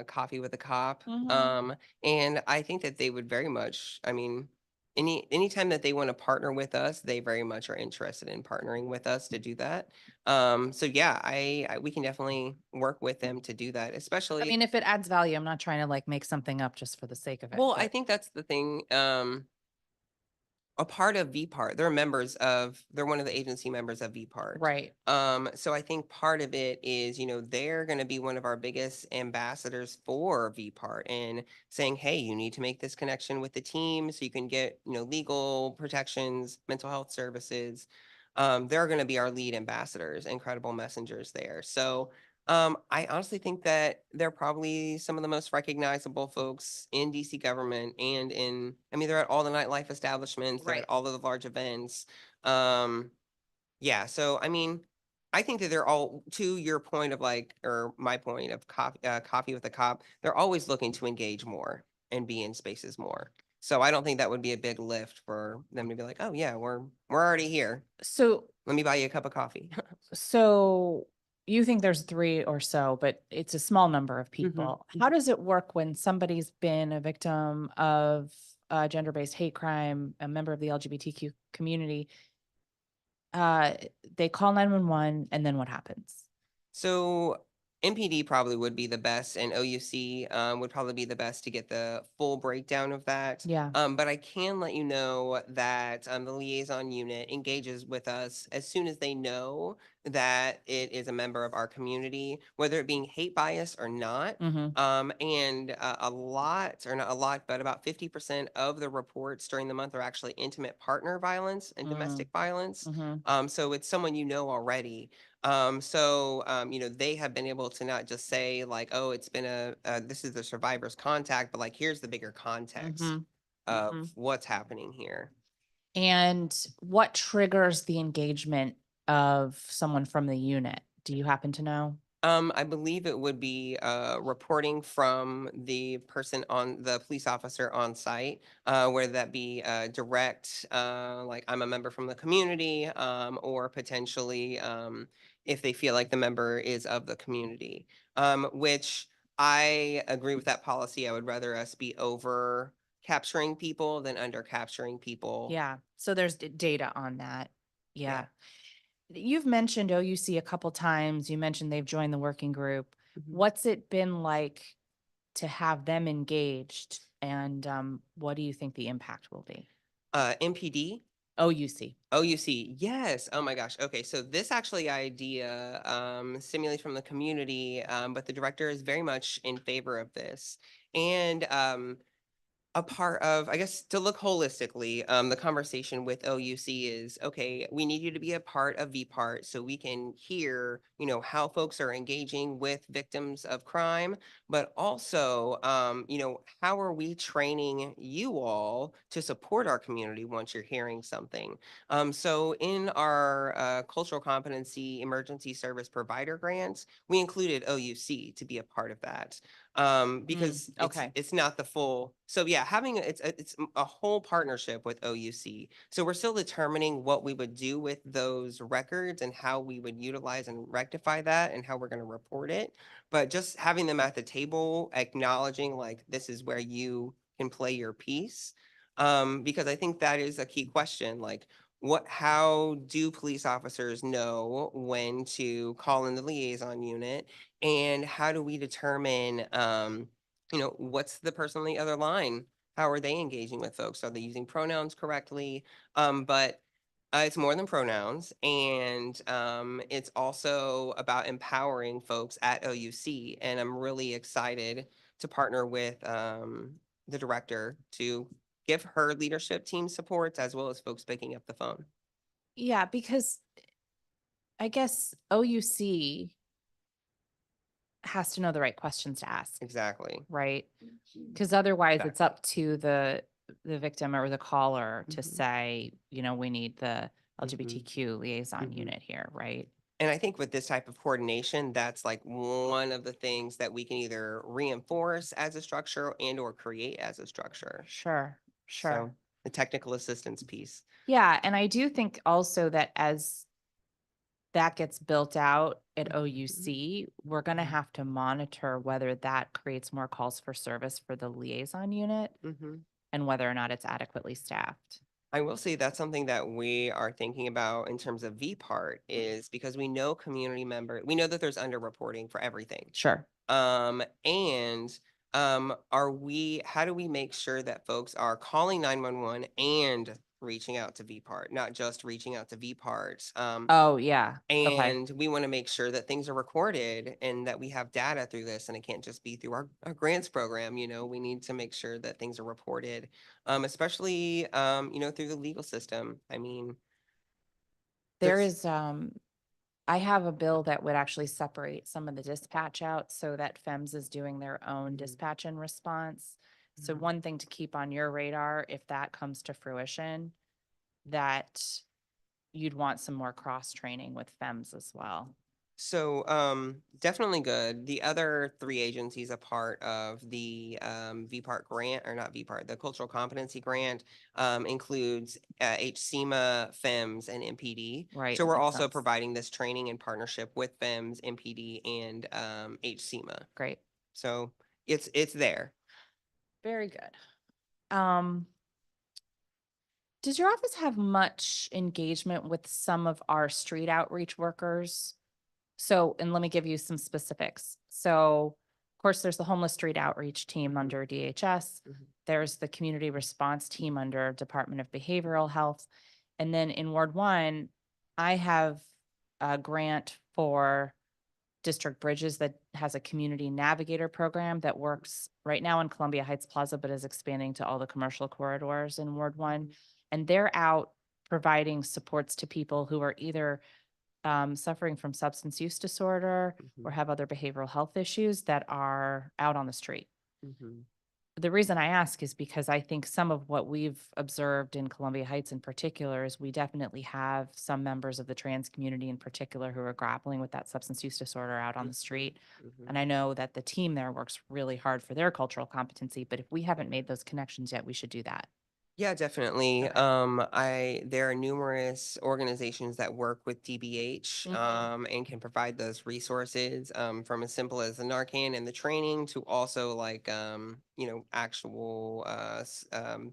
coffee with a cop. And I think that they would very much, I mean, anytime that they want to partner with us, they very much are interested in partnering with us to do that. So yeah, we can definitely work with them to do that, I especially. mean, if it adds value, I'm not trying to like make something up just for the sake of it. Well, I but- think that's the thing. A part of VPART. They're one of the agency members of VPART. Right. So I think part of it is, they're going to be one of our biggest ambassadors for VPART and saying, hey, you need to make this connection with the team so you can get, legal protections, mental health services. They're going to be our lead ambassadors, incredible messengers there. So I honestly think that they're probably some of the most recognizable folks in DC government and they're at all the nightlife establishments, they're Right. at all of the large events. Yeah, so I mean, I think that they're all, to your point of or my point of coffee with a cop, they're always looking to engage more and be in spaces more. So I don't think that would be a big lift for them to be like, oh yeah, we're already here. So, Let me buy you a cup of coffee. so you think there's 3 or so, but it's a small number of people. How does it work when somebody's been a victim of gender-based hate crime, a member of the LGBTQ community? They call 911 and then what happens? So MPD probably would be the best, and OUC would probably be the best to get the full breakdown of that. Yeah. But I can let you know that the liaison unit engages with us as soon as they know that it is a member of our community, whether it being hate bias or not. And a lot, or not a lot, but about 50% of the reports during the month are actually intimate partner violence and domestic violence. So it's someone already. They have been able to not just say like, oh, it's been this is the survivor's contact, but like, here's the bigger context of what's happening here. And what triggers the engagement of someone from the unit? Do you happen to know? I believe it would be reporting from the person on the police officer on site, whether that be direct, like I'm a member from the community, or potentially if they feel like the member is of the community, which I agree with that policy. I would rather us be over capturing people than under capturing people. Yeah, so there's data on that. Yeah. Yeah. You've mentioned OUC a couple times. You mentioned they've joined the working group. Mhm. What's it been like to have them engaged? And what do you think the impact will be? MPD. OUC. OUC, yes. Oh my gosh. Okay, so this actually idea stimulates from the community, but the director is very much in favor of this. And a part of, I guess, to look holistically, the conversation with OUC is, okay, we need you to be a part of VPART so we can hear, how folks are engaging with victims of crime, but also, how are we training you all to support our community once you're hearing something? So in our cultural competency emergency service provider grants, we included OUC to be a part of that. Because okay. it's not the full. So yeah, having it's a whole partnership with OUC. So we're still determining what we would do with those records and how we would utilize and rectify that and how we're going to report it. But just having them at the table, acknowledging like this is where you can play your piece. Because I think that is a key question. Like how do police officers know when to call in the liaison unit? And how do we determine, what's the person on the other line? How are they engaging with folks? Are they using pronouns correctly? But it's more than pronouns, and it's also about empowering folks at OUC. And I'm really excited to partner with the director to give her leadership team supports as well as folks picking up the phone. Yeah, because I guess OUC has to know the right questions to ask, Exactly. right? Because otherwise it's Exactly. up to the victim or the caller to Mhm. say, we need the Mhm. LGBTQ liaison Mhm. unit here, right? And I think with this type of coordination, that's like one of the things that we can either reinforce as a structure and or create as a structure. Sure, So sure. the technical assistance piece. Yeah, and I do think also that as that gets built out at OUC, we're going to Mhm. have to monitor whether that creates more calls for service for the liaison unit Mhm. and whether or not it's adequately staffed. I will say that's something that we are thinking about in terms of VPART is because we know we know that there's underreporting for everything. Sure. And how do we make sure that folks are calling 911 and reaching out to VPART, not just reaching out to VPART? Oh, yeah. Okay. And we want to make sure that things are recorded and that we have data through this, and it can't just be through our grants program. We need to make sure that things are reported, especially, through the legal system. I mean, There there's, is, I have a bill that would actually separate some of the dispatch out so that FEMS is doing their own Mhm. dispatch and response. So Mhm. one thing to keep on your radar, if that comes to fruition, that you'd want some more cross training with FEMS as well. So, definitely good. The other three agencies a part of the VPART grant, or not VPART, the Cultural Competency Grant, includes HCMA, FEMS, and MPD. Right. So we're makes also sense. providing this training in partnership with FEMS, MPD, and HCMA. Great. So it's there. Very good. Does your office have much engagement with some of our street outreach workers? So, and let me give you some specifics. So, of course, there's the homeless street outreach team Mhm. under DHS. Mhm. There's the community response team under Department of Behavioral Health. And then in Ward 1, I have a grant for District Bridges that has a community navigator program that works right now in Columbia Heights Plaza, but is expanding to all the commercial corridors in Ward 1. And they're out providing supports to people who are either suffering from substance use disorder or Mhm. have other behavioral health issues that are out on the street. Mhm. the reason I ask is because I think some of what we've observed in Columbia Heights in particular is we definitely have some members of the trans community in particular who are grappling with that substance use disorder out on the street. Mhm. And I know that the team there works really hard for their cultural competency, but if we haven't made those connections yet, we should do that. Yeah, definitely. Okay. There are numerous organizations that work with DBH, and can provide those resources, from as simple as the Narcan and the training to also like, actual,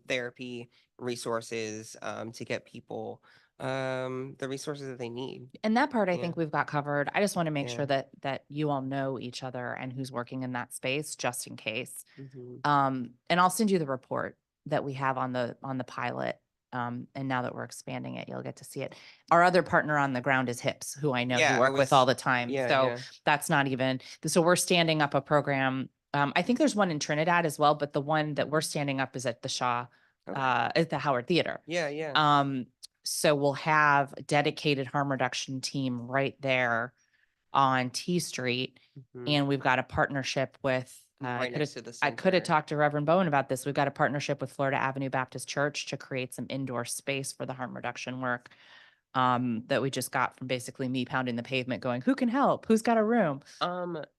therapy resources, to get people, the resources that they need. And that part I Yeah. think we've got covered. I just want to make Yeah. sure that you all know each other and who's working in that space, just in case. Mhm. And I'll send you the report that we have on the pilot. And now that we're expanding it, you'll get to see it. Our other partner on the ground is HIPS, who I know you Yeah, I work with all was- the time. yeah, So yeah. that's not even, so we're standing up a program. I think there's one in Trinidad as well, but the one that we're standing up is at the Shaw, Okay. at the Howard Theater. Yeah, yeah. So we'll have a dedicated harm reduction team right there on T Street. Mhm. And we've got a partnership with, Right next to the I could have center. talked to Reverend Bowen about this. We've got a partnership with Florida Avenue Baptist Church to create some indoor space for the harm reduction work. That we just got from basically me pounding the pavement going, who can help? Who's got a room?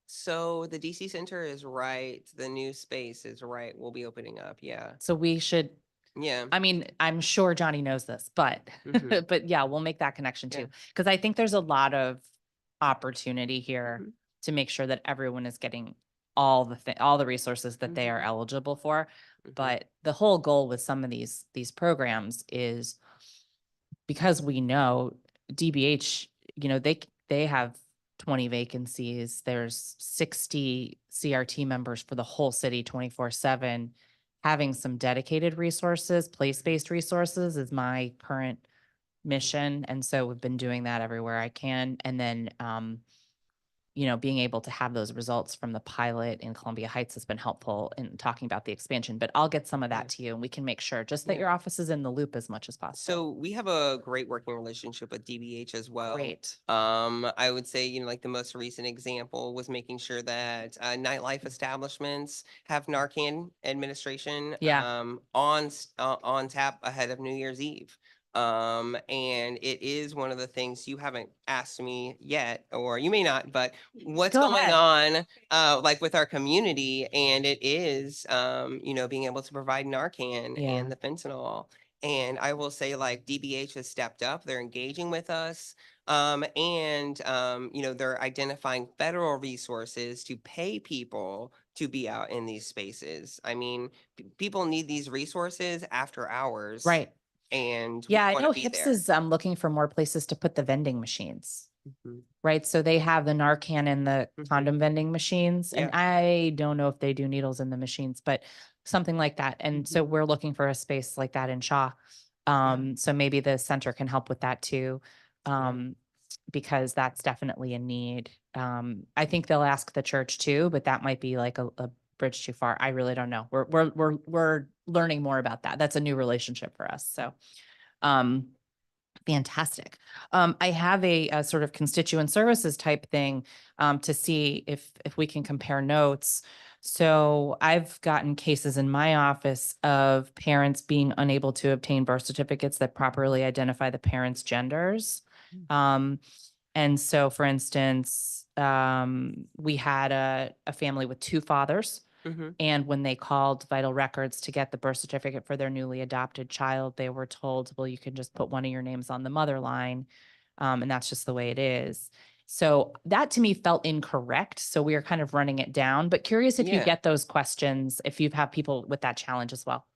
So the DC Center is right. The new space is right. We'll be opening up. Yeah. So we should, Yeah. I mean, I'm sure Johnny knows this, but, Mhm. but yeah, we'll make that connection Yeah. too. Cause I think there's a lot of opportunity here Mhm. to make sure that everyone is getting all the resources that they are Mhm. eligible for. Mhm. But the whole goal with some of these programs is because we know DBH, they have 20 vacancies. There's 60 CRT members for the whole city 24/7. Having some dedicated resources, place-based resources is my current mission. And so we've been doing that everywhere I can. And then, being able to have those results from the pilot in Columbia Heights has been helpful in talking about the expansion, but I'll get some of Yeah. that to you and we can make sure just that Yeah. your office is in the loop as much as possible. So we have a great working relationship with DBH as well. Great. I would say, like the most recent example was making sure that nightlife establishments have Narcan administration Yeah. on tap ahead of New Year's Eve. And it is one of the things you haven't asked me yet, or you may not, but what's Go going ahead. on, like with our community, and it is, being able to provide Narcan Yeah. and the fentanyl. And I will say, like, DBH has stepped up. They're engaging with us. They're identifying federal resources to pay people to be out in these spaces. I mean, people need these resources after hours. Right. And we Yeah, I want know to be HIPS there. is looking for more places to put the vending machines, Mhm. right? So they have the Narcan and the Mhm. condom vending machines. And Yeah. I don't know if they do needles in the machines, but something like that. And so we're looking for a space like that in Shaw. So maybe the center can help with that too. Because that's definitely a need. I think they'll ask the church too, but that might be like a bridge too far. I really don't know. We're learning more about that. That's a new relationship for us. So, fantastic. I have a sort of constituent services type thing, to see if we can compare notes. So I've gotten cases in my office of parents being unable to obtain birth certificates that properly identify the parents' genders. And so, for instance, we had a family with two fathers. Mhm. And when they called Vital Records to get the birth certificate for their newly adopted child, they were told, well, you can just put one of your names on the mother line. And that's just the way it is. So that to me felt incorrect. So we are kind of running it down, but curious if you Yeah. get those questions, if you've had people with that challenge as well.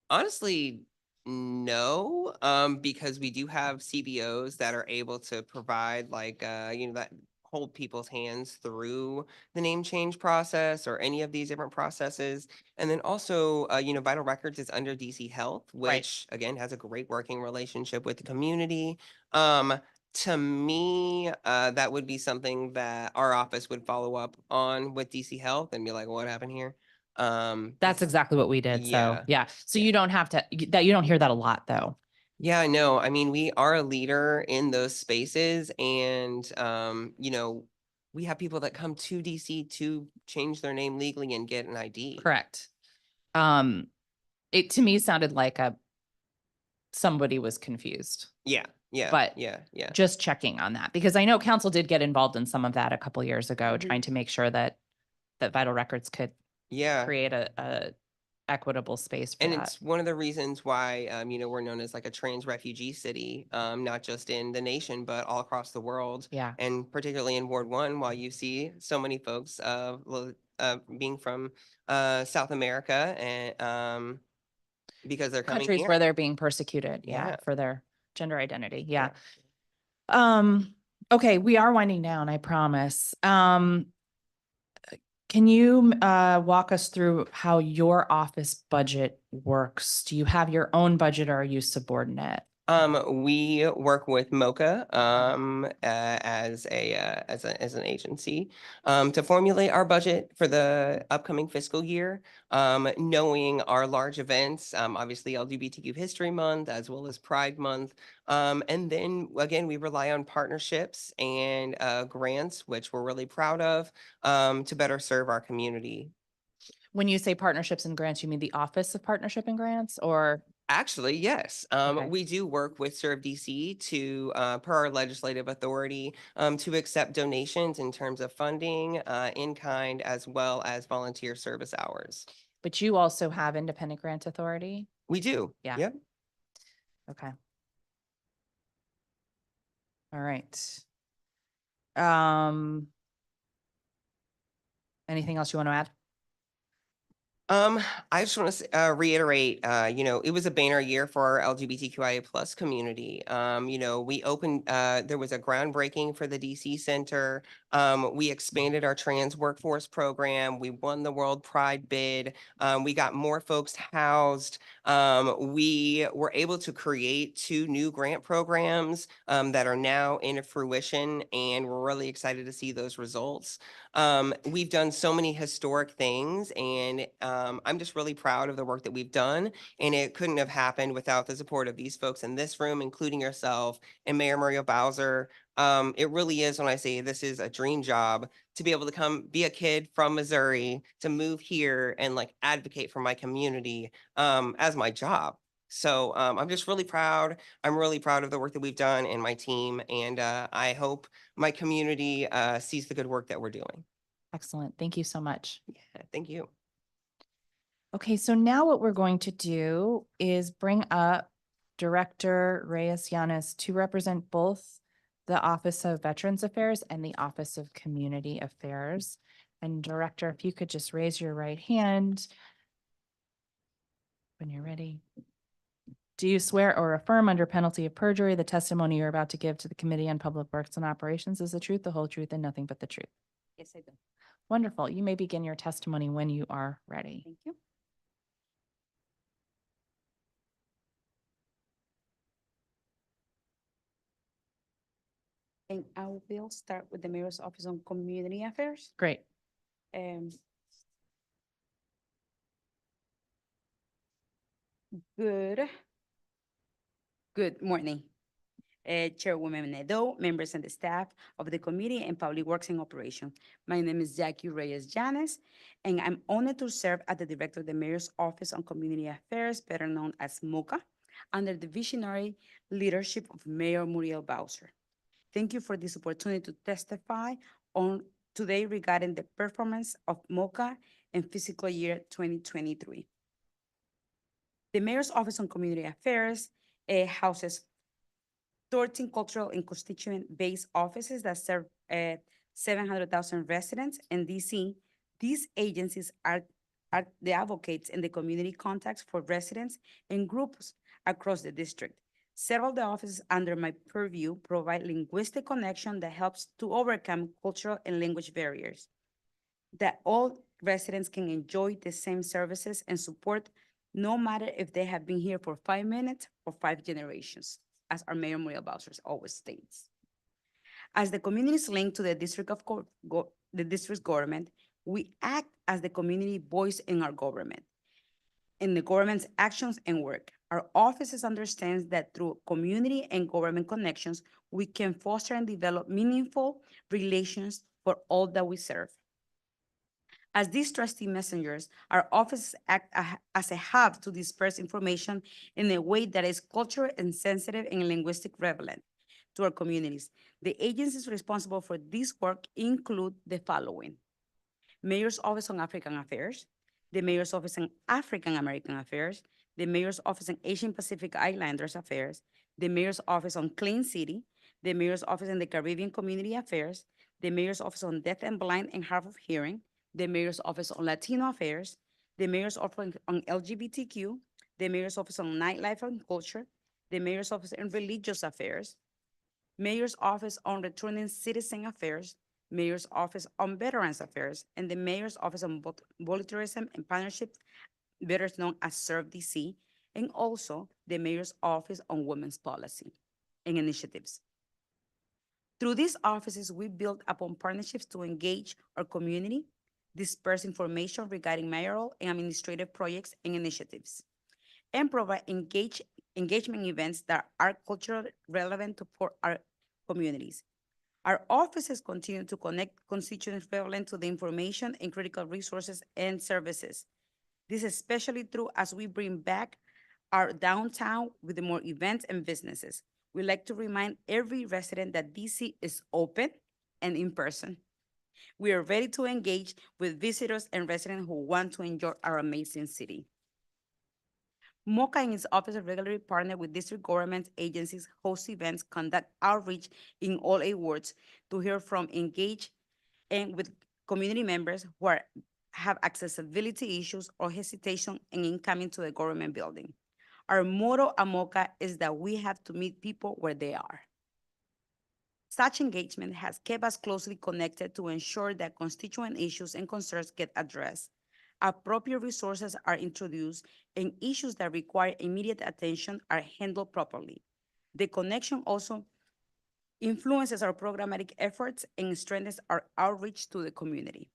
Honestly, no, because we do have CBOs that are able to provide like, that hold people's hands through the name change process or any of these different processes. And then also, Vital Records is under DC Health, Right. which again has a great working relationship with the community. To me, that would be something that our office would follow up on with DC Health and be like, what happened here? That's exactly what we did. So Yeah. yeah. So Yeah. you don't have to, that you don't hear that a lot though. Yeah, I know. I mean, we are a leader in those spaces and, we have people that come to DC to change their name legally and get an ID. Correct. It to me sounded like somebody was confused. Yeah, yeah, But yeah. Just checking on that, because I know council did get involved in some of that a couple years ago, trying to make sure that Vital Records could Yeah. create a equitable space for And that. it's one of the reasons why, we're known as like a trans refugee city, not just in the nation, but all across the world. Yeah. And particularly in Ward 1, while you see so many folks being from South America and because they're coming Countries here. where they're being persecuted, Yeah. for their gender identity. Yeah. Okay, we are winding down, I promise. Can you walk us through how your office budget works? Do you have your own budget or are you subordinate? We work with MoCA as an agency to formulate our budget for the upcoming fiscal year, knowing our large events, obviously LGBTQ History Month as well as Pride Month. And then again, we rely on partnerships and grants, which we're really proud of, to better serve our community. When you say partnerships and grants, you mean the Office of Partnership and Grants or? Actually, yes. Okay. We do work with Serve DC to, per our legislative authority, to accept donations in terms of funding, in kind, as well as volunteer service hours. But you also have independent grant authority? We do. Yeah. Yep. Okay. All right. Anything else you want to add? I just want to reiterate, it was a banner year for our LGBTQIA plus community. We opened, there was a groundbreaking for the DC Center. We expanded our trans workforce program. We won the World Pride bid. We got more folks housed. We were able to create 2 new grant programs that are now in fruition, and we're really excited to see those results. We've done so many historic things, and I'm just really proud of the work that we've done. And it couldn't have happened without the support of these folks in this room, including yourself and Mayor Mario Bowser. It really is, when I say this is a dream job, to be able to come be a kid from Missouri, to move here and like advocate for my community as my job. So I'm just really proud. I'm really proud of the work that we've done and my team. And I hope my community sees the good work that we're doing. Excellent. Thank you so much. Yeah, thank you. Okay, so now what we're going to do is bring up Director Reyes Llanes to represent both the Office of Veterans Affairs and the Office of Community Affairs. And Director, if you could just raise your right hand when you're ready. Do you swear or affirm under penalty of perjury the testimony you're about to give to the Committee on Public Works and Operations is the truth, the whole truth, and nothing but the truth? Yes, I do. Wonderful. You may begin your testimony when you are ready. Thank you. And I will start with the Mayor's Office on Community Affairs. Great. Good morning. Chairwoman Nadeau, members and the staff of the Committee on Public Works and Operation. My name is Jackie Reyes Llanes, and I'm honored to serve as the Director of the Mayor's Office on Community Affairs, better known as MoCA, under the visionary leadership of Mayor Muriel Bowser. Thank you for this opportunity to testify on today regarding the performance of MoCA in fiscal year 2023. The Mayor's Office on Community Affairs houses 13 cultural and constituent-based offices that serve 700,000 residents in DC. These agencies are the advocates and the community contacts for residents and groups across the district. Several of the offices under my purview provide linguistic connection that helps to overcome cultural and language barriers, that all residents can enjoy the same services and support, no matter if they have been here for 5 minutes or 5 generations, as our Mayor Muriel Bowser always states. As the community's linked to the district's government, we act as the community voice in our government, in the government's actions and work. Our offices understands that through community and government connections, we can foster and develop meaningful relations for all that we serve. As these trustee messengers, our offices act as a hub to disperse information in a way that is cultural and sensitive and linguistic relevant to our communities. The agencies responsible for this work include the following: Mayor's Office on African Affairs, the Mayor's Office on African American Affairs, the Mayor's Office on Asian Pacific Islanders Affairs, the Mayor's Office on Clean City, the Mayor's Office on the Caribbean Community Affairs, the Mayor's Office on Deaf and Blind and Hard of Hearing, the Mayor's Office on Latino Affairs, the Mayor's Office on LGBTQ, the Mayor's Office on Nightlife and Culture, the Mayor's Office on Religious Affairs, Mayor's Office on Returning Citizen Affairs, Mayor's Office on Veterans Affairs, and the Mayor's Office on Volunteerism and Partnership, better known as Serve DC, and also the Mayor's Office on Women's Policy and Initiatives. Through these offices, we build upon partnerships to engage our community, disperse information regarding mayoral and administrative projects and initiatives, and provide engagement events that are culturally relevant for our communities. Our offices continue to connect constituents relevant to the information and critical resources and services. This is especially true as we bring back our downtown with more events and businesses. We like to remind every resident that DC is open and in person. We are ready to engage with visitors and residents who want to enjoy our amazing city. MOCA and its office regularly partner with district government agencies, host events, conduct outreach in all 8 wards to hear from, engage, and with community members who have accessibility issues or hesitation in coming to the government building. Our motto at MOCA is that we have to meet people where they are. Such engagement has kept us closely connected to ensure that constituent issues and concerns get addressed, appropriate resources are introduced, and issues that require immediate attention are handled properly. The connection also influences our programmatic efforts and strengthens our outreach to the community.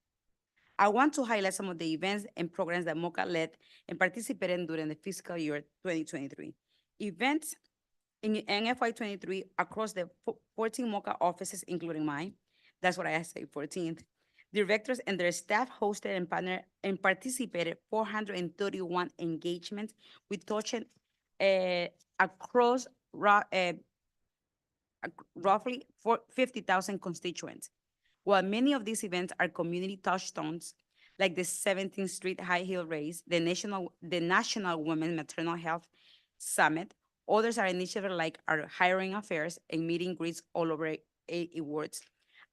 I want to highlight some of the events and programs that MOCA led and participated in during the fiscal year 2023. Events in FY23 across the 14 MOCA offices, including mine, that's what I say, 14th. Directors and their staff hosted and participated 431 engagements with touching across roughly 50,000 constituents. While many of these events are community touchstones, like the 17th Street High Heel Race, the National Women Maternal Health Summit, others are initiatives like our hiring affairs and meet and greets all over 8 awards.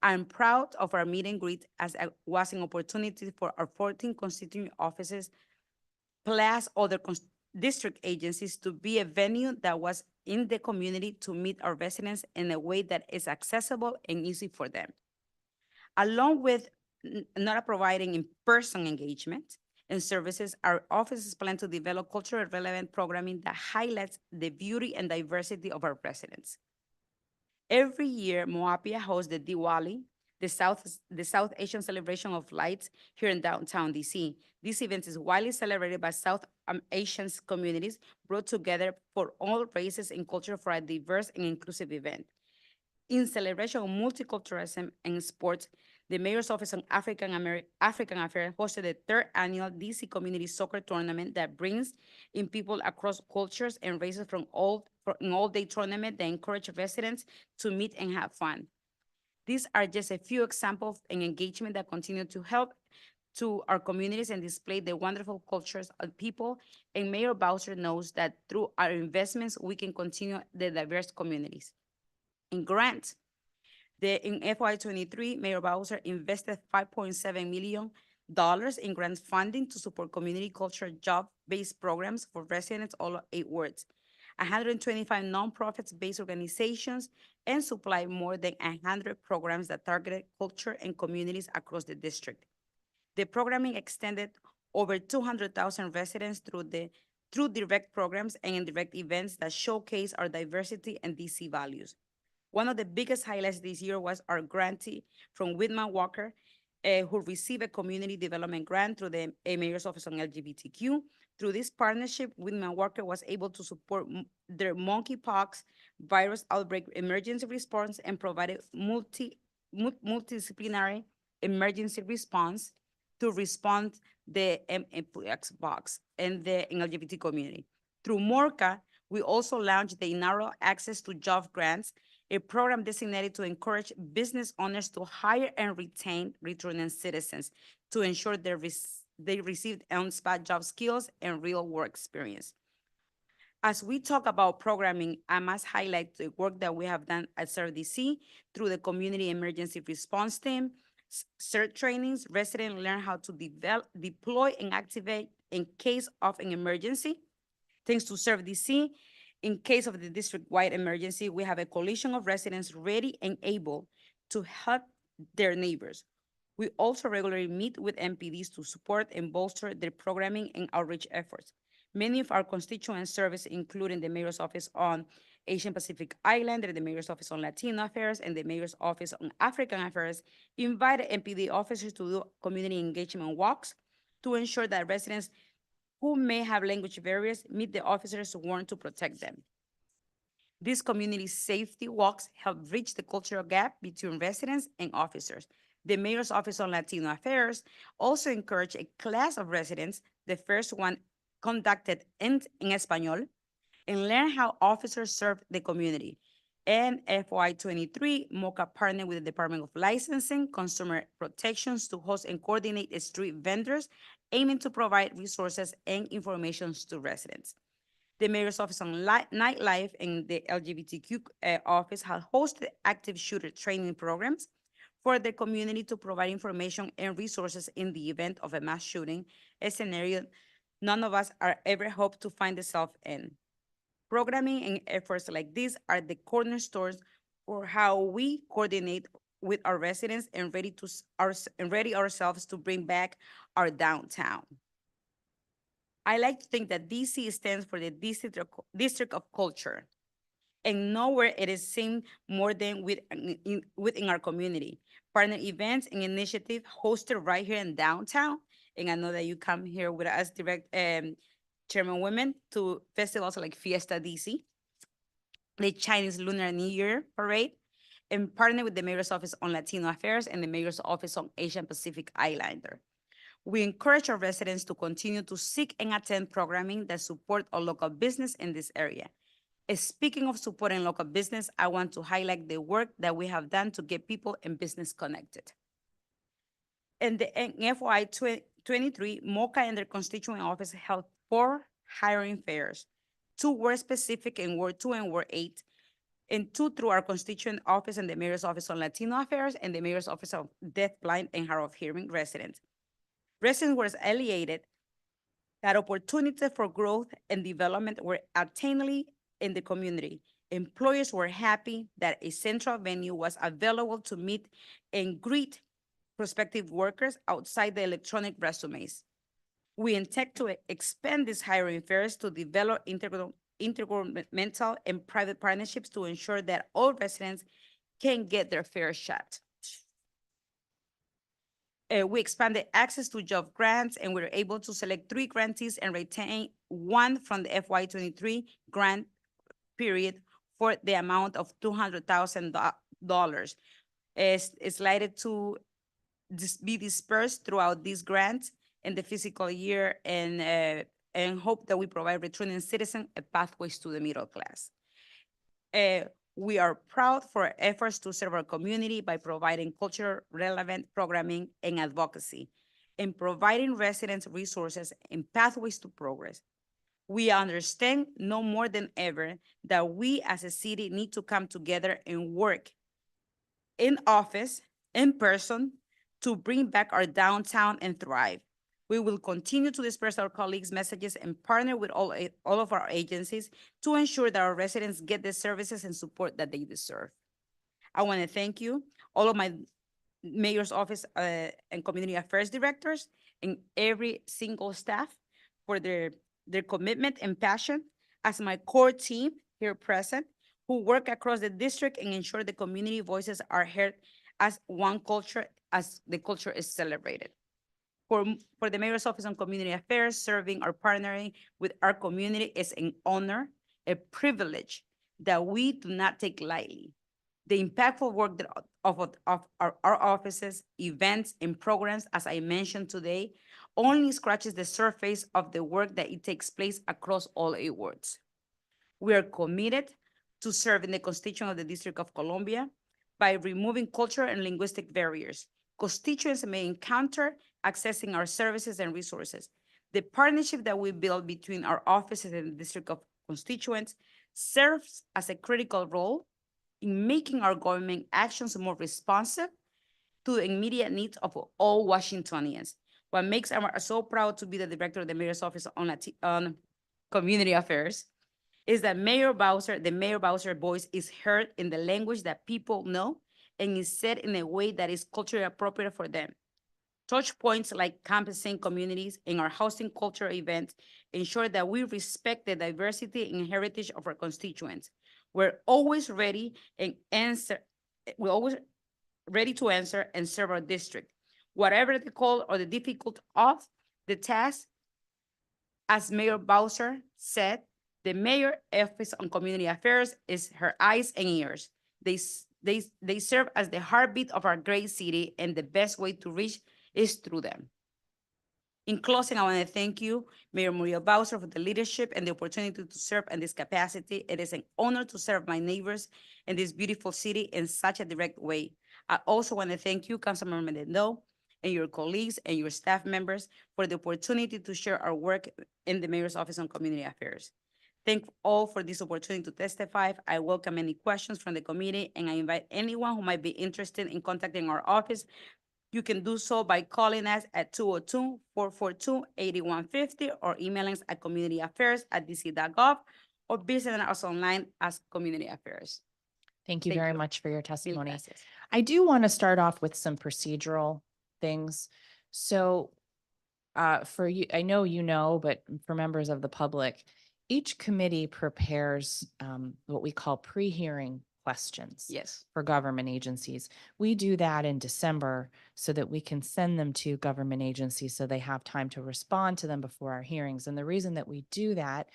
I'm proud of our meet and greet as it was an opportunity for our 14 constituent offices plus other district agencies to be a venue that was in the community to meet our residents in a way that is accessible and easy for them. Along with not providing in-person engagement and services, our offices plan to develop culturally relevant programming that highlights the beauty and diversity of our residents. Every year, Moapia hosts the Diwali, the South Asian celebration of lights here in downtown DC. This event is widely celebrated by South Asian communities brought together for all races and culture for a diverse and inclusive event. In celebration of multiculturalism and sports, the Mayor's Office on African Affairs hosted the 3rd annual DC Community Soccer Tournament that brings in people across cultures and races from an all-day tournament that encourage residents to meet and have fun. These are just a few examples of engagement that continue to help to our communities and display the wonderful cultures of people. And Mayor Bowser knows that through our investments, we can continue the diverse communities. In grants, in FY23, Mayor Bowser invested $5.7 million in grant funding to support community culture job-based programs for residents all 8 wards, 125 nonprofits-based organizations, and supply more than 100 programs that targeted culture and communities across the district. The programming extended over 200,000 residents through direct programs and indirect events that showcase our diversity and DC values. One of the biggest highlights this year was our grantee from Whitman Walker, who received a community development grant through the Mayor's Office on LGBTQ. Through this partnership, Whitman Walker was able to support their monkeypox virus outbreak emergency response and provided multidisciplinary emergency response to respond the MPX box and the LGBT community. Through MORCA, we also launched the Narrow Access to Job Grants, a program designated to encourage business owners to hire and retain returning citizens to ensure they received on-spot job skills and real work experience. As we talk about programming, I must highlight the work that we have done at CERDC through the Community Emergency Response Team, CERT trainings. Residents learn how to develop, deploy, and activate in case of an emergency. Thanks to CERDC, in case of the district-wide emergency, we have a coalition of residents ready and able to help their neighbors. We also regularly meet with MPDs to support and bolster their programming and outreach efforts. Many of our constituent services, including the Mayor's Office on Asian Pacific Islander, the Mayor's Office on Latino Affairs, and the Mayor's Office on African Affairs, invited MPD officers to do community engagement walks to ensure that residents who may have language barriers meet the officers sworn to protect them. These community safety walks help bridge the cultural gap between residents and officers. The Mayor's Office on Latino Affairs also encouraged a class of residents, the first one conducted in Espanol, and learn how officers serve the community. And FY23, MOCA partnered with the Department of Licensing, Consumer Protections to host and coordinate street vendors, aiming to provide resources and information to residents. The Mayor's Office on Nightlife and the LGBTQ office have hosted active shooter training programs for the community to provide information and resources in the event of a mass shooting, a scenario none of us are ever hope to find ourselves in. Programming and efforts like these are the cornerstones for how we coordinate with our residents and ready ourselves to bring back our downtown. I like to think that DC stands for the District of Culture, and nowhere it is seen more than within our community. Partner events and initiatives hosted right here in downtown, and I know that you come here with us, Chairman Women, to festivals like Fiesta DC, the Chinese Lunar New Year Parade, and partner with the Mayor's Office on Latino Affairs and the Mayor's Office on Asian Pacific Islander. We encourage our residents to continue to seek and attend programming that support our local business in this area. Speaking of supporting local business, I want to highlight the work that we have done to get people and business connected. In FY23, MOCA and their constituent office held 4 hiring fairs. 2 were specific in Ward 2 and Ward 8, and 2 through our constituent office and the Mayor's Office on Latino Affairs and the Mayor's Office of Deaf, Blind, and Hard of Hearing residents. Residents were elated that opportunities for growth and development were attainable in the community. Employers were happy that a central venue was available to meet and greet prospective workers outside the electronic resumes. We intend to expand these hiring fairs to develop intergovernmental and private partnerships to ensure that all residents can get their fair shot. We expanded access to job grants, and we were able to select 3 grantees and retain 1 from the FY23 grant period for the amount of $200,000. It's slated to be dispersed throughout these grants in the fiscal year, and hope that we provide returning citizens a pathways to the middle class. We are proud for our efforts to serve our community by providing cultural relevant programming and advocacy, and providing residents resources and pathways to progress. We understand no more than ever that we as a city need to come together and work in office, in person, to bring back our downtown and thrive. We will continue to disperse our colleagues' messages and partner with all of our agencies to ensure that our residents get the services and support that they deserve. I want to thank you, all of my Mayor's Office and Community Affairs directors, and every single staff for their commitment and passion, as my core team here present, who work across the district and ensure the community voices are heard as one culture, as the culture is celebrated. For the Mayor's Office on Community Affairs, serving or partnering with our community is an honor, a privilege that we do not take lightly. The impactful work that of our offices, events, and programs, as I mentioned today, only scratches the surface of the work that it takes place across all 8 wards. We are committed to serving the constituents of the District of Columbia by removing cultural and linguistic barriers constituents may encounter accessing our services and resources. The partnership that we build between our offices and the District of Constituents serves as a critical role in making our government actions more responsive to the immediate needs of all Washingtonians. What makes us so proud to be the director of the Mayor's Office on Community Affairs is that the Mayor Bowser voice is heard in the language that people know and is said in a way that is culturally appropriate for them. Touch points like campusing communities and our hosting cultural events ensure that we respect the diversity and heritage of our constituents. We're always ready to answer and serve our district. Whatever the call or the difficult of the task, as Mayor Bowser said, the Mayor Office on Community Affairs is her eyes and ears. They serve as the heartbeat of our great city, and the best way to reach is through them. In closing, I want to thank you, Mayor Muriel Bowser, for the leadership and the opportunity to serve in this capacity. It is an honor to serve my neighbors in this beautiful city in such a direct way. I also want to thank you, Councilmember Nadeau, and your colleagues and your staff members for the opportunity to share our work in the Mayor's Office on Community Affairs. Thank all for this opportunity to testify. I welcome any questions from the committee, and I invite anyone who might be interested in contacting our office. You can do so by calling us at 202-442-8150 or emailing us at communityaffairs@dc.gov or visiting us online as Community Affairs. Thank you Thank very you. much for your Mil testimony. gracias. I do want to start off with some procedural things. So for you, I know you know, but for members of the public, each committee prepares what we call pre-hearing questions Yes. for government agencies. We do that in December so that we can send them to government agencies so they have time to respond to them before our hearings. And the reason that we do that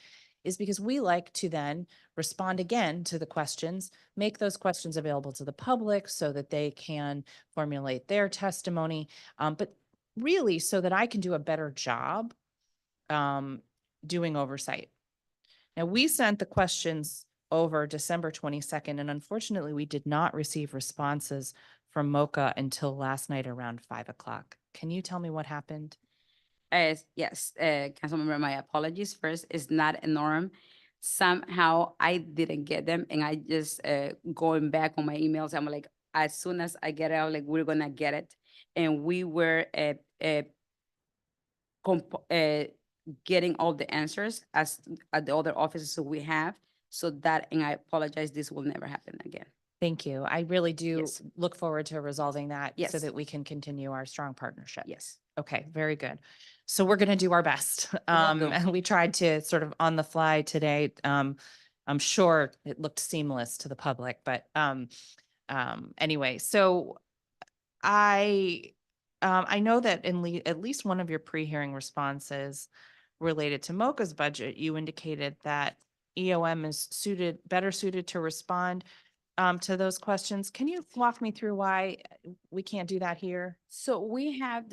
is because we like to then respond again to the questions, make those questions available to the public so that they can formulate their testimony, but really so that I can do a better job doing oversight. Now, we sent the questions over December 22nd, and unfortunately, we did not receive responses from MOCA until last night around 5 o'clock. Can you tell me what happened? Yes, Councilmember, my apologies. First, it's not a norm. Somehow I didn't get them, and I just going back on my emails. I'm like, as soon as I get it, I'm like, we're gonna get it, and we were getting all the answers as at the other offices that we have. So that, and I apologize, this will never happen again. Thank you. I really do Yes. look forward to resolving that so Yes. that we can continue our strong partnership. Yes. Okay, very good. So we're going to do our best. Will do. And we tried to sort of on the fly today. I'm sure it looked seamless to the public, but anyway, so I know that at least one of your pre-hearing responses related to MOCA's budget, you indicated that EOM is better suited to respond to those questions. Can you walk me through why we can't do that here? So we have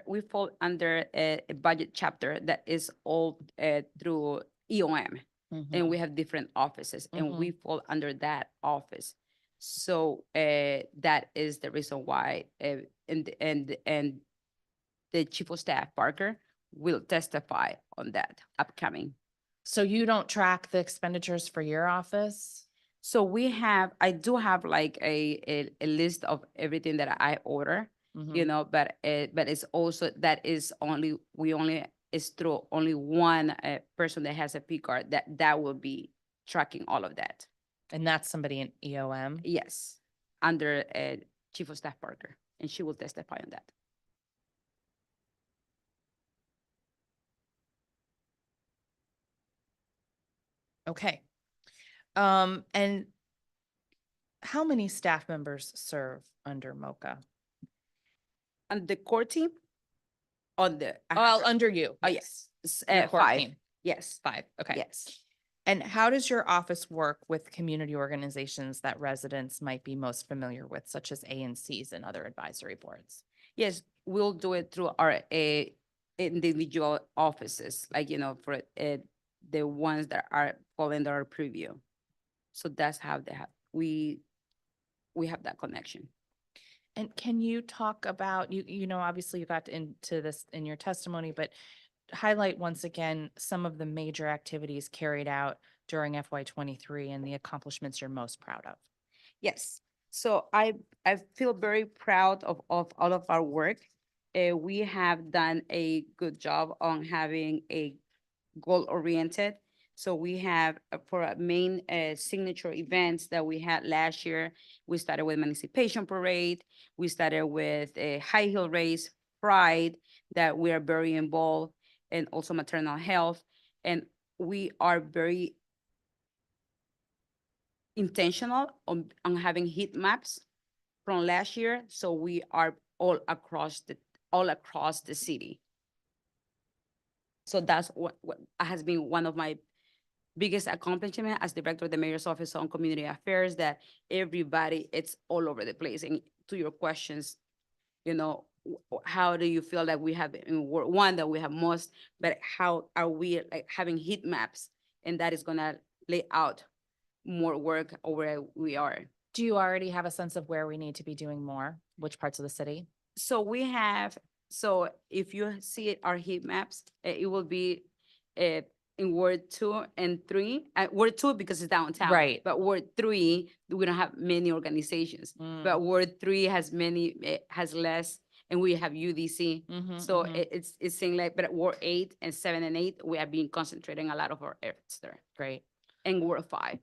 we fall under a budget chapter that is all through EOM, and we have different offices, and we fall under that office. So that is the reason why, and the Chief of Staff, Parker, will testify on that upcoming. So you don't track the expenditures for your office? So I do have like a list of everything that I order, you know, but it's also, it's through only one person that has a P card that will be tracking all of that. And that's somebody in EOM? Yes, under Chief of Staff Parker, and she will testify on that. Okay. And how many staff members serve under MOCA? On the core team? On the. Well, under you. Oh, yes. Your core 5. team. Yes. 5. Okay. Yes. And how does your office work with community organizations that residents might be most familiar with, such as ANCs and other advisory boards? Yes, we'll do it through our individual offices, like, for the ones that are falling under our preview. So that's how we have that connection. And can you talk about, obviously you got into this in your testimony, but highlight once again some of the major activities carried out during FY '23 and the accomplishments you're most proud of. Yes, so I feel very proud of all of our work. We have done a good job on having a goal-oriented. So we have, for our main signature events that we had last year, we started with Emancipation Parade, we started with a high heel race, Pride, that we are very involved, and also maternal health. And we are very intentional on having heat maps from last year. So we are all across the city. So that's what has been one of my biggest accomplishment as director of the mayor's office on community affairs, that everybody, it's all over the place. And to your questions, how do you feel that we have in Ward 1 that we have most, but how are we like having heat maps? And that is gonna lay out more work where we are. Do you already have a sense of where we need to be doing more? Which parts of the city? So if you see our heat maps, it will be in Ward 2 and 3. Ward 2 because it's downtown. Right. But Ward 3, we don't have many organizations. But Ward 3 has less, and we have UDC. So it's saying like, but at Ward 8 and 7 and 8, we have been concentrating a lot of our efforts there. Great. And Ward 5.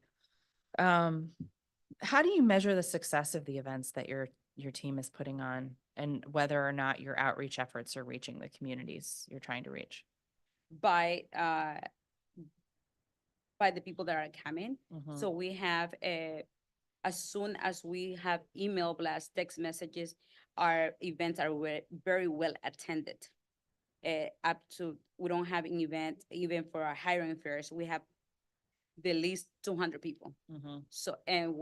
How do you measure the success of the events that your team is putting on, and whether or not your outreach efforts are reaching the communities you're trying to reach? By the people that are coming. So we have as soon as we have email blasts, text messages, our events are very well attended. Up to, we don't have an event even for our hiring fairs. We have the least 200 people. So, and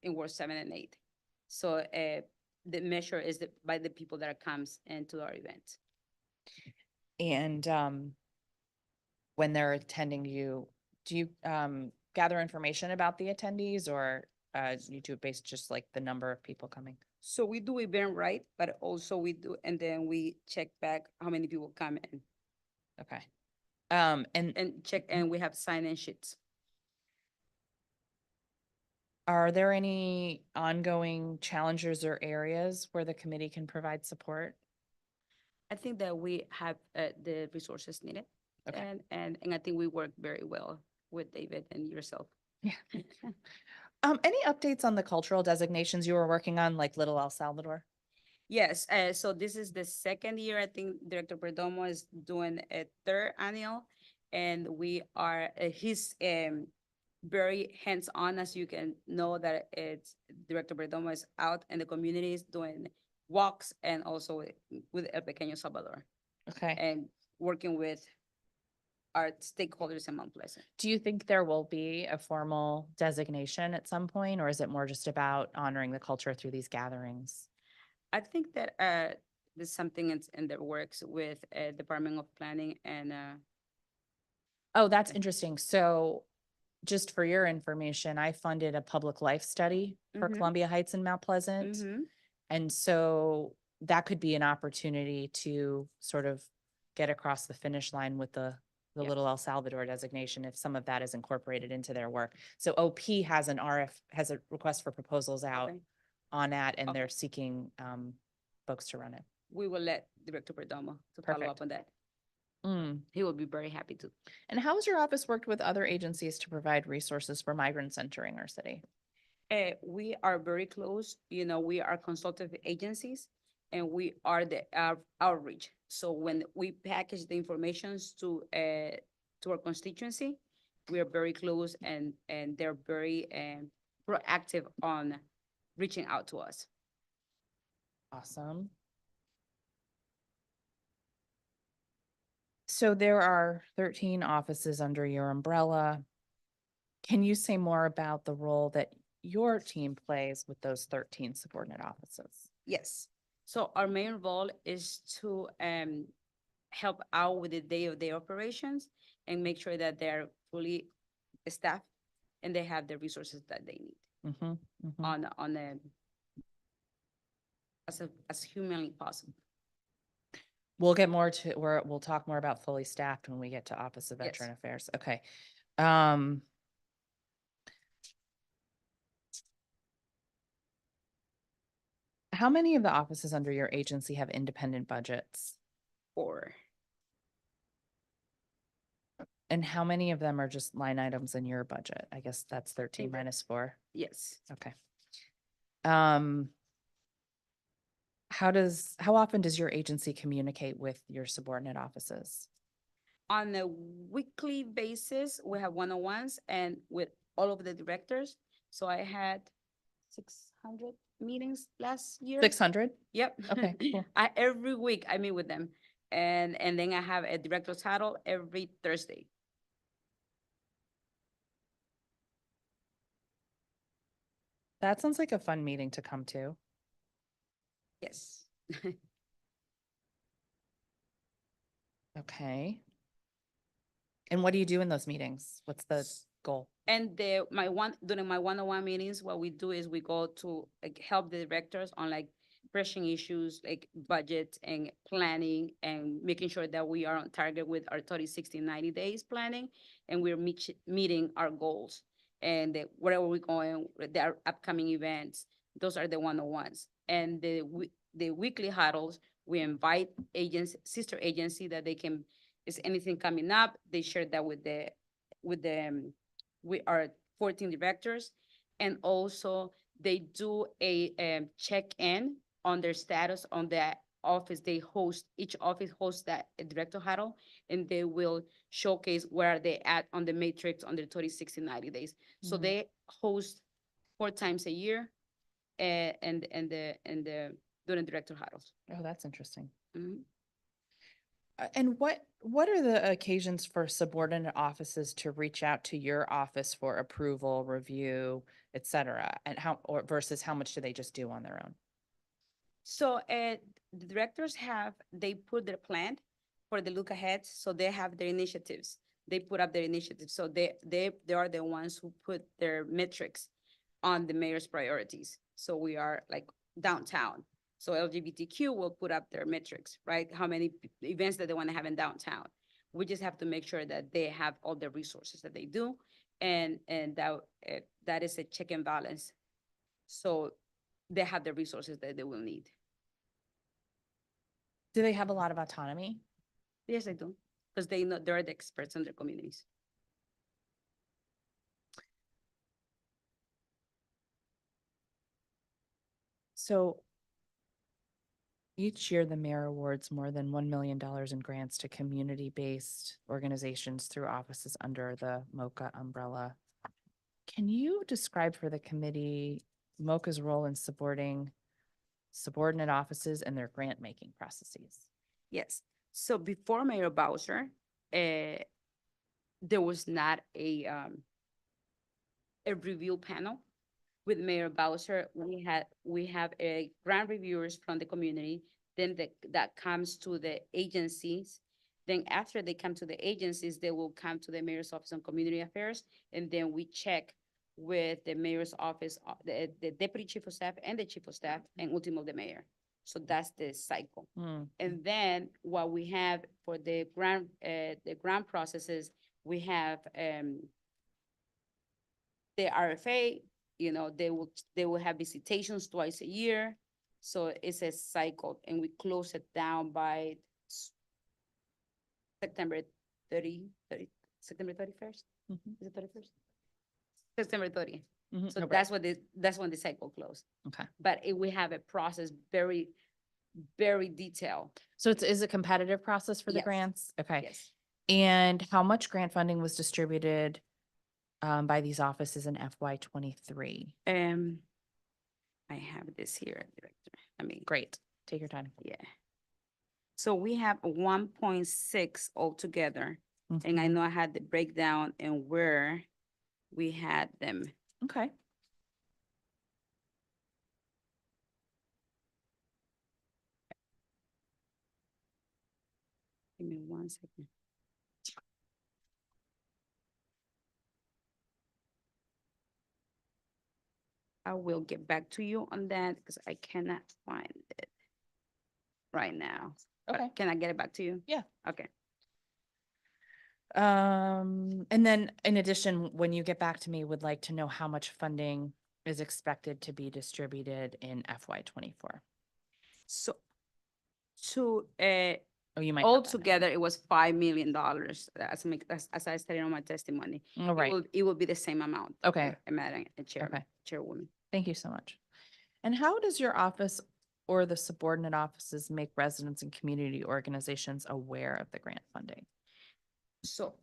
in Ward 7 and 8. So the measure is by the people that comes into our event. And when they're attending you, do you gather information about the attendees, or you do it based just like the number of people coming? So we do Eventbrite, but also we do, and then we check back how many people come in. Okay. And we have sign-in sheets. Are there any ongoing challenges or areas where the committee can provide support? I think that we have the resources needed. Okay. And I think we work very well with David and yourself. Yeah. Any updates on the cultural designations you were working on, like Little El Salvador? Yes, so this is the second year. I think Director Perdomo is doing a third annual, and we are, he's very hands-on, as you can know that it's Director Perdomo is out in the communities doing walks, and also with El Pequeño Salvador, Okay. and working with our stakeholders in Mount Pleasant. Do you think there will be a formal designation at some point, or is it more just about honoring the culture through these gatherings? I think that there's something in the works with Department of Planning and Oh, that's interesting. So just for your information, I funded a public life study for Columbia Heights and Mount Pleasant. And so that could be an opportunity to sort of get across the finish line with the Yeah. Little El Salvador designation, if some of that is incorporated into their work. So OP has has a request for proposals out Okay. on that, and Okay. they're seeking folks to run it. We will let Director Perdomo to follow up Perfect. on that. Mm. He will be very happy to. And how has your office worked with other agencies to provide resources for migrants entering our city? We are very close, we are consultative agencies, and we are the outreach. So when we package the information to our constituency, we are very close, and they're very proactive on reaching out to us. Awesome. So there are 13 offices under your umbrella. Can you say more about the role that your team plays with those 13 subordinate offices? Yes. So our main role is to help out with the day-to-day operations and make sure that they're fully staffed and they have the resources that they need Mhm, mhm. on the as humanly possible. We'll get more to, we'll talk more about fully staffed when we get to Office of Yes. Veteran Affairs. Okay. Um, how many of the offices under your agency have independent budgets? Or And how many of them are just line items in your budget? I guess that's 13 that- minus 4. yes, Okay. How often does your agency communicate with your subordinate offices? on a weekly basis, we have one-on-ones and with all of the directors. So I had 600 meetings last year. 600? Yep. Okay, cool. Every week I meet with them. And then I have a director's huddle every Thursday. That sounds like a fun meeting to come to. Yes. Okay. And what do you do in those meetings? What's the goal? And during my one-on-one meetings, what we do is we go to like help the directors on like pressing issues like budget and planning and making sure that we are on target with our 30, 60, 90 days planning. And we're meeting our goals and wherever we're going, the upcoming events, those are the one-on-ones. And the weekly huddles, we invite sister agency that they can, is anything coming up, they share that with we are 14 directors, and also they do a check-in on their status on the office. Each office hosts that a director huddle, and they will showcase where they at on the matrix on their 30, 60, 90 days. So Mhm. they host 4 times a year, and during director huddles. Oh, that's interesting. Mhm. And what are the occasions for subordinate offices to reach out to your office for approval, review, et cetera? And versus how much do they just do on their own? So the directors they put their plan for the look ahead, so they have their initiatives. They put up their initiatives, so they are the ones who put their metrics on the mayor's priorities. So we are like downtown. So LGBTQ will put up their metrics, right? How many events that they want to have in downtown. We just have to make sure that they have all the resources that they do, and that is a check and balance. So they have the resources that they will need. Do they have a lot of autonomy? Yes, I do, because they know they're the experts in their communities. So each year, the mayor awards more than $1 million in grants to community-based organizations through offices under the MOCA umbrella. Can you describe for the committee MOCA's role in supporting subordinate offices and their grant-making processes? Yes. So before Mayor Bowser, there was not a review panel. With Mayor Bowser, we have a grant reviewers from the community, then that comes to the agencies. Then after they come to the agencies, they will come to the Mayor's Office on Community Affairs, and then we check with the Mayor's Office, the Deputy Chief of Staff and the Chief of Staff, and ultimately the Mayor. So that's the cycle. And then what we have for the grant processes, we have the RFA, they will have visitations twice a year. So it's a cycle, and we close it down by September 30, September 31st? Mhm. Is it 31st? September 30th. Mhm. So Oh, right. that's when the cycle closed. Okay. But we have a process very, very detailed. So is it a competitive process for the Yes. grants? Okay. Yes. And how much grant funding was distributed by these offices in FY '23? I have this here, Director. Great. Take your time. Yeah. So we have 1.6 altogether. And I Mhm. know I had the breakdown and where we had them. Okay. Give me 1 second. I will get back to you on that because I cannot find it right now. But Okay. can I get it back to you? Yeah. Okay. And then in addition, when you get back to me, would like to know how much funding is expected to be distributed in FY '24. So to, Oh, you might. have that now. altogether, it was $5 million, as I stated on my testimony. Oh, right. It will be the same amount. Okay. Madam Okay. Chairwoman. Thank you so much. And how does your office or the subordinate offices make residents and community organizations aware of the grant funding? So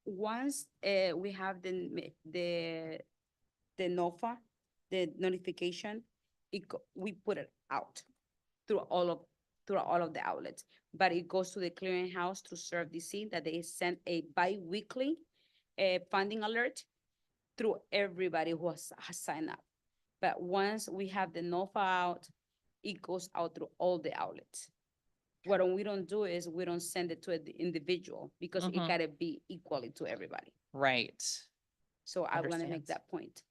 once we have the NOFA, the notification, we put it out through all of the outlets. But it goes to the clearinghouse to serve DC that they send a bi-weekly funding alert through everybody who has signed up. But once we have the NOFA out, it goes out through all the outlets. What we don't do is we don't send it to the individual because it Mhm. gotta be equally to everybody. Right. So I wanna make Understands. that point.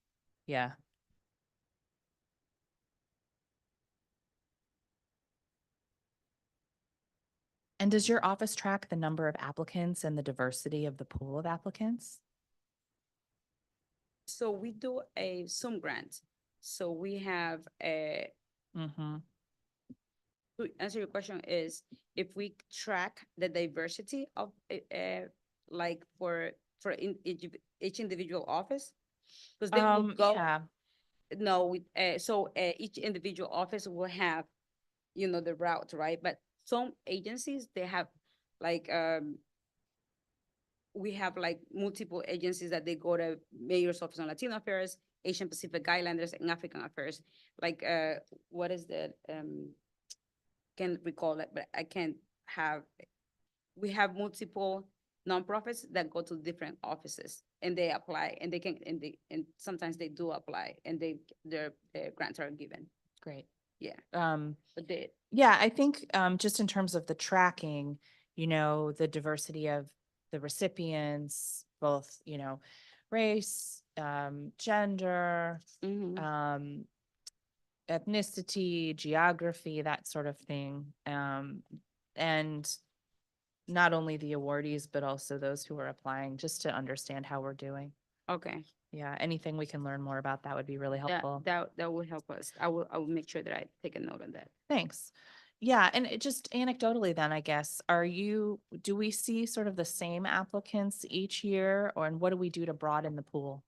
Yeah. And does your office track the number of applicants and the diversity of the pool of applicants? So we do a Zoom grant. So we have a, Mm-hmm. to answer your question is, if we track the diversity of, like for each individual office? Because they will go, Yeah. no, each individual office will have, the route, right? But some agencies, they have like, we have like multiple agencies that they go to Mayor's Office on Latino Affairs, Asian Pacific Islanders, and African Affairs. Like, what is the, can't recall it, but I can't have, we have multiple nonprofits that go to different offices and they apply and they can, and sometimes they do apply and their grants are given. Great. Yeah. But yeah, I think just in terms of the tracking, the diversity of the recipients, both, race, gender, Mhm. ethnicity, geography, that sort of thing. And not only the awardees, but also those who are applying, just to understand how we're doing. Okay. Yeah, anything we can learn more about that would be really That, helpful. that will help us. I will make sure that I take a note of that. Thanks. Yeah, and it just anecdotally then, I guess, do we see sort of the same applicants each year, or and what do we do to broaden the pool?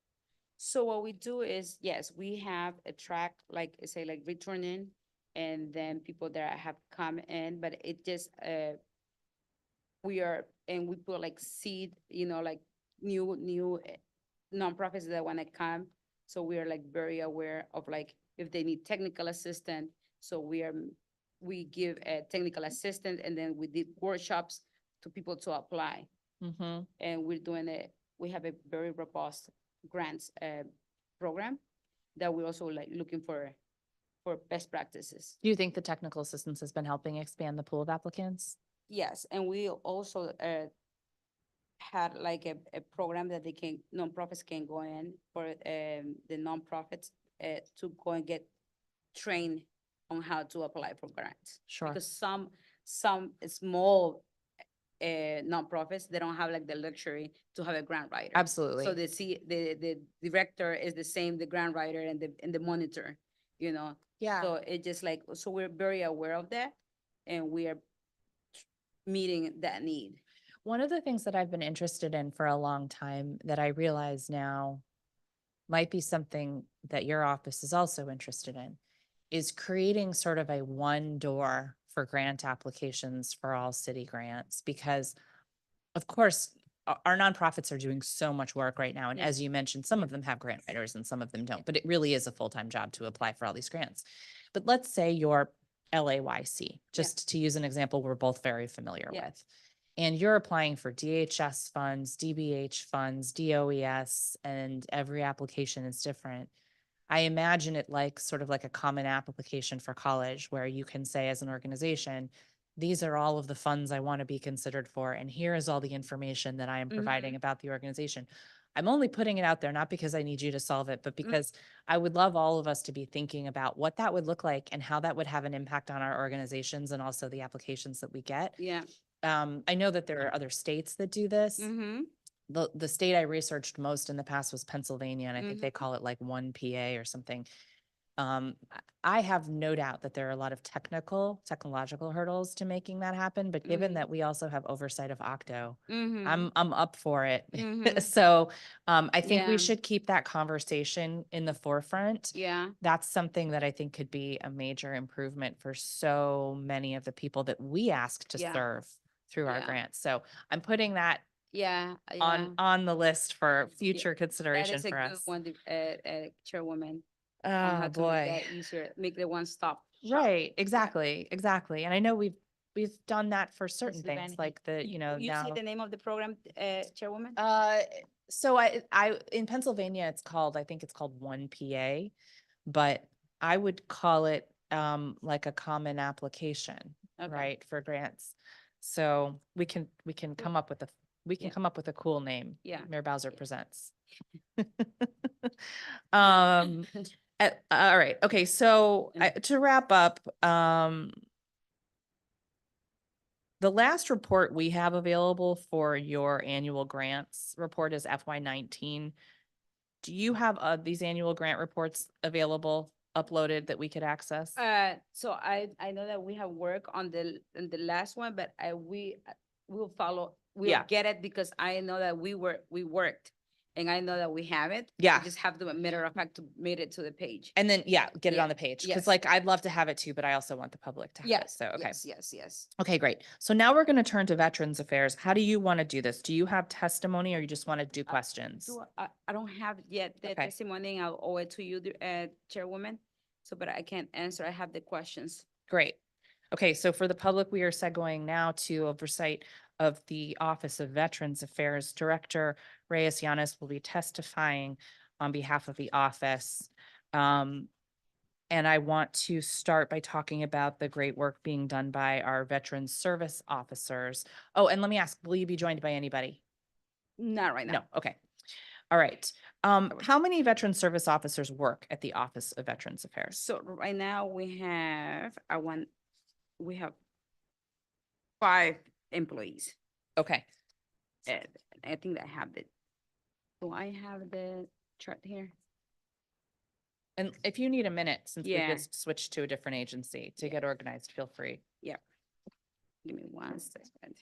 So what we do is, yes, we have a track, like say like return in, and then people that have come in, but it just, we put like seed, like new nonprofits that wanna come. So we are like very aware of like if they need technical assistance. So we give a technical assistance and then we did workshops to people to apply. Mm-hmm. And we have a very robust grants program that we're also like looking for best practices. Do you think the technical assistance has been helping expand the pool of applicants? Yes, and we also had like a program that nonprofits can go in for the nonprofits to go and get trained on how to apply for grants. Sure. Because some small nonprofits, they don't have like the luxury to have a grant writer. Absolutely. So the director is the same, the grant writer and the monitor, Yeah. So it just like, so we're very aware of that and we are meeting that need. One of the things that I've been interested in for a long time that I realize now might be something that your office is also interested in is creating sort of a one door for grant applications for all city grants, because of course, our nonprofits are doing so much work right now. And Yeah. as you mentioned, some of them have grant writers and some of them don't, but it really is a full-time job to apply for all these grants. But let's say you're LAYC, just to use an example we're both very familiar Yeah. with. And you're applying for DHS funds, DBH funds, DOES, and every application is different. I imagine it like sort of like a common app application for college where you can say as an organization, these are all of the funds I want to be considered for, and here is all the information that I am providing about the organization. I'm only putting it out there, not because I need you to solve it, but because I would love all of us to be thinking about what that would look like and how that would have an impact on our organizations and also the applications that we get. Yeah. I know that there are other states that do this. Mm-hmm. The state I researched most in the past was Pennsylvania, and I think they call it like 1 PA or something. I have no doubt that there are a lot of technological hurdles to making that happen, but given that we also have oversight of Octo, I'm up for it. So I think we Yeah. should keep that conversation in the forefront. Yeah. That's something that I think could be a major improvement for so many of the people that we ask to Yeah. serve through our Yeah. grants. So I'm putting that Yeah. on the list for future That consideration is a for good us. one, Chairwoman, on how Oh, to make boy. that easier, make the one stop. Right, exactly. And I know we've done that for certain things Pennsylvania. like the, you know, You now. say the name of the program, Chairwoman? So I, in Pennsylvania, I think it's called 1 PA, but I would call it, like a common application, Okay. right, for grants. So we can come up with Yeah. come up with a cool name. Yeah. Mayor Bowser Yeah. presents. All right. Okay. So to wrap up, the last report we have available for your annual grants report is FY19. Do you have these annual grant reports available, uploaded that we could access? So I know that we have work on the last one, but we'll Yeah. get it because I know that we worked. And I know that we have it. Yeah. We just have to, matter of fact, to made it to the page. And then, get it Yeah, on the page. yes. Cause like, I'd love to have it too, but I also want the public to have it. Yes, So, okay. yes. Okay, great. So now we're going to turn to Veterans Affairs. How do you want to do this? Do you have testimony or you just want to do questions? I don't have yet the Okay. testimony. I'll owe it to you, Chairwoman. So, but I can't answer. I have the questions. Great. Okay, so for the public, we are segueing now to oversight of the Office of Veterans Affairs. Director Reyes Yanis will be testifying on behalf of the office. And I want to start by talking about the great work being done by our veteran service officers. Oh, and let me ask, will you be joined by anybody? Not right now. No, okay. All right. How many veteran service officers work at the Office of Veterans Affairs? So right now we have 5 employees. Okay, And I think I have the, do I have the chart here? and if you need a minute, since we Yeah. just switched to a different agency to Yeah. get organized, feel free. Give me 1 second.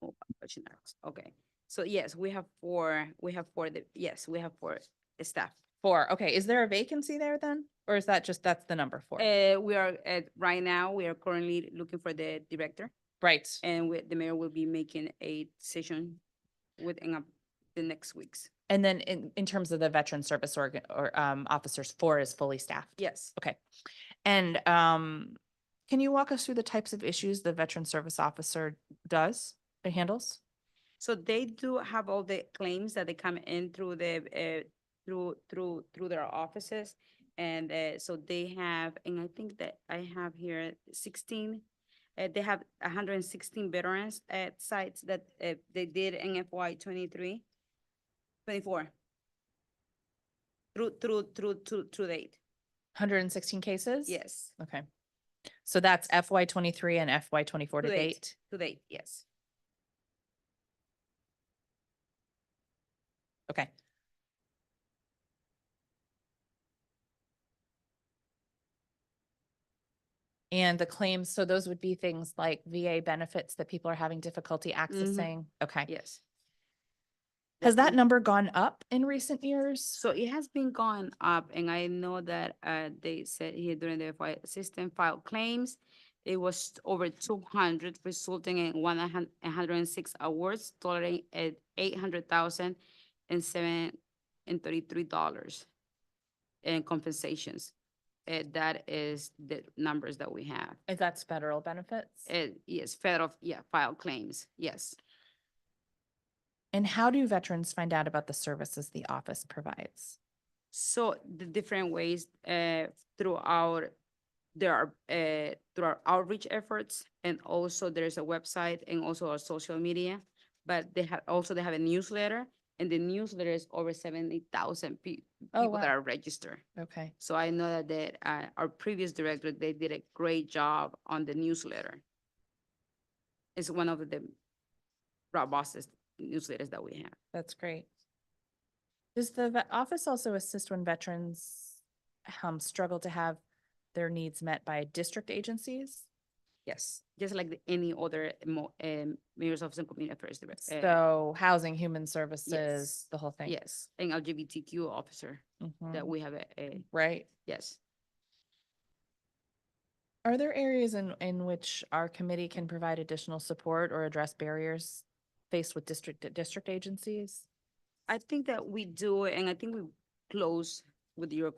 Oh, okay, so yes, we have 4, we have 4 staff. 4, okay. Is there a vacancy there then? Or is that just, that's the number 4? We are right now, we are currently looking for the director, Right, and the mayor will be making a decision within the next weeks. and then in terms of the veteran service officers, 4 is fully staffed? Yes. And can you walk us through the types of issues the veteran service officer handles? So they do have all the claims that they come in through the through their offices, and so they have, and I think that I have here 16. They have 116 veterans at sites that they did in FY23, 24 through date. 116 cases? Yes, Okay. So that's FY23 and FY24 to To date. date? to date. Yes. Okay. And the claims, so those would be things like VA benefits that people are having difficulty accessing? Okay. Yes. Has that Definitely. number gone up in recent years? So it has been gone up, and I know that they said here during the system file claims, it was over 200, resulting in 106 awards, totaling at $800,007.33 in compensations. That is the numbers that we have. If that's federal benefits? Yes, federal, file claims, yes. And how do veterans find out about the services the office provides? So the different ways, through our outreach efforts, and also there's a website and also our social media. But they have a newsletter, and the newsletter is over 70,000 people that wow. are registered. Okay. So I know that our previous director, they did a great job on the newsletter. It's one of the robustest newsletters that we have. That's great. Does the office also assist when veterans struggle to have their needs met by district agencies? Yes, just like any other mayor's office and community affairs director. So housing, human services, yes. the whole thing? Yes, an LGBTQ officer that Mhm. we have a Right. yes. Are there areas in which our committee can provide additional support or address barriers faced with district agencies? I think that we do, and I think we close with your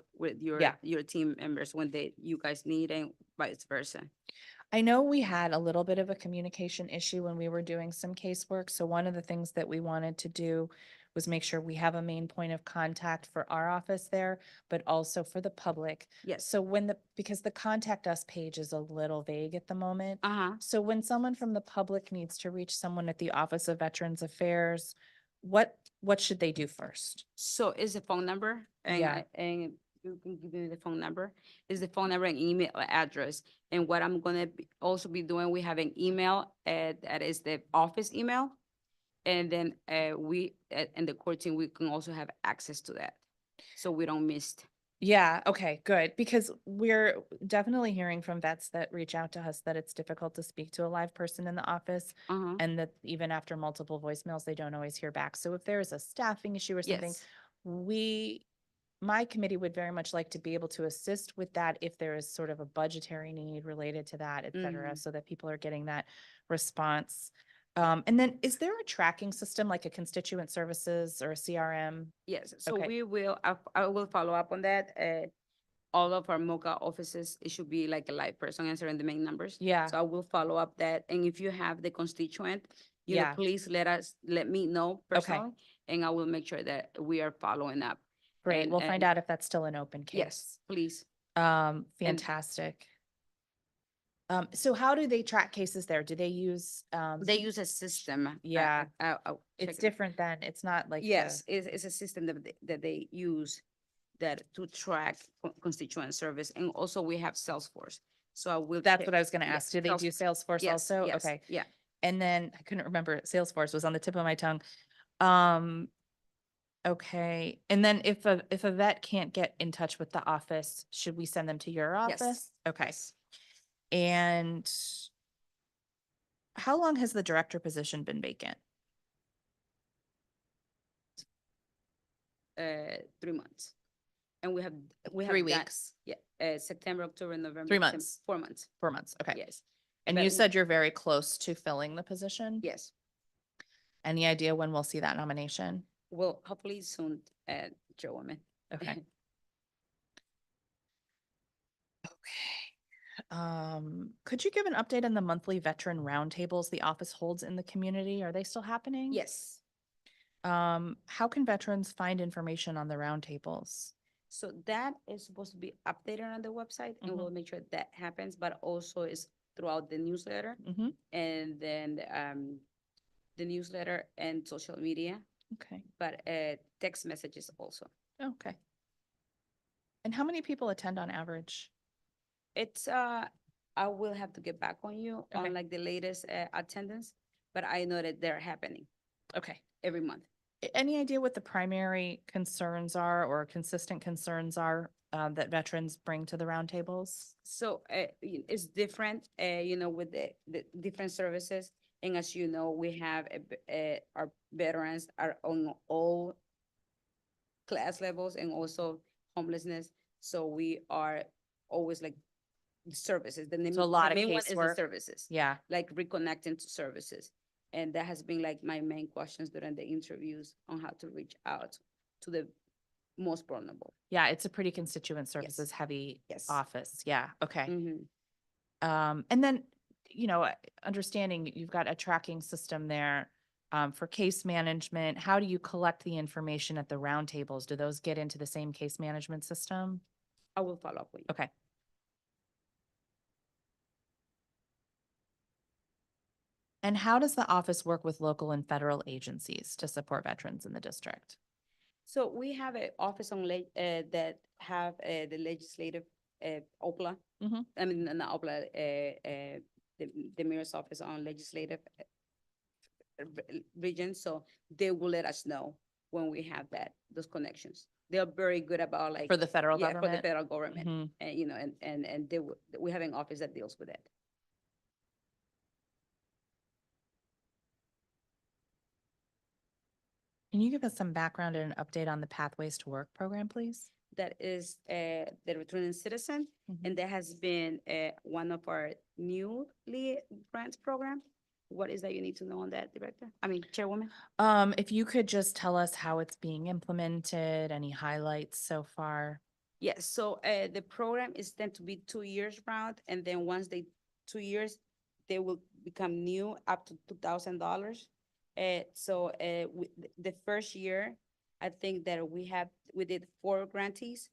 Yeah. your team members when you guys need, and vice versa. I know we had a little bit of a communication issue when we were doing some casework. So one of the things that we wanted to do was make sure we have a main point of contact for our office there, but also for the public. Yes. So because the contact us page is a little vague at the moment. So So when someone from the public needs to reach someone at the Office of Veterans Affairs, what should they do first? so is the phone number, and Yeah. and you can give me the phone number. Is the phone number and email address, and what I'm gonna also be doing, we have an email that is the office email, and then we and the court team, we can also have access to that, so we don't miss. Yeah, okay, good, because we're definitely hearing from vets that reach out to us that it's difficult to speak to a live person in the office, and that even after multiple voicemails, they don't always hear back. So if there is a staffing issue or something, Yes. my committee would very much like to be able to assist with that if there is sort of a budgetary need related to that, et cetera, so that people are getting that response. And then is there a tracking system like a constituent services or a CRM? Yes, so Okay. I will follow up on that. All of our MOCA offices, it should be like a live person answering the main numbers. Yeah. So I will follow up that, and if you have the constituent, Yeah. please let me know personally, and I will make sure that we are following up. Great, And- we'll find and- out if that's still an open case. Yes, please. Fantastic. So how do they track cases there? Do they use, They use a system. Yeah. I'll check it's it. different than, it's not like. Yes, it's a system that they use to track constituent service, and also we have Salesforce. So I will. That's check- what I was gonna yeah, ask. Do they do Salesforce Yes, also? yes, Okay. Yeah. And then I couldn't remember, Salesforce was on the tip of my tongue. Okay, and then if a vet can't get in touch with the office, should we send them to your Yes. office? Okay. And how long has the director position been vacant? 3 months. And we have 3 done- weeks, Yeah, September, October, November. 3 December, months. 4 months. 4 months, okay. Yes. And But you w- said you're very close to filling the position? Yes. Any idea when we'll see that nomination? Well, hopefully soon, Chairwoman. Okay. Could you give an update on the monthly veteran roundtables the office holds in the community? Are they still happening? Yes. How can veterans find information on the roundtables? So that is supposed to be updated on the website, and Mhm. we'll make sure that happens, but also is throughout the newsletter, Mm-hmm. and then the newsletter and social media, Okay, but text messages also. okay. And how many people attend on average? It's I will have to get back on you Okay. on like the latest attendance, but I know that they're happening Okay. every month. Any idea what the primary concerns are or consistent concerns are that veterans bring to the roundtables? So it's different, with the different services. And as you know, we have our veterans are on all class levels and also homelessness. So we are always like the services. The name, So a lot the of main one is the casework. services. Yeah, Like reconnecting to services. And that has been like my main questions during the interviews on how to reach out to the most vulnerable. Yeah, it's a pretty constituent services heavy Yes. office. Yeah, okay. Mhm. And then, understanding you've got a tracking system there for case management. How do you collect the information at the roundtables? Do those get into the same case management system? I will follow up with you. Okay. And how does the office work with local and federal agencies to support veterans in the district? So we have an office that have the legislative OPLA. Mhm. I mean, not OPLA, the mayor's office on legislative region. So they will let us know when we have those connections. They're very good about like. For the federal Yeah, for the government? federal government. Mhm. And we have an office that deals with it. Can you give us some background and an update on the Pathways to Work program, please? That is the returning citizen, Mhm. and that has been one of our newly grants program. What is that you need to know on that, Director? I mean, Chairwoman? If you could just tell us how it's being implemented, any highlights so far? Yes, so the program is meant to be 2 years round, and then once 2 years, they will become new up to $2,000. So the first year, I think that we did 4 grantees,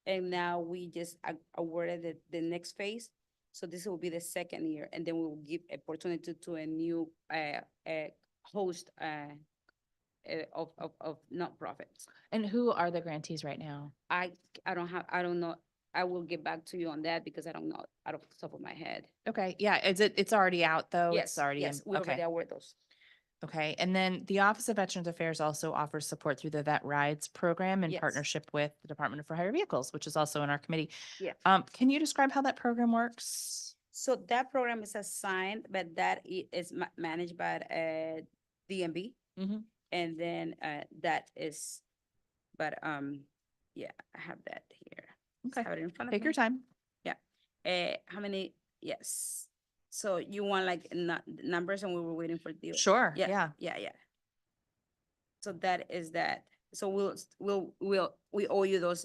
and now we just awarded the next phase. So this will be the second year, and then we will give opportunity to a new host of nonprofits. And who are the grantees right now? I don't know. I will get back to you on that because I don't know out of the top of my head. Okay, yeah, it's already out though? Yes, It's already in, yes, we already okay, award those. okay. And then the Office of Veterans Affairs also offers support through the Vet Rides program in Yes. partnership with the Department for Hire Vehicles, which is also in our committee. Yeah. Can you describe how that program works? So that program is assigned, but that is managed by DMB. Mhm. And then that is, but yeah, I have that here. Just Okay. have it in front of Take me. your time. How many? Yes. So you want like numbers, and we were waiting for the. Sure, yeah. Yeah. So that is that. So we owe you those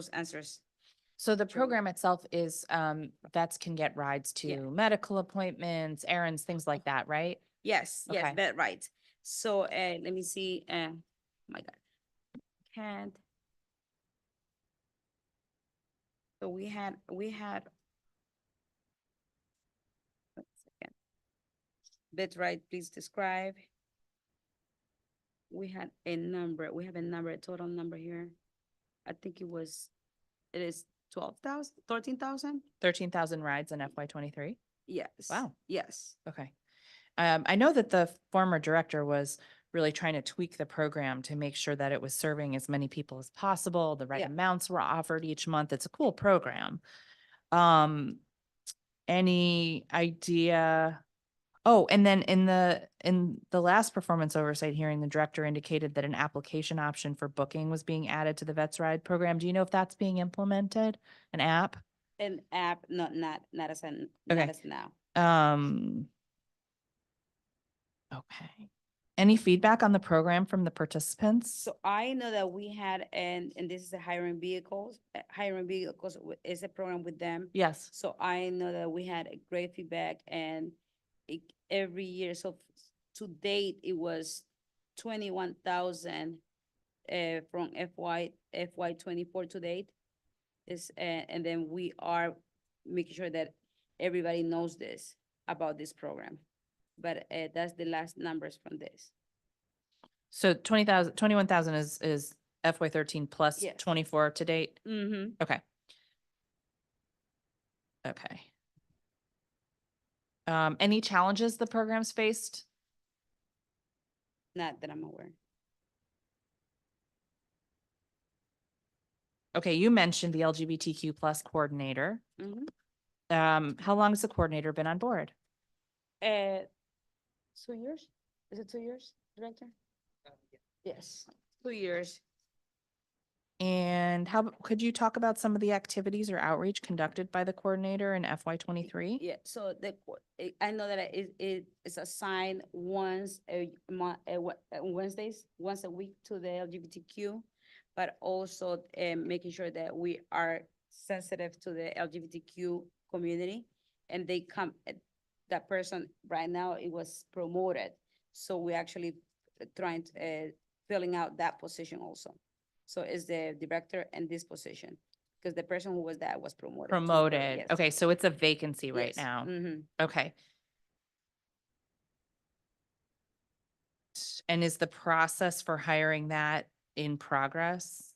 answers. So the Sure. program itself is, vets can get rides Yeah. to medical appointments, errands, things like that, right? Yes, Okay. that right. So let me see. Oh my God. Can't. So we had. 1 second. That's right. Please describe. We had a number. We have a total number here. I think it is 12,000, 13,000. 13,000 rides in FY '23? Yes. Wow. Yes. Okay. I know that the former director was really trying to tweak the program to make sure that it was serving as many people as possible. The right Yeah. amounts were offered each month. It's a cool program. Any idea? Oh, and then in the last performance oversight hearing, the director indicated that an application option for booking was being added to the Vets Ride program. Do you know if that's being implemented? An app? An app, not as Okay. not as now. Okay. Any feedback on the program from the participants? So I know that we had, and this is a hiring vehicles. Is a program with them. Yes. So I know that we had a great feedback, and every year, so to date, it was 21,000 from FY 24 to date. And then we are making sure that everybody knows this about this program. But that's the last numbers from this. So 21,000 is FY 13 plus Yes. 24 to date? Mm-hmm. Okay. Okay. Any challenges the program's faced? Not that I'm aware. Okay, you mentioned the LGBTQ plus coordinator. Mm-hmm. How long has the coordinator been on board? 2 years? Is it 2 years, Director? Yes, 2 years. And could you talk about some of the activities or outreach conducted by the coordinator in FY '23? Yeah, so I know that it's assigned once a month, Wednesdays, once a week to the LGBTQ, but also making sure that we are sensitive to the LGBTQ community, and they come, that person right now, it was promoted, so we actually trying to, filling out that position also. So is the director in this position, because the person who was that was promoted. to her, Promoted. yes. Okay, so it's a vacancy right Yes. now. Mhm. Okay. And is the process for hiring that in progress?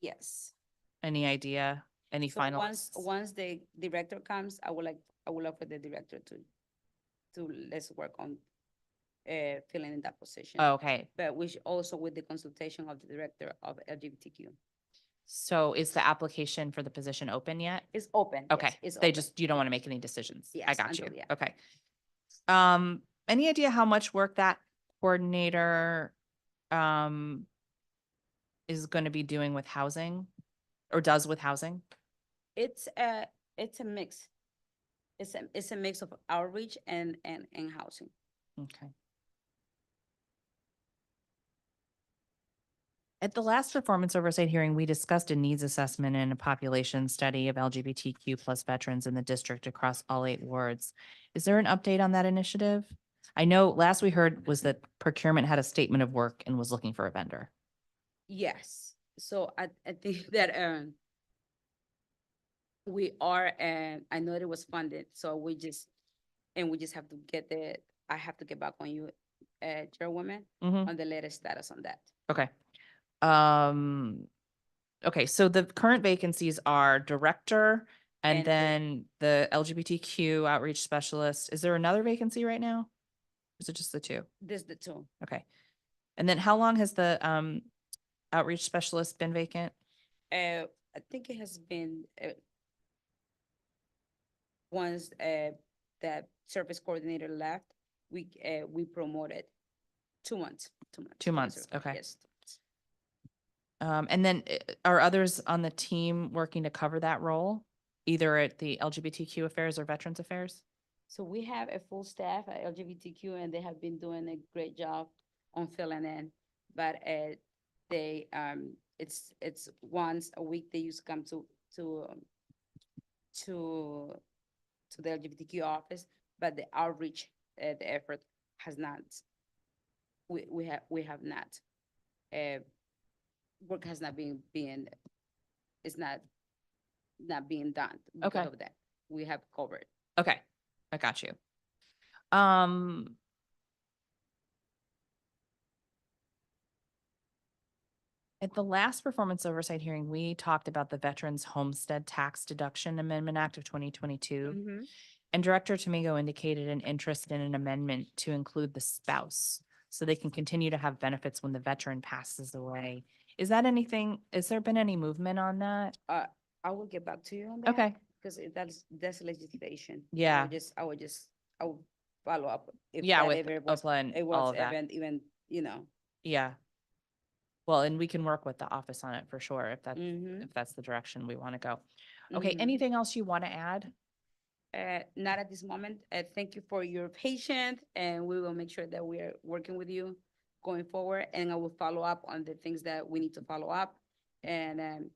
Yes. Any idea? Any So once, finalists? once the director comes, I would like for the director to let's work on filling in that position. Okay, But we should also with the consultation of the director of LGBTQ. so is the application for the position open yet? It's open. yes, Okay, it's they open. just, you don't want to make any decisions. I Yes, got you. until- yeah. Okay. Any idea how much work that coordinator is going to be doing with housing or does with housing? It's a mix. It's a mix of outreach and housing. Okay. At the last performance oversight hearing, we discussed a needs assessment and a population study of LGBTQ plus veterans in the district across all 8 wards. Is there an update on that initiative? I know last we heard was that procurement had a statement of work and was looking for a vendor. Yes, so I think that we are, I know it was funded, so we just have to I have to get back on you, Chairwoman, Mhm. on the latest status on that. Okay. Okay, so the current vacancies are director and And the- then the LGBTQ outreach specialist. Is there another vacancy right now? Or is it just the 2? This the two. Okay. And then how long has the outreach specialist been vacant? I think it has been, once, that service coordinator left, we promoted 2 months, 2 months. 2 to the months, service- okay. Yes. And then are others on the team working to cover that role? Either at the LGBTQ affairs or veterans affairs? So we have a full staff at LGBTQ, and they have been doing a great job on filling in. But it's once a week they used to come to the LGBTQ office, but the outreach, the effort has not. We have not. Work has not it's not being done because Okay. of that. We have covered. Okay, I got you. At the last performance oversight hearing, we talked about the Veterans Homestead Tax Deduction Amendment Act of 2022. Mhm. And Director Tomigo indicated an interest in an amendment to include the spouse so they can continue to have benefits when the veteran passes away. Has there been any movement on that? I will get back to you on that. Okay, Because that's legislation. Yeah. I will follow up. If yeah, that with ever was- OPLA and it all was of that. even, Yeah. Well, and we can work with the office on it for sure if Mhm. that's the direction we want to go. Okay, Mhm. anything else you want to add? Not at this moment. Thank you for your patience, and we will make sure that we are working with you going forward, and I will follow up on the things that we need to follow up and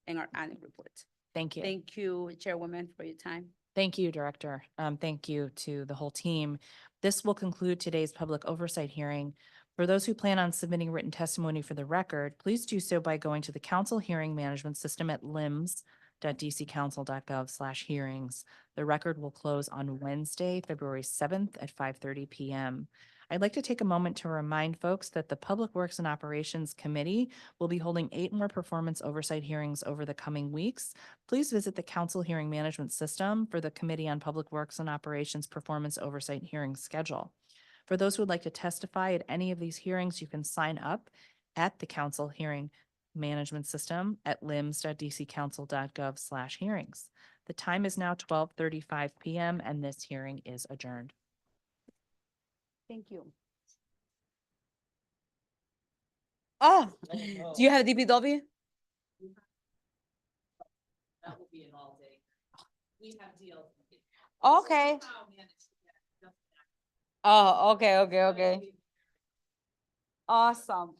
in our annual report. Thank you. Thank you, Chairwoman, for your time. Thank you, Director. Thank you to the whole team. This will conclude today's public oversight hearing. For those who plan on submitting written testimony for the record, please do so by going to the council hearing management system at lims.dccouncil.gov/hearings. The record will close on Wednesday, February 7th at 5:30 p.m. I'd like to take a moment to remind folks that the Public Works and Operations Committee will be holding 8 more performance oversight hearings over the coming weeks. Please visit the Council Hearing Management System for the Committee on Public Works and Operations Performance Oversight Hearing schedule. For those who would like to testify at any of these hearings, you can sign up at the Council Hearing Management System at lims.dccouncil.gov/hearings. The time is now 12:35 p.m. and this hearing is adjourned. Thank you. Oh, do you have DPW? be an all day. We have deals. Okay. Oh, okay.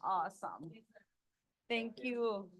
Awesome. Thank you.